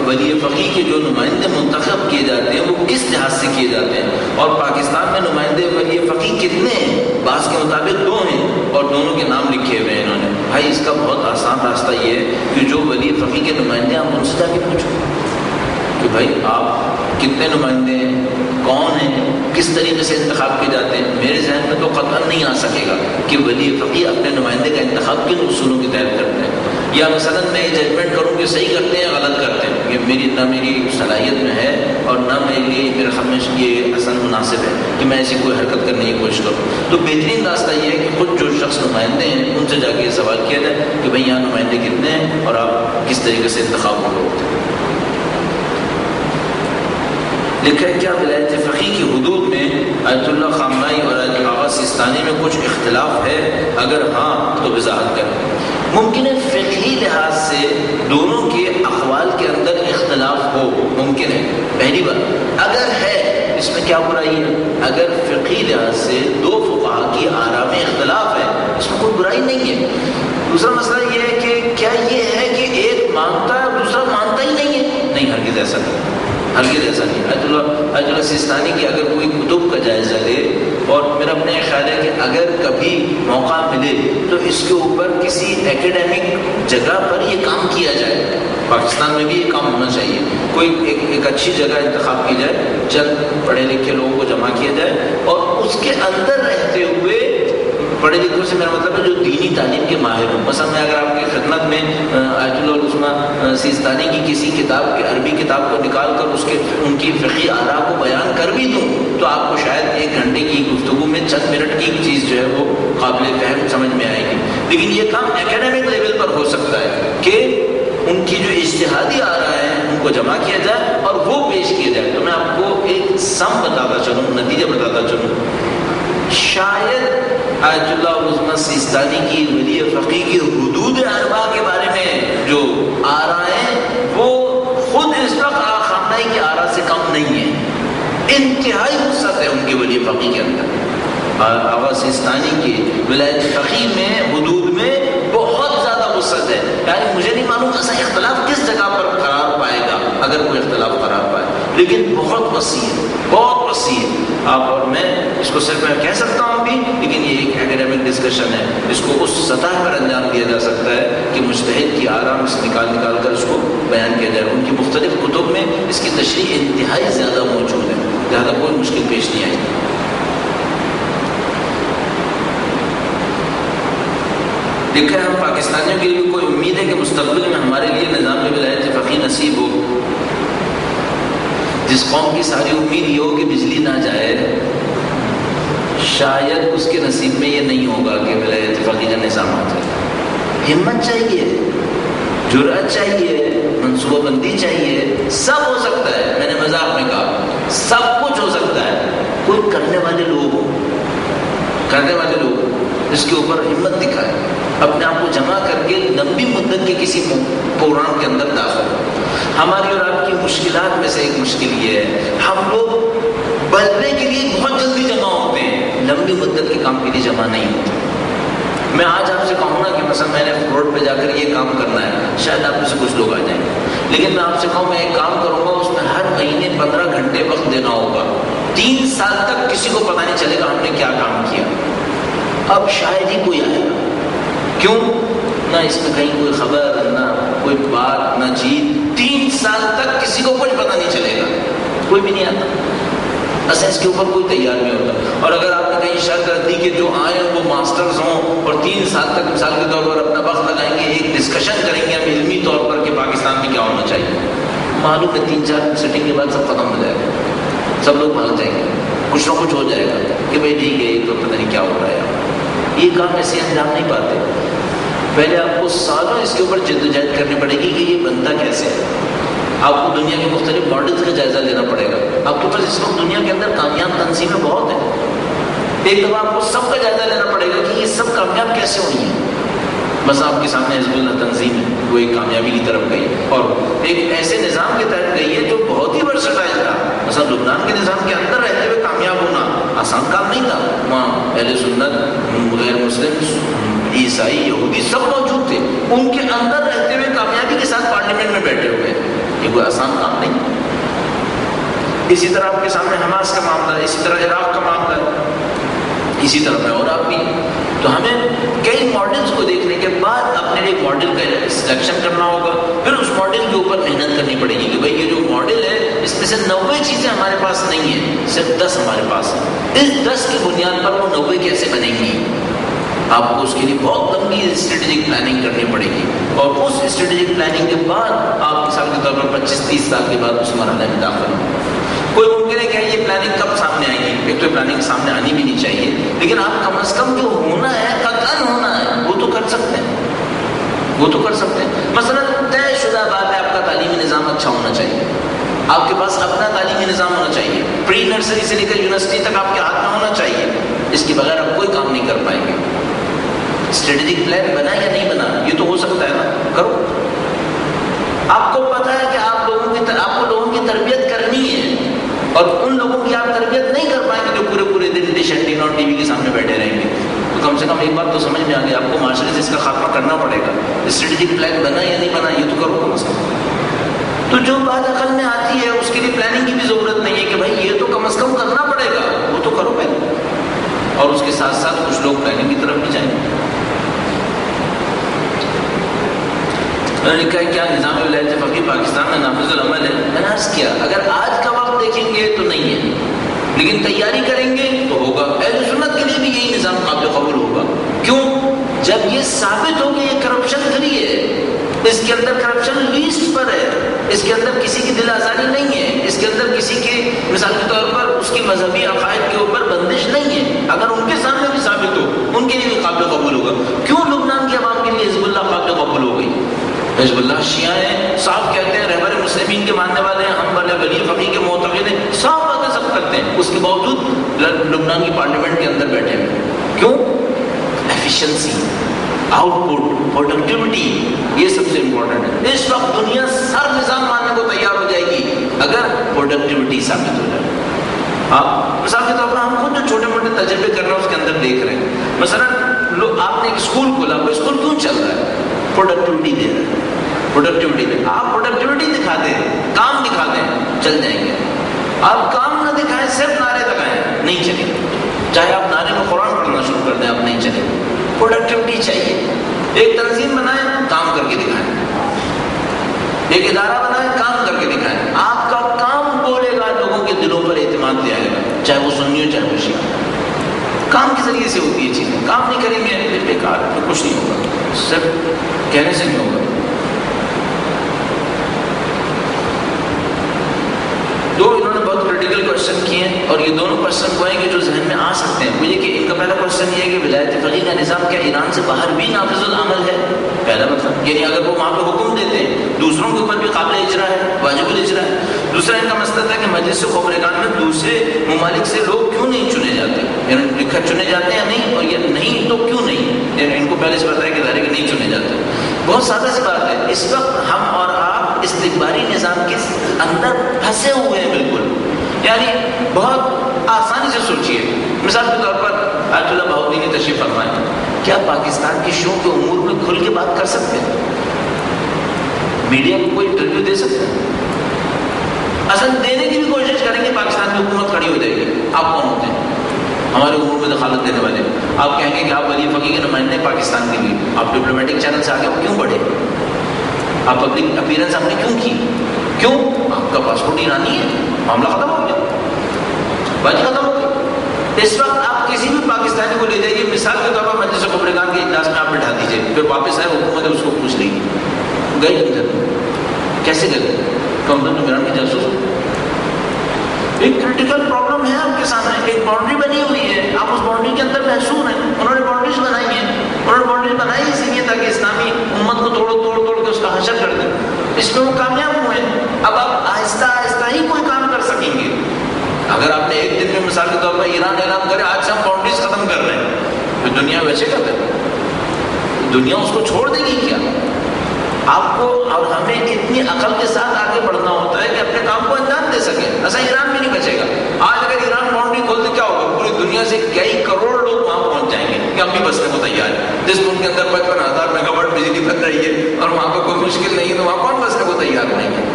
ولی فقیہ کے جو نمائندے منتخب کیے جاتے ہیں وہ کس لحاظ سے کیے جاتے ہیں، اور پاکستان میں نمائندے ولی فقیہ کتنے ہیں؟ بعض کے مطابق 2 ہیں، اور دونوں کے نام لکھے ہوئے ہیں انہوں نے. بھائی اس کا بہت آسان راستہ یہ ہے کہ جو ولی فقیہ کے نمائندے آپ ان سے جا کے پوچھو کہ بھائی آپ کتنے نمائندے ہیں، کون ہیں، کس طریقے سے انتخاب کیے جاتے ہیں. میرے ذہن میں تو قطعاً نہیں آ سکے گا کہ ولی فقیہ اپنے نمائندے کا انتخاب کن اصولوں کے تحت کرتے ہیں، یا مثلا میں یہ ججمنٹ کروں کہ صحیح کرتے ہیں یا غلط کرتے ہیں. یہ نہ میری صلاحیت میں ہے، اور نہ میرے خیال میں یہ اصل مناسب ہے کہ میں ایسی کوئی حرکت کرنے کی کوشش کروں. تو بہترین راستہ یہ ہے کہ خود جو شخص نمائندے ہیں ان سے جا کے یہ سوال کیا جائے کہ بھائی یہاں نمائندے کتنے ہیں اور آپ کس طریقے سے انتخاب ہو رہے ہیں. لکھا ہے کیا ولایت فقیہ کی حدود میں آیت اللہ خامنائی اور آیت آغا سیستانی میں کچھ اختلاف ہے؟ اگر ہاں تو وضاحت کریں. ممکن ہے فقہی لحاظ سے دونوں کے اقوال کے اندر اختلاف ہو، ممکن ہے. پہلی بات اگر ہے اس میں کیا برائی ہے؟ اگر فقہی لحاظ سے 2 فقہا کی آراء میں اختلاف ہے اس میں کوئی برائی نہیں ہے. دوسرا مسئلہ یہ ہے کہ کیا یہ ہے کہ ایک مانتا ہے اور دوسرا مانتا ہی نہیں ہے؟ نہیں، ہرگز ایسا نہیں، ہرگز ایسا نہیں. آیت اللہ سیستانی کی اگر کوئی کتب کا جائزہ لے، اور میرا اپنا یہ خیال ہے کہ اگر کبھی موقع ملے تو اس کے اوپر کسی ایکیڈیمک جگہ پر یہ کام کیا جائے. پاکستان میں بھی یہ کام ہونا چاہیے. کوئی ایک اچھی جگہ انتخاب کی جائے، چند پڑھے لکھے لوگوں کو جمع کیا جائے، اور اس کے اندر رہتے ہوئے پڑھے لکھوں سے میرا مطلب ہے جو دینی تعلیم کے ماہر ہوں. مثلا میں اگر آپ کی خدمت میں آیت اللہ العظمیٰ سیستانی کی کسی کتاب کی عربی کتاب کو نکال کر ان کی فقہی آراء کو بیان کر بھی دوں تو آپ کو شاید 1 گھنٹے کی گفتگو میں چند منٹ کی چیز جو ہے وہ قابل فہم سمجھ میں آئے گی. لیکن یہ کام اکیڈمک لیول پر ہو سکتا ہے کہ ان کی جو اجتہادی آراء ہیں ان کو جمع کیا جائے اور وہ پیش کیا جائے. تو میں آپ کو ایک سم بتاتا چلوں، نتیجہ بتاتا چلوں. شاید آیت اللہ العظمیٰ سیستانی کی ولی فقیہ کی حدود 4 کے بارے میں جو آراء ہیں وہ خود اس وقت خامنائی کی آراء سے کم نہیں ہے. انتہائی وسعت ہے ان کے ولی فقیہ کے اندر. آغا سیستانی کی ولایت فقیہ میں حدود میں بہت زیادہ وسعت ہے. یعنی مجھے نہیں معلوم ایسا اختلاف کس جگہ پر قرار پائے گا اگر کوئی اختلاف قرار پائے، لیکن بہت وسیع ہے، بہت وسیع ہے. آپ اور میں اس کو صرف میں کہہ سکتا ہوں ابھی، لیکن یہ ایک ایکڈیمک ڈسکشن ہے، اس کو اس سطح پر انجام دیا جا سکتا ہے کہ مجتہد کی آرام سے نکال کر اس کو بیان کیا جائے. ان کی مختلف کتب میں اس کی تشریح انتہائی زیادہ موجود ہے، لہٰذا کوئی مشکل پیش نہیں آئی. لکھا ہے ہم پاکستانیوں کے لیے کوئی امید ہے کہ مستقبل میں ہمارے لیے نظام ولایت فقیہ نصیب ہو. جس قوم کی ساری امید یہ ہو کہ بجلی نہ جائے، شاید اس کے نصیب میں یہ نہیں ہوگا کہ ولایت فقیہ کا نظام آ جائے. ہمت چاہیے، جرأت چاہیے، منصوبہ بندی چاہیے. سب ہو سکتا ہے، میں نے مذاق میں کہا سب کچھ ہو سکتا ہے. کوئی کرنے والے لوگ اس کے اوپر ہمت دکھائے، اپنے آپ کو جمع کر کے لمبی مدت کے کسی پروگرام کے اندر داخل. ہماری اور آپ کی مشکلات میں سے ایک مشکل یہ ہے، ہم لوگ بلنے کے لیے بہت جلدی جمع ہوتے ہیں، لمبی مدت کے کام کے لیے جمع نہیں ہوتے. میں آج آپ سے کہوں نا کہ مثلا میں نے روڈ پہ جا کر یہ کام کرنا ہے، شاید آپ میں سے کچھ لوگ آ جائیں گے، لیکن میں آپ سے کہوں میں ایک کام کروں گا، اس میں ہر مہینے 15 گھنٹے وقت دینا ہوگا. 3 سال تک کسی کو پتہ نہیں چلے گا ہم نے کیا کام کیا. اب شاید ہی کوئی آئے گا. کیوں؟ نہ اس میں کہیں کوئی خبر، نہ کوئی بات، نہ چیز. 3 سال تک کسی کو کچھ پتہ نہیں چلے گا، کوئی بھی نہیں آتا. اصل اس کے اوپر کوئی تیار نہیں ہوتا. اور اگر آپ نے کہیں شرط کر دی کہ جو آئیں وہ ماسٹرز ہوں اور 3 سال تک مثال کے طور پر اپنا وقت لگائیں گے، ایک ڈسکشن کریں گے ہم علمی طور پر کہ پاکستان میں کیا ہونا چاہیے، معلوم ہے 3-4 سیٹنگ کے بعد سب ختم ہو جائے گا، سب لوگ بھاگ جائیں گے، کچھ نہ کچھ ہو جائے گا کہ بھائی ٹھیک ہے یہ تو پتہ نہیں کیا ہو رہا ہے. یہ کام ایسے انجام نہیں پاتے. پہلے آپ کو سالوں اس کے اوپر جدوجہد کرنی پڑے گی کہ یہ بنتا کیسے ہے. آپ کو دنیا کے مختلف ماڈلز کا جائزہ لینا پڑے گا. آپ کے پاس اس وقت دنیا کے اندر کامیاب تنظیمیں بہت ہیں. ایک دفعہ آپ کو سب کا جائزہ لینا پڑے گا کہ یہ سب کامیاب کیسے ہوئی ہیں. بس آپ کے سامنے حزب اللہ تنظیم ہے، وہ ایک کامیابی کی طرف گئی اور ایک ایسے نظام کے تحت گئی ہے جو بہت ہی ورسٹائل تھا. مثلا لبنان کے نظام کے اندر رہتے ہوئے کامیاب ہونا آسان کام نہیں تھا. وہاں اہل سنت، غیر مسلم، عیسائی، یہودی سب موجود تھے. ان کے اندر رہتے ہوئے کامیابی کے ساتھ پارلیمنٹ میں بیٹھے ہوئے ہیں. یہ کوئی آسان کام نہیں. اسی طرح آپ کے سامنے حماس کا معاملہ ہے، اسی طرح عراق کا معاملہ ہے، اسی طرح میں اور آپ بھی. تو ہمیں کئی ماڈلز کو دیکھنے کے بعد اپنے لیے ماڈل کا سلیکشن کرنا ہوگا. پھر اس ماڈل کے اوپر محنت کرنی پڑے گی کہ بھائی یہ جو ماڈل ہے اس میں سے 90 چیزیں ہمارے پاس نہیں ہیں، صرف 10 ہمارے پاس ہیں. اس 10 کی بنیاد پر وہ 90 کیسے بنیں گی. آپ کو اس کے لیے بہت لمبی اسٹریٹجک پلاننگ کرنی پڑے گی اور اس اسٹریٹجک پلاننگ کے بعد آپ مثال کے طور پر 25-30 سال کے بعد اس مرحلے میں داخل ہوں. کوئی ممکن ہے کہ یہ پلاننگ کب سامنے آئے گی. ایک تو پلاننگ سامنے آنی بھی نہیں چاہیے، لیکن آپ کم از کم جو ہونا ہے قطعاً ہونا ہے وہ تو کر سکتے ہیں. مثلا طے شدہ بات ہے آپ کا تعلیمی نظام اچھا ہونا چاہیے. آپ کے پاس اپنا تعلیمی نظام ہونا چاہیے. پری نرسری سے لے کر یونیورسٹی تک آپ کے ہاتھ میں ہونا چاہیے. اس کے بغیر آپ کوئی کام نہیں کر پائیں گے. اسٹریٹجک پلان بنا یا نہیں بنا یہ تو ہو سکتا ہے نا، کرو. آپ کو پتا ہے کہ آپ کو لوگوں کی تربیت کرنی ہے اور ان لوگوں کی آپ تربیت نہیں کر پائیں گے جو پورے دن ڈش اینٹینا اور ٹی وی کے سامنے بیٹھے رہیں گے. تو کم سے کم ایک بات تو سمجھ میں آ گئی، آپ کو معاشرے سے اس کا خاتمہ کرنا پڑے گا. اسٹریٹجک پلان بنا یا نہیں بنا یہ تو کرو کم از کم. تو جو بات عقل میں آتی ہے اس کے لیے پلاننگ کی بھی ضرورت نہیں ہے کہ بھائی یہ تو کم از کم کرنا پڑے گا، وہ تو کرو پہلے. اور اس کے ساتھ ساتھ کچھ لوگ پلاننگ کی طرف بھی جائیں گے. میں نے کہا کیا نظام ولایت فقیہ پاکستان میں نافذ العمل ہے؟ میں نے عرض کیا اگر آج کا وقت دیکھیں گے تو نہیں ہے، لیکن تیاری کریں گے تو ہوگا. اہل سنت کے لیے بھی یہی نظام قابل قبول ہوگا. کیوں؟ جب یہ ثابت ہو کہ یہ کرپشن فری ہے، اس کے اندر کرپشن لیسٹ پر ہے، اس کے اندر کسی کی دل آزاری نہیں ہے، اس کے اندر کسی کے مثال کے طور پر اس کی مذہبی عقائد کے اوپر بندش نہیں ہے. اگر ان کے سامنے بھی ثابت ہو ان کے لیے بھی قابل قبول ہوگا. کیوں لبنان کی عوام کے لیے حزب اللہ قابل قبول ہو گئی؟ حزب اللہ شیعہ ہیں، صاحب کہتے ہیں رہبر مسلمین کے ماننے والے ہیں، ہم والے ولی فقیہ کے معتقد ہیں، صاحب باتیں سب کرتے ہیں. اس کے باوجود لبنان کی پارلیمنٹ کے اندر بیٹھے ہیں. کیوں؟ ایفیشنسی، آؤٹ پٹ، پروڈکٹیوٹی، یہ سب سے امپورٹنٹ ہے. اس وقت دنیا سر نظام ماننے کو تیار ہو جائے گی اگر پروڈکٹیوٹی ثابت ہو جائے. آپ مثال کے طور پر ہم خود جو چھوٹے موٹے تجربے کر رہے ہیں اس کے اندر دیکھ رہے ہیں. مثلا آپ نے ایک اسکول کھولا، وہ اسکول کیوں چل رہا ہے؟ پروڈکٹیوٹی دے رہا ہے. پروڈکٹیوٹی دے، آپ پروڈکٹیوٹی دکھا دیں، کام دکھا دیں، چل جائیں گے. آپ کام نہ دکھائیں، صرف نعرے لگائیں نہیں چلے گا. چاہے آپ نعرے میں قرآن پڑھنا شروع کر دیں, آپ نہیں چلے گا. پروڈکٹیوٹی چاہیے. ایک تنظیم بنائیں, کام کر کے دکھائیں. ایک ادارہ بنائیں, کام کر کے دکھائیں. آپ کا کام بولے گا, لوگوں کے دلوں پر اعتماد لے آئے گا, چاہے وہ سنی ہو چاہے وہ شیعہ. کام کے ذریعے سے ہوتی ہے چیزیں. کام نہیں کریں گے پھر بیکار ہے, کچھ نہیں ہوگا, صرف کہنے سے نہیں ہوگا. دو انہوں نے بہت کریٹیکل کوشچن کیے ہیں, اور یہ دونوں کوشچن وہ ہیں کہ جو ذہن میں آ سکتے ہیں. وہ یہ کہ ان کا پہلا کوشچن یہ ہے کہ ولایت فقیہ کا نظام کیا ایران سے باہر بھی نافذ العمل ہے؟ پہلا مطلب یعنی اگر وہ وہاں پہ حکم دیتے ہیں دوسروں کے اوپر بھی قابل اجرا ہے, واجب الاجرا ہے. دوسرا ان کا مسئلہ تھا کہ مجلس خبرگان میں دوسرے ممالک سے لوگ کیوں نہیں چنے جاتے, یعنی لکھا چنے جاتے ہیں نہیں, اور یہ نہیں تو کیوں نہیں, یعنی ان کو پہلے سے بتایا کہ ظاہر کہ نہیں چنے جاتے. بہت سادہ سی بات ہے. اس وقت ہم اور آپ استکباری نظام کے اندر پھنسے ہوئے ہیں بالکل. یعنی بہت آسانی سے سوچیے. مثال کے طور پر آیت اللہ بہاؤالدین تشریف فرمائے, کیا پاکستان کی شو کے امور میں کھل کے بات کر سکتے ہیں؟ میڈیا کو کوئی انٹرویو دے سکتے ہیں؟ اصل دینے کی بھی کوشش کریں گے, پاکستان کی حکومت کھڑی ہو جائے گی. آپ کون ہوتے ہیں ہمارے امور میں دخالت دینے والے؟ آپ کہیں گے کہ آپ ولی فقیہ کے نمائندے پاکستان کے لیے, آپ ڈپلومیٹک چینل سے آگے کیوں بڑھے؟ آپ پبلک اپیرنس آپ نے کیوں کی؟ کیوں؟ آپ کا پاسپورٹ ایرانی ہے, معاملہ ختم ہو گیا, بات ختم ہو گئی. اس وقت آپ کسی بھی پاکستانی کو لے جائیے, مثال کے طور پر مجلس خبرگان کے اجلاس میں آپ بٹھا دیجیے, پھر واپس آئے حکومت اس کو پوچھ لیں گے گئے کدھر, کیسے گئے, کون تم ایران کے جاسوس؟ ایک کریٹیکل پرابلم ہے آپ کے سامنے. ایک باؤنڈری بنی ہوئی ہے, آپ اس باؤنڈری کے اندر محصور ہیں. انہوں نے باؤنڈریز بنائی ہیں, انہوں نے باؤنڈریز بنائی اسی لیے تاکہ اسلامی امت کو توڑ کے اس کا حشر کر دیں. اس میں وہ کامیاب ہوئے ہیں. اب آپ آہستہ آہستہ ہی کوئی کام کر سکیں گے. اگر آپ نے ایک دن میں مثال کے طور پر ایران اعلان کرے آج سے ہم باؤنڈریز ختم کر رہے ہیں, تو دنیا ویسے کر دے, دنیا اس کو چھوڑ دے گی کیا؟ آپ کو اور ہمیں اتنی عقل کے ساتھ آگے بڑھنا ہوتا ہے کہ اپنے کام کو انجام دے سکیں. ایسا ایران بھی نہیں بچے گا. آج اگر ایران باؤنڈری کھول دے کیا ہوگا؟ پوری دنیا سے کئی کروڑ لوگ وہاں پہنچ جائیں گے کہ ہم بھی بسنے کو تیار ہیں. جس ملک کے اندر 55,000 میگا واٹ بجلی بن رہی ہے اور وہاں پہ کوئی مشکل نہیں ہے, تو وہاں کون بسنے کو تیار نہیں ہے؟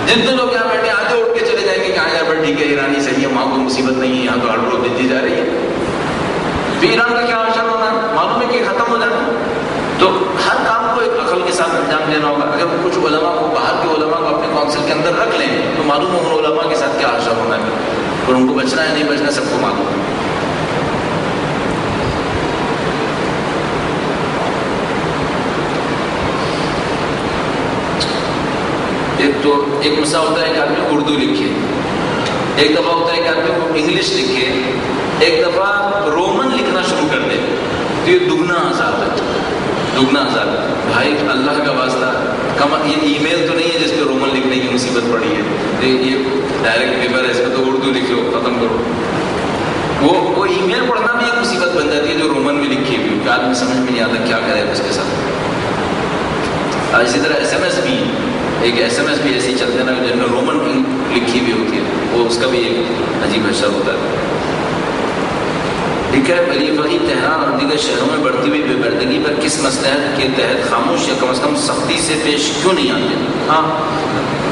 جتنے لوگ یہاں بیٹھے آدھے اٹھ کے چلے جائیں گے کہ ہاں یہاں پر ٹھیک ہے, ایرانی صحیح ہے, وہاں کوئی مصیبت نہیں ہے, یہاں تو ہر روز دی جا رہی ہے. پھر ایران کا کیا حشر ہونا ہے؟ معلوم ہے کہ ختم ہو جانا. تو ہر کام کو ایک عقل کے ساتھ انجام دینا ہوگا. اگر کچھ علماء کو, باہر کے علماء کو اپنے کونسل کے اندر رکھ لیں تو معلوم ہے ان علماء کے ساتھ کیا حشر ہونا ہے, اور ان کو بچنا ہے نہیں بچنا سب کو معلوم ہے. ایک مسئلہ ہوتا ہے کہ آدمی اردو لکھے, ایک دفعہ ہوتا ہے کہ آدمی کو انگلش لکھے, ایک دفعہ رومن لکھنا شروع کر دے, تو یہ دگنا عذاب ہے, دگنا عذاب. بھائی اللہ کا واسطہ, یہ ای میل تو نہیں ہے جس پہ رومن لکھنے کی مصیبت پڑی ہے, یہ ڈائریکٹ پیپر ہے, اس پہ تو اردو لکھو, ختم کرو. وہ ای میل پڑھنا بھی ایک مصیبت بن جاتی ہے جو رومن میں لکھی ہوئی, کہ آدمی سمجھ میں نہیں آتا کیا کرے اس کے ساتھ. اسی طرح ایس ایم ایس بھی, ایک ایس ایم ایس بھی ایسی چلتے ہیں نا جن میں رومن لکھی ہوئی ہوتی ہے, وہ اس کا بھی ایک عجیب حشر ہوتا ہے. ٹھیک ہے, ولی فقیہ تہران اور دیگر شہروں میں بڑھتی ہوئی بے پردگی پر کس مصلحت کے تحت خاموش یا کم از کم سختی سے پیش کیوں نہیں آتے؟ ہاں,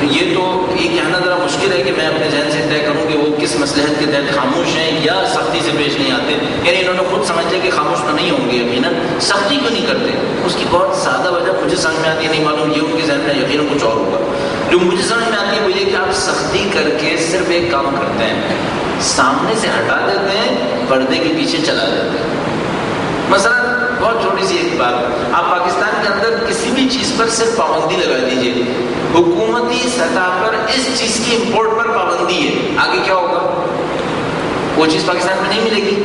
یہ تو یہ کہنا ذرا مشکل ہے کہ میں اپنے ذہن سے طے کروں کہ وہ کس مصلحت کے تحت خاموش ہیں یا سختی سے پیش نہیں آتے. یعنی انہوں نے خود سمجھ لیا کہ خاموش تو نہیں ہوں گے یقیناً, سختی کیوں نہیں کرتے؟ اس کی بہت سادہ وجہ مجھے سمجھ میں آتی ہے, نہیں معلوم یہ ان کے ذہن میں یقیناً کچھ اور ہوگا. جو مجھے سمجھ میں آتی ہے وہ یہ کہ آپ سختی کر کے صرف ایک کام کرتے ہیں, سامنے سے ہٹا دیتے ہیں, پردے کے پیچھے چلا دیتے ہیں. مثلا بہت چھوٹی سی ایک بات, آپ پاکستان کے اندر کسی بھی چیز پر صرف پابندی لگا دیجیے, حکومتی سطح پر اس چیز کی امپورٹ پر پابندی ہے, آگے کیا ہوگا؟ وہ چیز پاکستان میں نہیں ملے گی.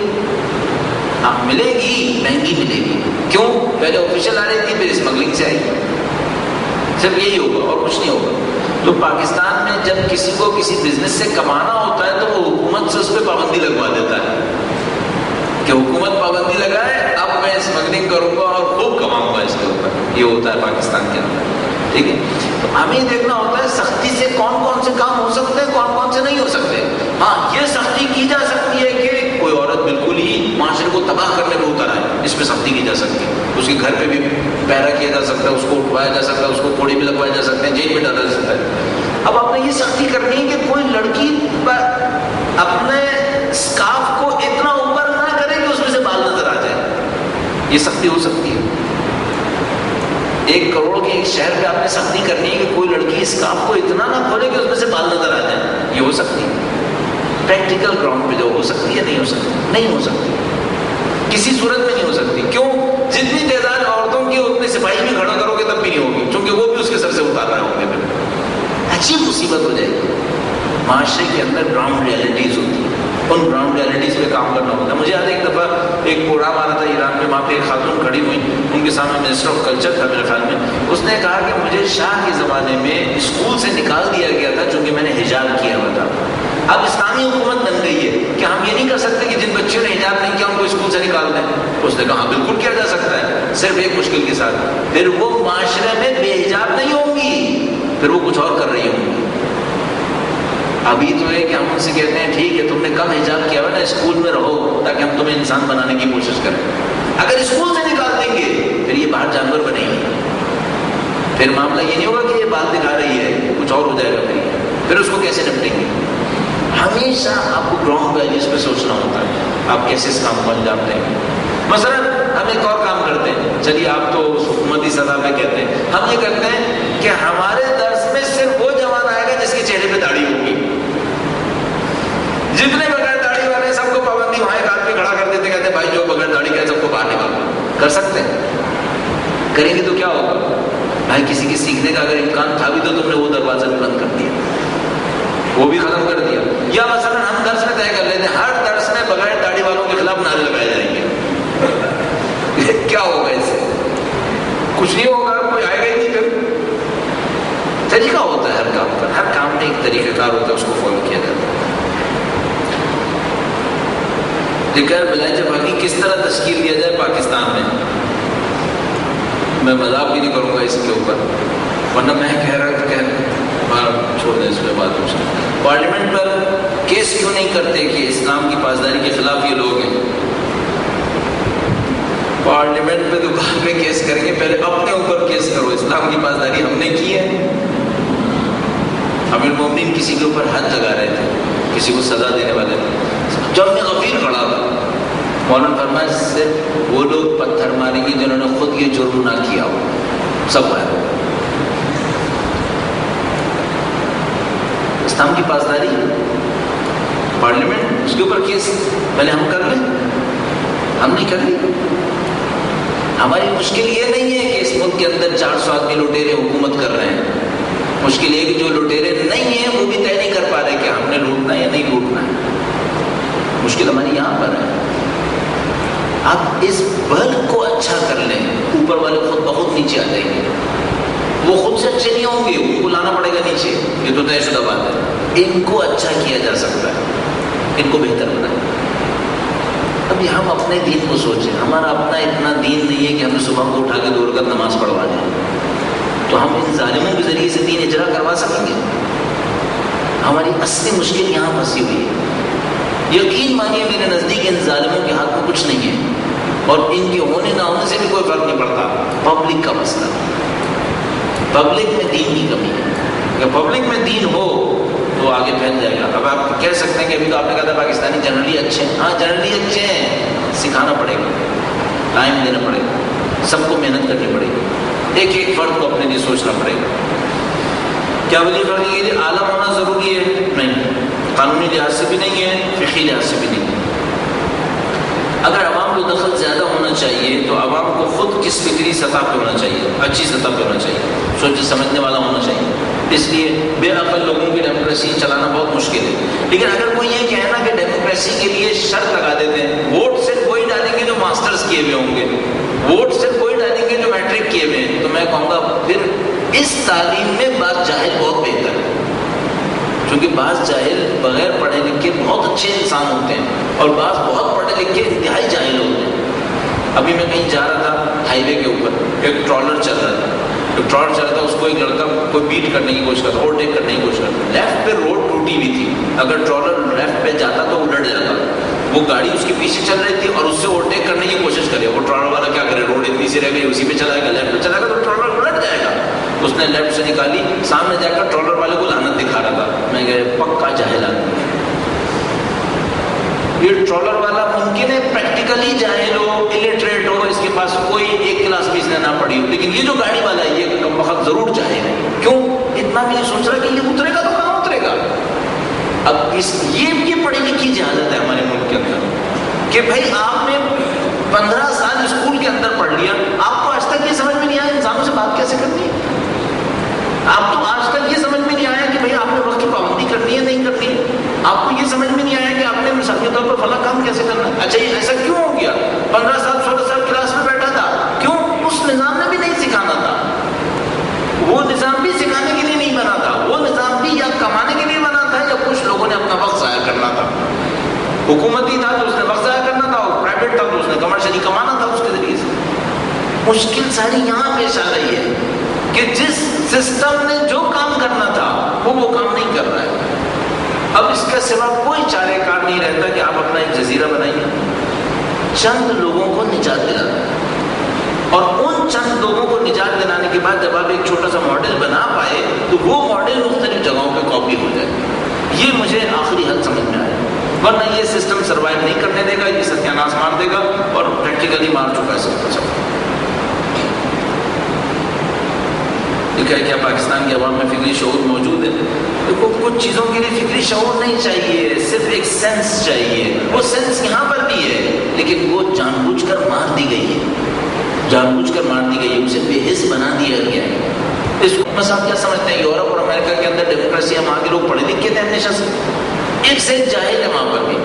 ہاں ملے گی, مہنگی ملے گی. کیوں؟ پہلے آفیشیل آ رہی تھی, پھر اسمگلنگ سے آئی. صرف یہی ہوگا اور کچھ نہیں ہوگا. تو پاکستان میں جب کسی کو کسی بزنس سے کمانا ہوتا ہے تو وہ حکومت سے اس پہ پابندی لگوا دیتا ہے کہ حکومت پابندی لگائے, اب میں اسمگلنگ کروں گا اور خوب کماؤں گا اس کے اوپر. یہ ہوتا ہے پاکستان کے اندر. ٹھیک ہے, تو ہمیں دیکھنا ہوتا ہے سختی سے کون کون سے کام ہو سکتے ہیں, کون کون سے نہیں ہو سکتے. ہاں یہ سختی کی جا سکتی ہے کہ کوئی عورت بالکل ہی معاشرے کو تباہ کرنے پہ اتر آئے, اس پہ سختی کی جا سکتی ہے. اس کے گھر پہ بھی پیرا کیا جا سکتا ہے, اس کو اٹھوایا جا سکتا ہے, اس کو کوڑے بھی لگوائے جا سکتے ہیں, جیل میں ڈالا جا سکتا ہے. اب آپ نے یہ سختی کرنی ہے کہ کوئی لڑکی پر اپنے اسکارف کو اتنا اوپر نہ کرے کہ اس میں سے بال نظر آ جائے. یہ سختی ہو سکتی ہے. 1 کروڑ کے ایک شہر پہ آپ نے سختی کرنی ہے کہ کوئی لڑکی اسکارف کو اتنا نہ کھولے کہ اس میں سے بال نظر آ جائے. یہ ہو سکتی ہے. پریکٹیکل گراؤنڈ پہ جو ہو سکتی ہے نہیں ہو سکتی. نہیں ہو سکتی, کسی صورت میں نہیں ہو سکتی. کیوں؟ جتنی تعداد عورتوں کی اتنے سپاہی بھی کھڑا کرو گے تب بھی نہیں ہوگی, کیونکہ وہ بھی اس کے سر سے اتار رہے ہوں گے. عجیب مصیبت ہو جائے گی. معاشرے کے اندر گراؤنڈ ریالٹیز ہوتی ہیں, ان گراؤنڈ ریالٹیز پہ کام کرنا ہوتا ہے. مجھے یاد ایک دفعہ ایک پروگرام آ رہا تھا ایران میں, وہاں پہ ایک خاتون کھڑی ہوئی, ان کے سامنے منسٹر آف کلچر تھا میرے خیال میں. اس نے کہا کہ مجھے شاہ کے زمانے میں اسکول سے نکال دیا گیا تھا چونکہ میں نے حجاب کیا ہوا تھا. اب اسلامی حکومت بن گئی ہے کہ ہم یہ نہیں کر سکتے کہ جن بچوں نے حجاب نہیں کیا ان کو اسکول سے نکال دیں. اس نے کہا بالکل کیا جا سکتا ہے, صرف ایک مشکل کے ساتھ, پھر وہ معاشرے میں بے حجاب نہیں ہوں گی, پھر وہ کچھ اور کر رہی ہوں گی. ابھی تو ہے کہ ہم ان سے کہتے ہیں ٹھیک ہے تم نے کم حجاب کیا ہوا نا, اسکول میں رہو تاکہ ہم تمہیں انسان بنانے کی کوشش کریں. اگر اسکول سے نکال دیں گے پھر یہ باہر جانور بنے گی. پھر معاملہ یہ نہیں ہوگا کہ یہ بات دکھا رہی ہے, کچھ اور ہو جائے گا. پھر اس کو کیسے نپٹیں گے؟ ہمیشہ آپ کو گراؤنڈ ویلیوز پہ سوچنا ہوتا ہے, آپ کیسے اس کام کو انجام دیں گے. مثلا ہم ایک اور کام کرتے ہیں, چلیے آپ تو حکومتی سطح پہ کہتے ہیں, ہم یہ کرتے ہیں کہ ہمارے درس میں صرف وہ جوان آئے گا جس کے چہرے پہ داڑھی ہوگی. جتنے بغیر داڑھی والے سب کو پابندی, وہاں ایک آدمی کھڑا کر دیتے, کہتے ہیں بھائی جو بغیر داڑھی کا سب کو باہر نکالو. کر سکتے ہیں؟ کریں گے تو کیا ہوگا بھائی؟ کسی کے سیکھنے کا اگر امکان تھا بھی تو تم نے وہ دروازہ بھی بند کر دیا, وہ بھی ختم کر دیا. یا مثلا ہم درس میں طے کر لیتے ہیں ہر درس میں بغیر داڑھی والوں کے خلاف نعرے لگائے جائیں گے. کیا ہوگا اس سے؟ کچھ نہیں ہوگا, کوئی آئے گا ہی نہیں. پھر طریقہ ہوتا ہے ہر کام کا, ہر کام میں ایک طریقہ کار ہوتا ہے, اس کو فالو کیا جاتا ہے. ذکر ولایت فقیہ کس طرح تشکیل دیا جائے پاکستان میں مذاق بھی نہیں کروں گا اس کے اوپر, ورنہ میں کہہ رہا کہ چھوڑ دیں اس پہ بات. پارلیمنٹ پر کیس کیوں نہیں کرتے کہ اسلام کی پاسداری کے خلاف یہ لوگ ہیں؟ پارلیمنٹ پہ تو بعد میں کیس کریں گے, پہلے اپنے اوپر کیس کرو. اسلام کی پاسداری ہم نے کی ہے. امیر المومنین کسی کے اوپر حد لگا رہے تھے, کسی کو سزا دینے والے تھے. جب میں غفیر کھڑا تھا, مولانا فرمایا صرف وہ لوگ پتھر ماریں گے جنہوں نے خود یہ جرم نہ کیا ہو, سب غائب ہو. اسلام کی پاسداری پارلیمنٹ, اس کے اوپر کیس پہلے ہم کر لیں. ہم نہیں کر لی. ہماری مشکل یہ نہیں ہے کہ اس ملک کے اندر 400 آدمی لٹیرے حکومت کر رہے ہیں. مشکل یہ کہ جو لٹیرے نہیں ہیں وہ بھی طے نہیں کر پا رہے کہ ہم نے لوٹنا ہے یا نہیں لوٹنا ہے. مشکل ہماری یہاں پر ہے. آپ اس بلب کو اچھا کر لیں, اوپر والے خود بخود نیچے آ جائیں گے. وہ خود سے اچھے نہیں ہوں گے, ان کو لانا پڑے گا نیچے. یہ تو طے شدہ بات ہے. ان کو اچھا کیا جا سکتا ہے, ان کو بہتر بنائیں. ابھی ہم اپنے دین کو سوچیں. ہمارا اپنا اتنا دین نہیں ہے کہ ہمیں صبح کو اٹھا کے 2 رکعت نماز پڑھوا دیں. تو ہم ان ظالموں کے ذریعے سے دین اجرا کروا سکیں گے؟ ہماری اصلی مشکل یہاں پھنسی ہوئی ہے. یقین مانیے میرے نزدیک ان ظالموں کے ہاتھ میں کچھ نہیں ہے, اور ان کے ہونے نہ ہونے سے بھی کوئی فرق نہیں پڑتا. پبلک کا مسئلہ, پبلک میں دین کی کمی ہے. اگر پبلک میں دین ہو تو آگے پھیل جائے گا. اب آپ کہہ سکتے ہیں کہ ابھی تو آپ نے کہا تھا پاکستانی جنرلی اچھے ہیں. ہاں جنرلی اچھے ہیں, سکھانا پڑے گا, ٹائم دینا پڑے گا, سب کو محنت کرنی پڑے گی, ایک ایک فرد کو اپنے لیے سوچنا پڑے گا. کیا وجہ فرق کے لیے عالم ہونا ضروری ہے؟ نہیں, قانونی لحاظ سے بھی نہیں ہے, فقہی لحاظ سے بھی نہیں ہے. اگر عوام کو دخل زیادہ ہونا چاہیے تو عوام کو خود کس فکری سطح پہ ہونا چاہیے؟ اچھی سطح پہ ہونا چاہیے, سوچ سمجھنے والا ہونا چاہیے. اس لیے بے عقل لوگوں کی ڈیموکریسی چلانا بہت مشکل ہے. لیکن اگر کوئی یہ کہنا کہ ڈیموکریسی کے لیے شرط لگا دیتے ہیں, ووٹ صرف وہی ڈالیں گے جو ماسٹرز کیے ہوئے ہوں گے, ووٹ صرف وہی ڈالیں گے جو میٹرک کیے ہوئے ہیں, تو میں کہوں گا پھر اس تعلیم میں بعض جاہل بہت بہتر ہے. کیونکہ بعض جاہل بغیر پڑھے لکھے بہت اچھے انسان ہوتے ہیں, اور بعض بہت پڑھے لکھے انتہائی جاہل ہوتے ہیں. ابھی میں کہیں جا رہا تھا ہائی وے کے اوپر, ایک ٹرالر چل رہا تھا, اس کو ایک لڑکا کوئی بیٹ کرنے کی کوشش کرتا, اوورٹیک کرنے کی کوشش کرتا. لیفٹ پہ روڈ ٹوٹی ہوئی تھی, اگر ٹرالر لیفٹ پہ جاتا تو الٹ جاتا. وہ گاڑی اس کے پیچھے چل رہی تھی اور اس سے اوورٹیک کرنے کی کوشش کرے. وہ ٹرالر والا کیا کرے, روڈ اتنی سی رہ گئی, اسی پہ چلائے گا, لیفٹ پہ چلائے گا تو ٹرالر الٹ جائے گا. اس نے لیفٹ سے نکالی, سامنے جا کر ٹرالر والے کو لعنت دکھا رہا تھا. میں کہا پکا جاہل آدمی. یہ ٹرالر والا ممکن ہے پریکٹیکلی جاہل ہو، الٹریٹ ہو، اس کے پاس کوئی ایک کلاس بھی اس نے نہ پڑھی ہو، لیکن یہ جو گاڑی والا ہے یہ کم وقت ضرور جاہل ہے. کیوں؟ اتنا بھی نہیں سوچ رہا کہ یہ اترے گا تو کہاں اترے گا. اب یہ پڑھی لکھی جہالت ہے ہمارے ملک کے اندر کہ بھائی آپ نے 15 سال اسکول کے اندر پڑھ لیا، آپ کو آج تک یہ سمجھ میں نہیں آیا انسانوں سے بات کیسے کرنی ہے. آپ تو آج تک یہ سمجھ میں نہیں آیا کہ بھائی آپ نے وقت کی پابندی کرنی ہے نہیں کرنی ہے. آپ کو یہ سمجھ میں نہیں آیا کہ آپ نے مثال کے طور پر فلاں کام کیسے کرنا ہے. اچھا یہ ایسا کیوں ہو گیا؟ 15 سال 16 سال کلاس میں بیٹھا تھا، کیوں؟ اس نظام نے بھی نہیں سکھانا تھا. وہ نظام بھی سکھانے کے لیے نہیں بنا تھا، وہ نظام بھی یا کمانے کے لیے بنا تھا یا کچھ لوگوں نے اپنا وقت ضائع کرنا تھا. حکومتی تھا تو اس نے وقت ضائع کرنا تھا، اور پرائیویٹ تھا تو اس نے کمرشلی کمانا تھا اس کے ذریعے سے. مشکل ساری یہاں پیش آ رہی ہے کہ جس سسٹم نے جو کام کرنا تھا وہ کام نہیں کر رہا ہے. اب اس کا سوا کوئی چارہ کار نہیں رہتا کہ آپ اپنا ایک جزیرہ بنائیے، چند لوگوں کو نجات دلانا، اور ان چند لوگوں کو نجات دلانے کے بعد جب آپ ایک چھوٹا سا ماڈل بنا پائے تو وہ ماڈل مختلف جگہوں پہ کاپی ہو جائے. یہ مجھے آخری حد سمجھ میں آیا، ورنہ یہ سسٹم سروائیو نہیں کرنے دے گا، یہ ستیاناش مار دے گا، اور پریکٹیکلی مار چکا ہے سب کو. کیا پاکستان کے عوام میں فکری شعور موجود ہے؟ دیکھو کچھ چیزوں کے لیے فکری شعور نہیں چاہیے، صرف ایک سینس چاہیے. وہ سینس یہاں پر بھی ہے لیکن وہ جان بوجھ کر مار دی گئی ہے، جان بوجھ کر مار دی گئی ہے، اسے بے حس بنا دیا گیا ہے. اس کو بس آپ کیا سمجھتے ہیں یورپ اور امریکہ کے اندر ڈیموکریسی ہے، وہاں کے لوگ پڑھے لکھے تھے ہمیشہ سے، ایک سے ایک جاہل ہے وہاں پر بھی.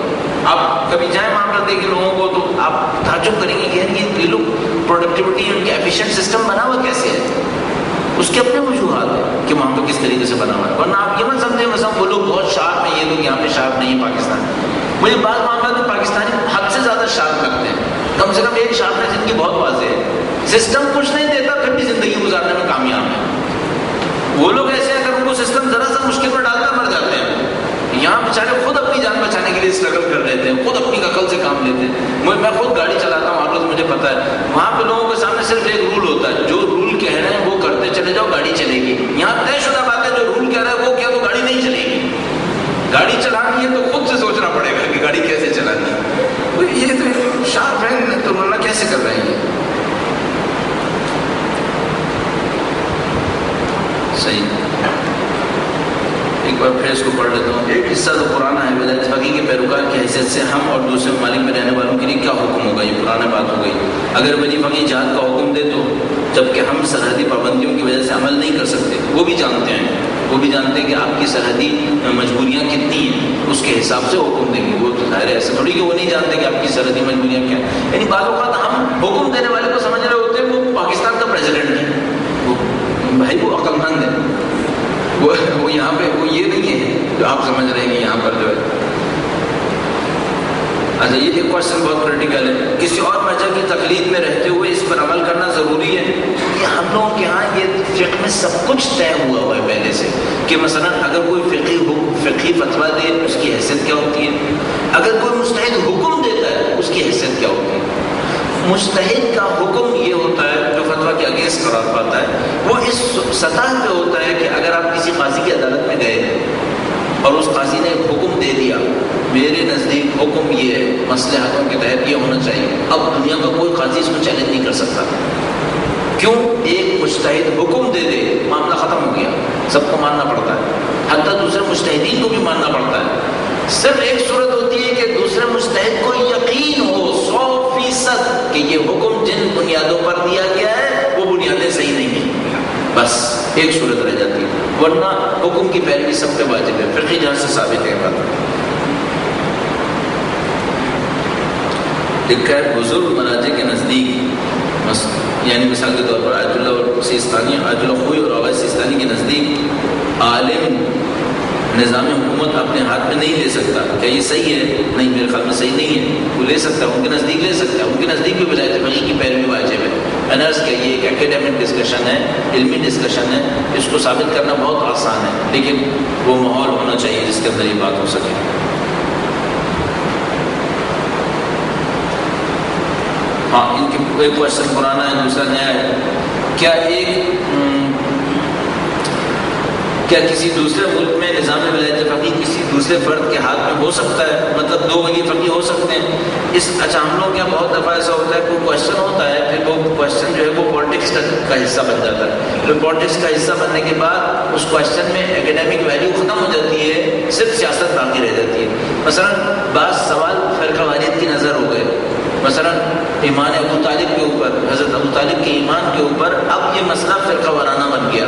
آپ کبھی جائیں وہاں پر دیکھیں لوگوں کو تو آپ تعجب کریں گے کہ یہ لوگ پروڈکٹیوٹی ان کے ایفیشینٹ سسٹم بنا ہوا کیسے ہے. اس کے اپنے وجوہات ہیں کہ وہاں پہ کس طریقے سے بنا ہوا ہے. ورنہ آپ یہ مت سمجھیں مثلا وہ لوگ بہت شارپ ہیں، یہ لوگ یہاں پہ شارپ نہیں ہے پاکستان. مجھے بعض معاملات میں پاکستانی حد سے زیادہ شارپ لگتے ہیں. کم سے کم ایک شارپنیس ان کی بہت واضح ہے. سسٹم کچھ نہیں دیتا پھر بھی زندگی گزارنے میں کامیاب ہے. وہ لوگ ایسے اگر ان کو سسٹم ذرا سا مشکل میں ڈالتا مر جاتے ہیں. یہاں بیچارے خود اپنی جان بچانے کے لیے اسٹرگل کر لیتے ہیں، خود اپنی عقل سے کام لیتے ہیں. میں خود گاڑی چلاتا ہوں ہر روز، مجھے پتا ہے وہاں پہ لوگوں کے سامنے صرف ایک رول ہوتا ہے، جو رول کہہ رہے ہیں وہ کرتے چلے جاؤ، گاڑی چلے گی. یہاں طے شدہ بات ہے جو رول کہہ رہا ہے وہ کیا تو گاڑی نہیں چلے گی. گاڑی چلانی ہے تو خود سے سوچنا پڑے گا کہ گاڑی کیسے چلانی ہے. یہ تو شارپ ہے تو ورنہ کیسے کر رہے ہیں یہ صحیح. ایک بار پھر اس کو پڑھ لیتا ہوں. ایک حصہ تو پرانا ہے، ولایت فقیہ کے پیروکار کی حیثیت سے ہم اور دوسرے ممالک میں رہنے والوں کے لیے کیا حکم ہوگا. یہ پرانا بات ہو گئی. اگر ولی فقیہ جہاد کا حکم دے تو جبکہ ہم سرحدی پابندیوں کی وجہ سے عمل نہیں کر سکتے، وہ بھی جانتے ہیں، وہ بھی جانتے ہیں کہ آپ کی سرحدی مجبوریاں کتنی ہیں، اس کے حساب سے حکم دیں گے. وہ تو ظاہر ہے ایسا تھوڑی کہ وہ نہیں جانتے کہ آپ کی سرحدی مجبوریاں کیا ہیں. یعنی بعض اوقات ہم حکم دینے والے کو سمجھ رہے ہوتے ہیں وہ پاکستان کا پریزیڈنٹ ہے، وہ بھائی وہ عقل مند ہے، وہ یہاں پہ وہ یہ نہیں ہے جو آپ سمجھ رہے ہیں کہ یہاں پر جو ہے. اچھا یہ ایک کوشچن بہت کریٹیکل ہے. کسی اور مذہب کی تقلید میں رہتے ہوئے اس پر عمل کرنا ضروری ہے؟ یہ ہم لوگوں کے ہاں یہ فقہ میں سب کچھ طے ہوا ہے پہلے سے کہ مثلا اگر کوئی فقہی فتویٰ دے اس کی حیثیت کیا ہوتی ہے، اگر کوئی مجتہد حکم دیتا ہے اس کی حیثیت کیا ہوتی ہے. مجتہد کا حکم یہ ہوتا ہے جو فتویٰ کے اگینسٹ قرار پاتا ہے، وہ اس سطح پہ ہوتا ہے کہ اگر آپ کسی قاضی کی عدالت میں گئے اور اس قاضی نے حکم دے دیا، میرے نزدیک حکم یہ ہے، مصلحتوں کے تحت یہ ہونا چاہیے، اب دنیا کا کوئی قاضی اس کو چیلنج نہیں کر سکتا. کیوں؟ ایک مجتہد حکم دے دے معاملہ ختم ہو گیا، سب کو ماننا پڑتا ہے، حتیٰ دوسرے مجتہدین کو بھی ماننا پڑتا ہے. صرف ایک صورت ہوتی ہے کہ دوسرے مجتہد کو یقین ہو 100% کہ یہ حکم جن بنیادوں پر دیا گیا ہے وہ بنیادیں صحیح نہیں ہیں، بس ایک صورت رہ جاتی ہے. ورنہ حکم کی پیروی سب پہ واجب ہے، فقہی جہاں سے ثابت ہے بات. لکھا ہے بزرگ مراجع کے نزدیک، یعنی مثال کے طور پر آیت اللہ اور سیستانی، آیت اللہ خوئی اور آغاز سیستانی کے نزدیک عالم نظام حکومت اپنے ہاتھ میں نہیں لے سکتا. کیا یہ صحیح ہے؟ نہیں، میرے خیال میں صحیح نہیں ہے. وہ لے سکتا ہے، ان کے نزدیک لے سکتا ہے، ان کے نزدیک بھی ولایت فقیہ کی پیروی واجب ہے. میں نے عرض کیا یہ ایک اکیڈیمک ڈسکشن ہے، علمی ڈسکشن ہے، اس کو ثابت کرنا بہت آسان ہے، لیکن وہ ماحول ہونا چاہیے جس کے اندر یہ بات ہو سکے. ہاں ان کی ایک کوشچن پرانا ہے، دوسرا نیا ہے. کیا کیا کسی دوسرے ملک میں نظام ولایت فقیہ کسی دوسرے فرد کے ہاتھ میں ہو سکتا ہے؟ مطلب 2 ولی فقیہ ہو سکتے ہیں؟ اچھا ہم لوگ کیا بہت دفعہ ایسا ہوتا ہے کوئی کوشچن ہوتا ہے، پھر وہ کوشچن جو ہے وہ پالیٹکس کا حصہ بن جاتا ہے، پھر پالیٹکس کا حصہ بننے کے بعد اس کوشچن میں اکیڈیمک ویلیو ختم ہو جاتی ہے، صرف سیاست باقی رہ جاتی ہے۔ مثلا بعض سوال فرقہ واریت کی نظر ہو گئے، مثلا ایمان ابو طالب کے اوپر، حضرت ابو طالب کے ایمان کے اوپر اب یہ مسئلہ فرقہ وارانہ بن گیا۔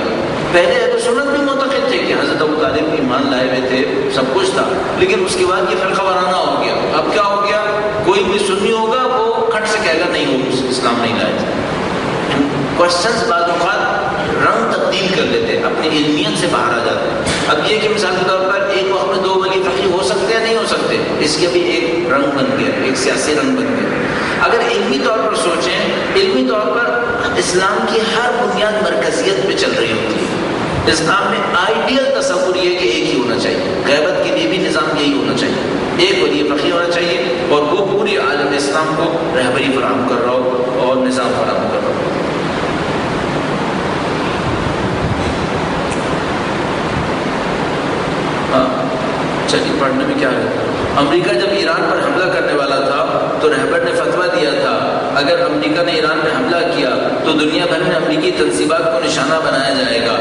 پہلے اہل سنت بھی معتقد تھے کہ حضرت ابو طالب ایمان لائے ہوئے تھے، سب کچھ تھا، لیکن اس کے بعد یہ فرقہ وارانہ ہو گیا۔ اب کیا ہو گیا؟ کوئی بھی سنی ہوگا وہ کھٹ سے کہے گا نہیں وہ اسلام نہیں لائے تھے۔ کوشچنز بعض اوقات رنگ تبدیل کر لیتے، اپنی علمیت سے باہر آ جاتے ہیں۔ اب یہ کہ مثال کے طور پر ایک وقت میں 2 ولی فقیہ ہو سکتے ہیں نہیں ہو سکتے، اس کے بھی ایک رنگ بن گیا، ایک سیاسی رنگ بن گیا۔ اگر علمی طور پر سوچیں، علمی طور پر اسلام کی ہر بنیاد مرکزیت پہ چل رہی ہوتی ہے۔ اسلام میں آئیڈیل تصور یہ کہ ایک ہی ہونا چاہیے، غیبت کے لیے بھی نظام یہی ہونا چاہیے، ایک ولی فقیہ ہونا چاہیے اور وہ پوری عالم اسلام کو رہبری فراہم کر رہا ہو اور نظام فراہم کر رہا ہو۔ چلیے پڑھنے میں کیا ہے۔ امریکہ جب ایران پر حملہ کرنے والا تھا تو رہبر نے فتویٰ دیا تھا اگر امریکہ نے ایران پہ حملہ کیا تو دنیا بھر میں امریکی تنصیبات کو نشانہ بنایا جائے گا۔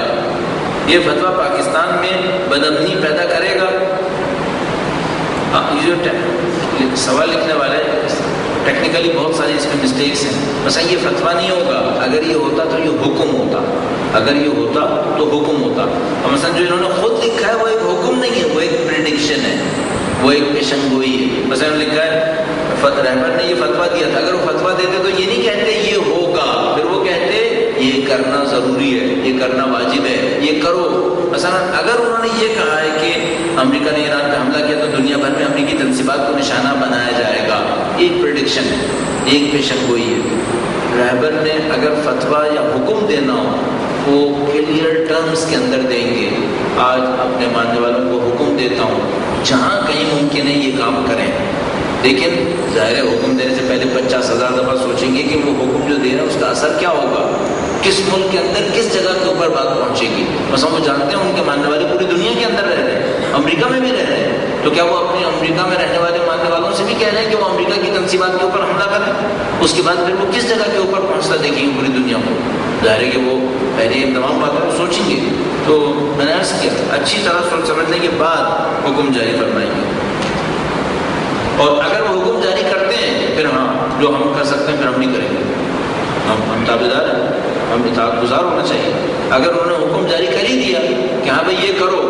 یہ فتویٰ پاکستان میں بدامنی پیدا کرے گا۔ یہ جو سوال لکھنے والے ٹیکنیکلی بہت ساری اس میں مسٹیکس ہیں۔ مثلا یہ فتویٰ نہیں ہوگا، اگر یہ ہوتا تو یہ حکم ہوتا، اگر یہ ہوتا تو حکم ہوتا۔ اور مثلا جو انہوں نے خود لکھا ہے وہ ایک حکم نہیں ہے، وہ ایک پریڈکشن ہے، وہ ایک پیشن گوئی ہے۔ مثلا لکھا ہے رہبر نے یہ فتویٰ دیا تھا، اگر وہ فتویٰ دیتے تو یہ نہیں کہتے یہ ہوگا، پھر وہ کہتے یہ کرنا ضروری ہے، یہ کرنا واجب ہے، یہ کرو۔ مثلا اگر انہوں نے یہ کہا ہے کہ امریکہ نے ایران پہ حملہ کیا تو دنیا بھر میں امریکی تنصیبات کو نشانہ بنایا جائے گا، ایک پریڈکشن ہے، ایک پیشن گوئی ہے۔ رہبر نے اگر فتویٰ یا حکم دینا ہو وہ کلیئر ٹرمز کے اندر دیں گے۔ آج اپنے ماننے والوں کو حکم دیتا ہوں جہاں کہیں ممکن ہے یہ کام کریں، لیکن ظاہر ہے حکم دینے سے پہلے 50,000 دفعہ سوچیں گے کہ وہ حکم جو دے رہے ہیں اس کا اثر کیا ہوگا، کس ملک کے اندر کس جگہ کے اوپر بات پہنچے گی۔ مثلا وہ جانتے ہیں ان کے ماننے والے پوری دنیا کے اندر رہ رہے ہیں، امریکہ میں بھی رہ رہے ہیں، تو کیا وہ اپنے امریکہ میں رہنے والے ماننے والوں سے بھی کہہ رہے ہیں کہ وہ امریکہ کی تنصیبات کے اوپر حملہ کریں؟ اس کے بعد پھر وہ کس جگہ کے اوپر پہنچتا دیکھیں گے پوری دنیا کو؟ ظاہر ہے کہ وہ پہلے ان تمام باتوں کو سوچیں گے۔ تو میں نے عرض کیا اچھی طرح سوچ سمجھنے کے بعد حکم جاری فرمائیں گے، اور اگر وہ حکم جاری کرتے ہیں پھر ہاں جو ہم کر سکتے ہیں پھر ہم نہیں کریں گے، ہم تابعدار ہیں، ہم اطاعت گزار ہونا چاہیے۔ اگر انہوں نے حکم جاری کر ہی دیا کہ ہاں بھائی یہ کرو،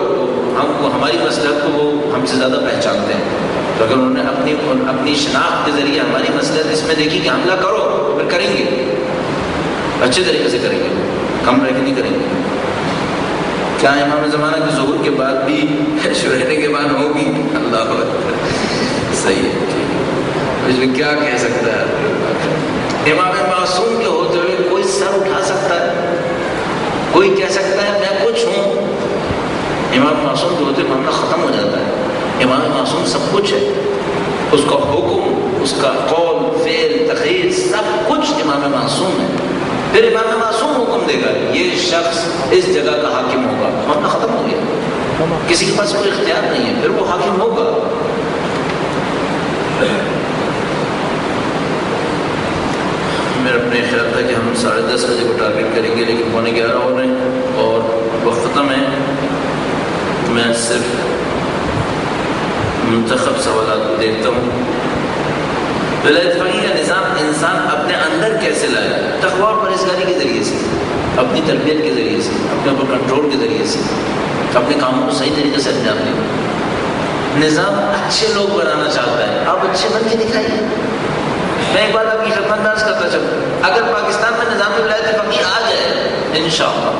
ہم کو ہماری مصلحت کو وہ ہم سے زیادہ پہچانتے ہیں، تو اگر انہوں نے اپنی شناخت کے ذریعے ہماری مصلحت اس میں دیکھی کہ حملہ کرو تو پھر کریں گے، اچھے طریقے سے کریں گے، کم رہ کے نہیں کریں گے۔ کیا امام زمانہ کے ظہور کے بعد بھی رہنے کے بعد ہوگی؟ اللہ اکبر، صحیح ہے، اس میں کیا کہہ سکتا ہے؟ امام معصوم کے ہوتے ہوئے کوئی سر اٹھا سکتا ہے؟ کوئی کہہ سکتا ہے میں کچھ ہوں؟ امام معصوم کے ہوتے معاملہ ختم ہو جاتا ہے۔ امام معصوم سب کچھ ہے، اس کا حکم، اس کا قول، فعل، تقریر سب کچھ امام معصوم ہے۔ پھر امام معصوم حکم دے گا یہ شخص اس جگہ کا حاکم ہوگا، معاملہ ختم ہو گیا، کسی کے پاس کوئی اختیار نہیں ہے، پھر وہ حاکم ہوگا۔ میرا اپنے خیال تھا کہ ہم 10:30 بجے کو ٹارگیٹ کریں گے، لیکن 11:15 ہو رہے ہیں اور وقت ختم ہے۔ میں صرف منتخب سوالات کو دیکھتا ہوں۔ ولایت فقیہ کا نظام انسان اپنے اندر کیسے لائے؟ تقویٰ اور پرہیزگاری کے ذریعے سے، اپنی تربیت کے ذریعے سے، اپنے اوپر کنٹرول کے ذریعے سے، اپنے کاموں کو صحیح طریقے سے انجام دیں۔ نظام اچھے لوگ بنانا چاہتا ہے، آپ اچھے بن کے دکھائیے۔ میں ایک بات آپ کی خدمت میں عرض کرتا چلوں، اگر پاکستان میں نظام ولایت فقیہ آ جائے انشاءاللہ،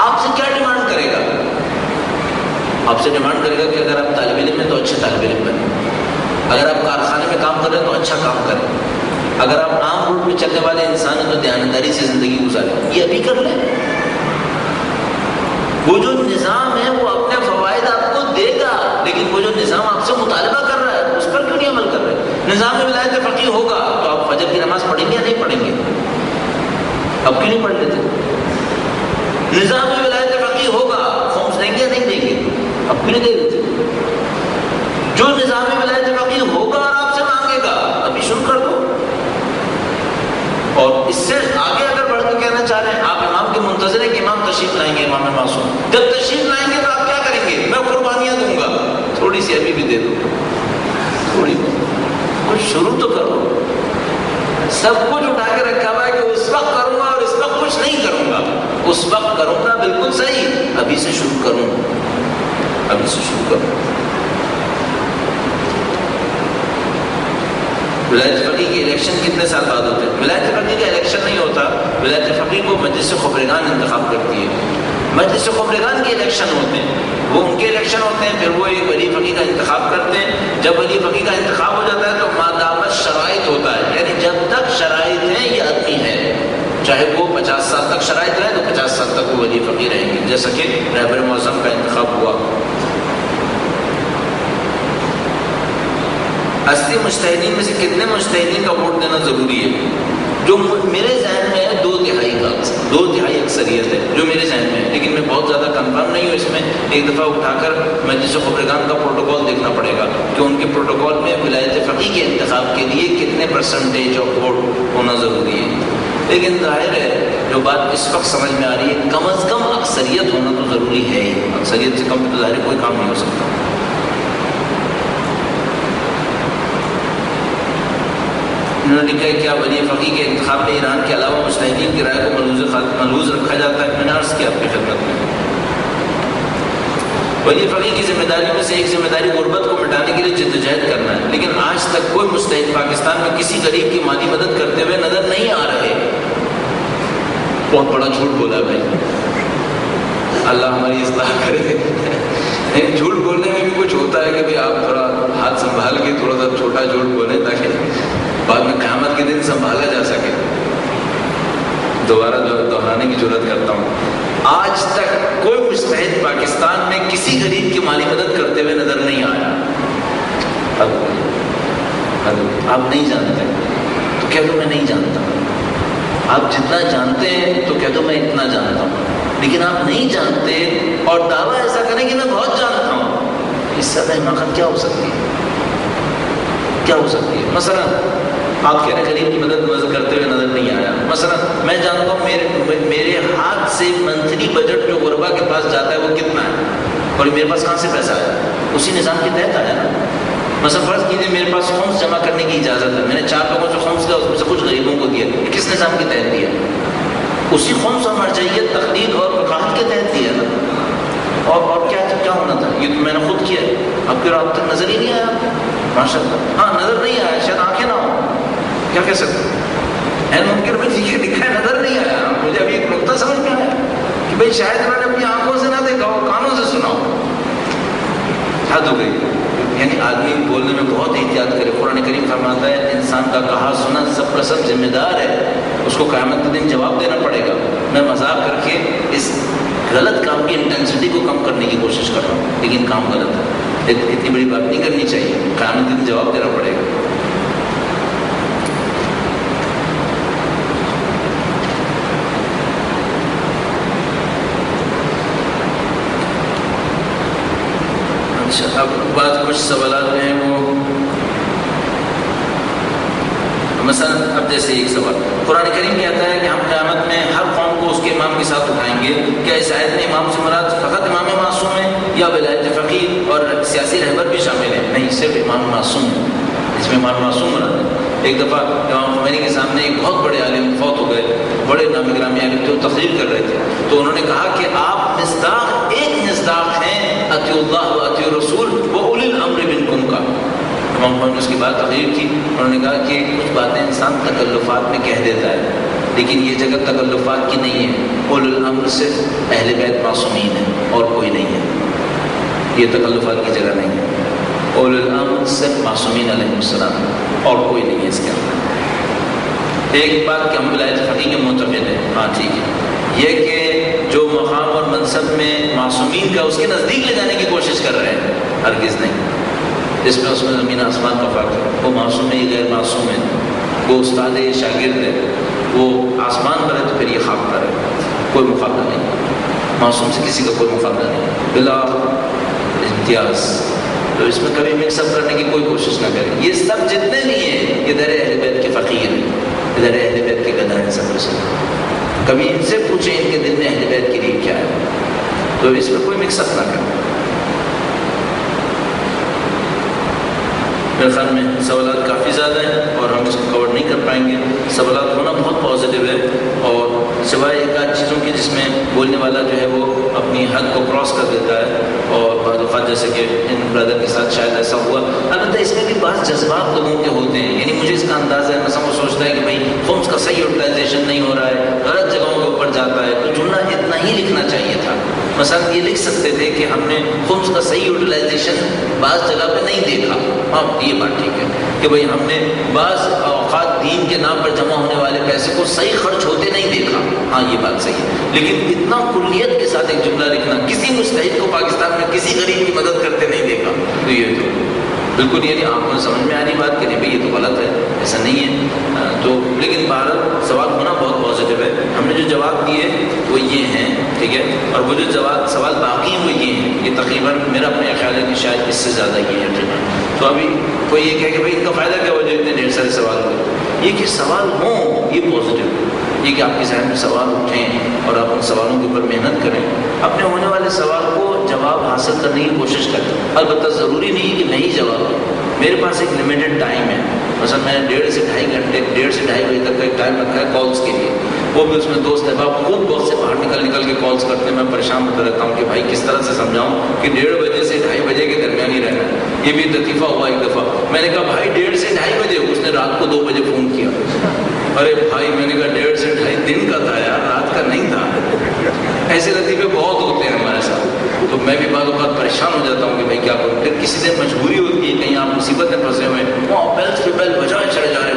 آپ سے کیا ڈیمانڈ کرے گا؟ آپ سے ڈیمانڈ کرے گا کہ اگر آپ طالب علم ہیں تو اچھے طالب علم بنیں، اگر آپ کارخانے میں کام کر رہے ہیں تو اچھا کام کریں، اگر آپ عام روڈ پہ چلنے والے انسان ہیں تو دیانتداری سے زندگی گزاریں۔ یہ ابھی کر لیں۔ وہ جو نظام ہے وہ اپنے فوائد آپ کو دے گا، لیکن وہ جو نظام آپ سے مطالبہ کر رہا ہے اس پر کیوں نہیں عمل کر رہے؟ نظام ولایت فقیہ ہوگا تو آپ فجر کی نماز پڑھیں گے یا نہیں پڑھیں گے؟ اب کیوں نہیں پڑھ لیتے؟ نظام ولایت فقیہ ہوگا، خمس میرے دل جو نظام ولایت فقیہ ہوگا اور آپ سے مانگے گا ابھی شروع کر دو. اور اس سے آگے اگر بڑھ کے کہنا چاہ رہے ہیں آپ امام کے منتظر ہیں کہ امام تشریف لائیں گے, امام معصوم جب تشریف لائیں گے تو آپ کیا کریں گے؟ میں قربانیاں دوں گا, تھوڑی سی ابھی بھی دے دو, تھوڑی کچھ شروع تو کرو. سب کچھ اٹھا کے رکھا ہوا ہے کہ اس وقت کروں گا اور اس وقت کچھ نہیں کروں گا. اس وقت کروں گا بالکل صحیح, ابھی سے شروع کروں, ابھی سے شروع کروں. ولایت فقیہ کے الیکشن کتنے سال بعد ہوتے ہیں؟ ولایت فقیہ کا الیکشن نہیں ہوتا, ولایت فقیہ کو مجلس خبرگان انتخاب کرتی ہے. مجلس خبرگان کے الیکشن ہوتے ہیں, وہ ان کے الیکشن ہوتے ہیں, پھر وہ ایک ولی فقیہ کا انتخاب کرتے ہیں. جب ولی فقیہ کا انتخاب ہو جاتا ہے تو مادامت شرائط ہوتا ہے, یعنی جب تک شرائط ہیں یہ آدمی ہے, چاہے وہ 50 سال تک شرائط رہے تو 50 سال تک وہ ولی فقیہ رہیں گے, جیسا کہ رہبر معظم کا انتخاب ہوا. اصلی مجتہدین میں سے کتنے مجتہدین کا ووٹ دینا ضروری ہے؟ جو میرے ذہن میں ہے 2/3 اکثریت ہے جو میرے ذہن میں ہے, لیکن میں بہت زیادہ کنفرم نہیں ہوں اس میں. ایک دفعہ اٹھا کر مجلس خبرگان کا پروٹوکول دیکھنا پڑے گا کہ ان کے پروٹوکول میں ولایت فقیہ کے انتخاب کے لیے کتنے پرسنٹیج آف ووٹ ہونا ضروری ہے. لیکن ظاہر ہے جو بات اس وقت سمجھ میں آ رہی ہے, کم از کم اکثریت ہونا تو ضروری ہے ہی. اکثریت سے کم تو ظاہر کوئی کام نہیں ہو سکتا. انہوں نے لکھا ہے کیا ولی فقیہ کے انتخاب میں ایران کے علاوہ مجتہدین کی رائے کو ملحوظ رکھا جاتا ہے؟ میں نے عرض کیا آپ کی خدمت میں. ولی فقیہ کی ذمہ داری میں سے ایک ذمہ داری غربت کو مٹانے کے لیے جدوجہد کرنا ہے, لیکن آج تک کوئی مجتہد پاکستان میں کسی غریب کی مالی مدد کرتے ہوئے نظر نہیں آ رہے. بہت بڑا جھوٹ بولا بھائی, اللہ ہماری اصلاح کرے. جھوٹ بولنے میں بھی کچھ ہوتا ہے کہ بھائی آپ تھوڑا ہاتھ سنبھال کے تھوڑا سا چھوٹا جھوٹ بولیں تاکہ بعد میں قیامت کے دن سنبھالا جا سکے. دوبارہ دہرانے کی ضرورت کرتا ہوں, آج تک کوئی مجتہد پاکستان میں کسی غریب کی مالی مدد کرتے ہوئے نظر نہیں آیا. آپ نہیں جانتے تو کہہ دو میں نہیں جانتا. آپ جتنا جانتے ہیں تو کہہ دو میں اتنا جانتا ہوں. لیکن آپ نہیں جانتے اور دعویٰ ایسا کریں کہ میں بہت جانتا ہوں, اس سے زیادہ حماقت کیا ہو سکتی ہے؟ کیا ہو سکتی ہے؟ مثلا آپ کہہ رہے ہیں غریب کی مدد کرتے ہوئے نظر نہیں آیا. مثلا میں جانتا ہوں میرے ہاتھ سے منتھلی بجٹ جو غربا کے پاس جاتا ہے وہ کتنا ہے, اور میرے پاس کہاں سے پیسہ آیا؟ اسی نظام کے تحت آیا نا. مثلا فرض کیجیے میرے پاس خمس جمع کرنے کی اجازت ہے, میں نے 4 لوگوں سے خمس دیا, اس میں سے کچھ غریبوں کو دیا. کس نظام کے تحت دیا؟ اسی خمس اور مرجعیت تخلیق اور وقاحت کے تحت دیا نا. اور کیا ہونا تھا؟ یہ تو میں نے خود کیا ہے. اب پھر آپ تک نظر ہی نہیں آیا ماشاء اللہ. ہاں نظر نہیں آیا, شاید آنکھیں نہ ہو, کیا کہہ سکتے ہیں ممکن بھائی ٹھیک ہے لکھا ہے نظر نہیں آیا. مجھے ابھی ایک نقطہ سمجھ میں آیا کہ بھائی شاید انہوں نے اپنی آنکھوں سے نہ دیکھا ہو, کانوں سے سنا ہو. حد ہو گئی. یعنی آدمی بولنے میں بہت احتیاط کرے. قرآن کریم فرماتا ہے انسان کا کہا سنا سب کا سب ذمہ دار ہے, اس کو قیامت کے دن جواب دینا پڑے گا. میں مذاق کر کے اس غلط کام کی انٹینسٹی کو کم کرنے کی کوشش کر رہا ہوں, لیکن کام غلط ہے. اتنی بڑی بات نہیں کرنی چاہیے. قیامت کے دن جواب دینا پڑے گا. اچھا اب بات کچھ سوالات میں ہیں وہ مثلا اب جیسے ایک سوال, قرآن کریم کہتا ہے کہ ہم قیامت میں ہر قوم کو اس کے امام کے ساتھ اٹھائیں گے. کیا اس آیت میں امام سے مراد فقط امام معصوم ہے یا ولایت فقیہ اور سیاسی رہبر بھی شامل ہیں؟ نہیں, صرف امام معصوم ہے. اس میں امام معصوم مراد ہے. ایک دفعہ امام خمینی کے سامنے ایک بہت بڑے عالم فوت ہو گئے, بڑے نامی گرامی عالم تھے, وہ تقریر کر رہے تھے. تو انہوں نے کہا کہ آپ مصداق ایک مصداق ہیں اطیعوا اللہ و اطیعوا الرسول و اولی الامر منکم کا. امام خمینی نے اس کی بات تقریر کی. انہوں نے کہا کہ کچھ باتیں انسان تکلفات میں کہہ دیتا ہے, لیکن یہ جگہ تکلفات کی نہیں ہے. اولی الامر صرف اہل بیت معصومین ہے اور کوئی نہیں ہے. یہ تکلفات کی جگہ نہیں ہے. اول الامر صرف معصومین علیہ السلام اور کوئی نہیں ہے اس کے اندر. ایک بات کہ ہم ولایت فقیہ کے معتقد ہیں, ہاں ٹھیک ہے. یہ کہ جو مقام اور منصب میں معصومین کا اس کے نزدیک لے جانے کی کوشش کر رہے ہیں, ہرگز نہیں. اس میں زمین آسمان کا فرق ہے. وہ معصوم ہے, یہ غیر معصوم ہے. وہ استاد ہے, شاگرد ہے. وہ آسمان پر ہے تو پھر یہ خاک پر ہے. کوئی مقابلہ نہیں. معصوم سے کسی کا کوئی مقابلہ نہیں. بلا امتیاز. تو اس میں کبھی مکس اپ کرنے کی کوئی کوشش نہ کریں. یہ سب جتنے بھی ہیں یہ در اہل بیت کے فقیر ہیں, در اہل بیت کے گدھا ہیں سب رسول. کبھی ان سے پوچھیں ان کے دل میں اہل بیت کے لیے کیا ہے. تو اس میں کوئی مکس اپ نہ کریں. میرے خیال میں سوالات کافی زیادہ ہیں اور ہم اس کو کور نہیں کر پائیں گے. سوالات ہونا بہت پازیٹیو ہے, اور سوائے ایک آدھ چیزوں کی جس میں بولنے والا جو ہے وہ اپنی حد کو کراس کر دیتا ہے, اور بعض اوقات جیسے کہ ان بردر کے ساتھ شاید ایسا ہوا. البتہ اس میں بھی بعض جذبات لوگوں کے ہوتے ہیں. یعنی مجھے اس کا اندازہ ہے, مثلا وہ سوچتا ہے کہ بھائی خمس کا صحیح یوٹیلائزیشن نہیں ہو رہا ہے, غلط جگہوں کے اوپر جاتا ہے, تو جملہ اتنا ہی لکھنا چاہیے تھا. مثلا یہ لکھ سکتے تھے کہ ہم نے خمس کا صحیح یوٹیلائزیشن بعض جگہ پہ نہیں دیکھا. ہاں یہ بات ٹھیک ہے کہ بھئی ہم نے بعض اوقات دین کے نام پر جمع ہونے والے پیسے کو صحیح خرچ ہوتے نہیں دیکھا. ہاں یہ بات صحیح ہے, لیکن اتنا کلیت کے ساتھ ایک جملہ لکھنا, کسی مجتہد کو پاکستان میں کسی غریب کی مدد کرتے نہیں دیکھا, تو یہ تو بالکل یعنی آپ کو سمجھ میں آنی بات کہ نہیں بھائی یہ تو غلط ہے, ایسا نہیں ہے. تو لیکن بہرحال سوال ہونا بہت پازیٹیو ہے. ہم نے جو جواب دیے وہ یہ ہیں, ٹھیک ہے, اور وہ جو سوال باقی ہیں وہ یہ ہیں. یہ تقریباً میرا اپنے خیال ہے کہ شاید اس سے زیادہ یہ ہے. تو ابھی کوئی یہ کہے کہ بھائی ان کا فائدہ کیا ہو جو اتنے ڈھیر سارے سوال ہوئے. یہ کہ سوال ہوں یہ پازیٹیو ہے, یہ کہ آپ کے ذہن میں سوال اٹھیں اور آپ ان سوالوں کے اوپر محنت کریں, اپنے ہونے والے سوال کو جواب حاصل کرنے کی کوشش کریں. البتہ ضروری نہیں کہ میں ہی جواب دوں. میرے پاس ایک لمیٹڈ ٹائم ہے, مثلا میں نے 1.5 سے 2.5 گھنٹے 1.5 سے 2.5 بجے تک کا ایک ٹائم رکھا ہے کالس کے لیے. وہ بھی اس میں دوست احباب خوب وقت سے باہر نکل کے کالس کرتے ہیں. میں پریشان ہوتا رہتا ہوں کہ بھائی کس طرح سے سمجھاؤں کہ 1.5 بجے سے 2.5 بجے کے درمیان ہی رہنا ہے. یہ بھی لطیفہ ہوا ایک دفعہ. میں نے کہا بھائی 1.5 سے 2.5 بجے, اس نے رات کو 2 بجے فون کیا. ارے بھائی میں نے کہا 1.5 سے 2.5 دن کا تھا یار, رات کا نہیں تھا. ایسے لطیفے بہت ہوتے ہیں ہمارے ساتھ. تو میں بھی بعض اوقات پریشان ہو جاتا ہوں کہ بھائی کیا کروں. پھر کسی سے مجبوری ہوتی ہے, کہیں آپ مصیبت میں پھنسے ہوئے ہیں, وہاں بیلس پہ بیل بجائے چلے جا رہے.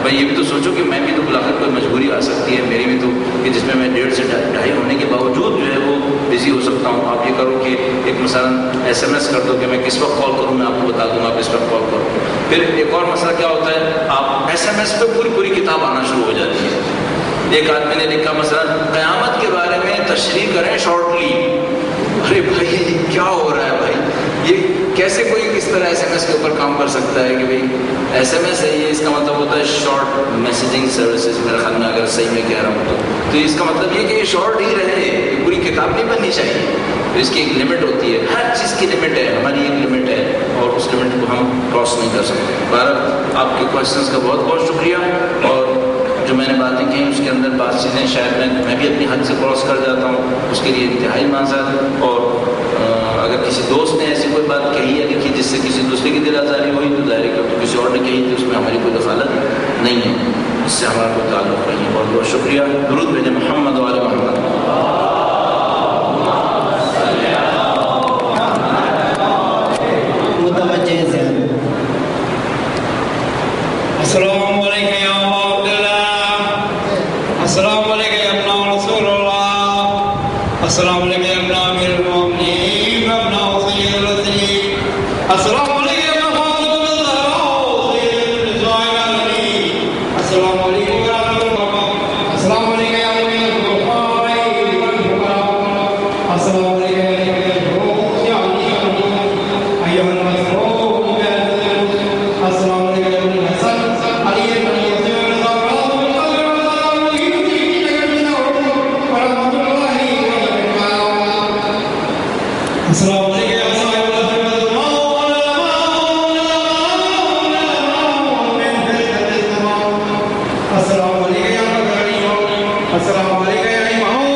بھائی یہ بھی تو سوچو کہ میں بھی تو بلا کر کوئی مجبوری آ سکتی ہے میری بھی تو, کہ جس میں 1.5 سے 2.5 ہونے کے باوجود جو ہے وہ بزی ہو سکتا ہوں. آپ یہ کرو کہ ایک مثلا SMS کر دو کہ میں کس وقت کال کروں, میں آپ کو بتا دوں گا آپ اس وقت کال کرو. پھر ایک اور مسئلہ کیا ہوتا ہے, آپ SMS پہ پوری کتاب آنا شروع ہو جاتی ہے. ایک آدمی نے لکھا مثلا قیامت کے بارے میں تشریح کریں شارٹلی. ارے بھائی کیا ہو رہا ہے بھائی, یہ کیسے کوئی کس طرح SMS کے اوپر کام کر سکتا ہے کہ بھئی SMS ہے, یہ اس کا مطلب ہوتا ہے شارٹ میسیجنگ سروسز. میرے خیال میں اگر صحیح میں کہہ رہا ہوں تو اس کا مطلب یہ کہ یہ شارٹ ہی رہے, پوری کتاب نہیں بننی چاہیے. تو اس کی ایک لمٹ ہوتی ہے, ہر چیز کی لمٹ ہے, ہماری ایک لمٹ ہے, اور اس لمٹ کو ہم کراس نہیں کر سکتے. بہرحال آپ کے کوشچنس کا بہت بہت شکریہ. اور جو میں نے باتیں کہیں اس کے اندر بعض چیزیں شاید میں بھی اپنی حد سے کراس کر جاتا ہوں, اس کے لیے انتہائی معذرت. اور اگر کسی دوست نے ایسی کوئی بات کہی ہے لکھی جس سے کسی دوسرے کی دل آزاری ہوئی تو ظاہر ہے کہ کسی اور نے کہی تو اس میں ہماری کوئی دخالت نہیں ہے, اس سے ہمارا کوئی تعلق نہیں ہے. بہت بہت شکریہ. درود بھیجیں محمد وعلی محمد. السلام علیکم یا عبداللہ, السلام علیکم یا ابنا رسول اللہ, السلام علیکم یا ابنا امیر المؤمنین, ابنا سید الرسول, السلام علیکم یا ابنا فاطمہ الزہرا سید النساء العالمین, السلام علیکم یا رحمۃ, السلام علیکم یا امیر الفقراء والفقراء, السلام علیکم یا علی ایھا المسعود, السلام علیکم یا ابن حسن السلام علیکم یا صاحب السلام علیکم یا السلام علیکم یا امام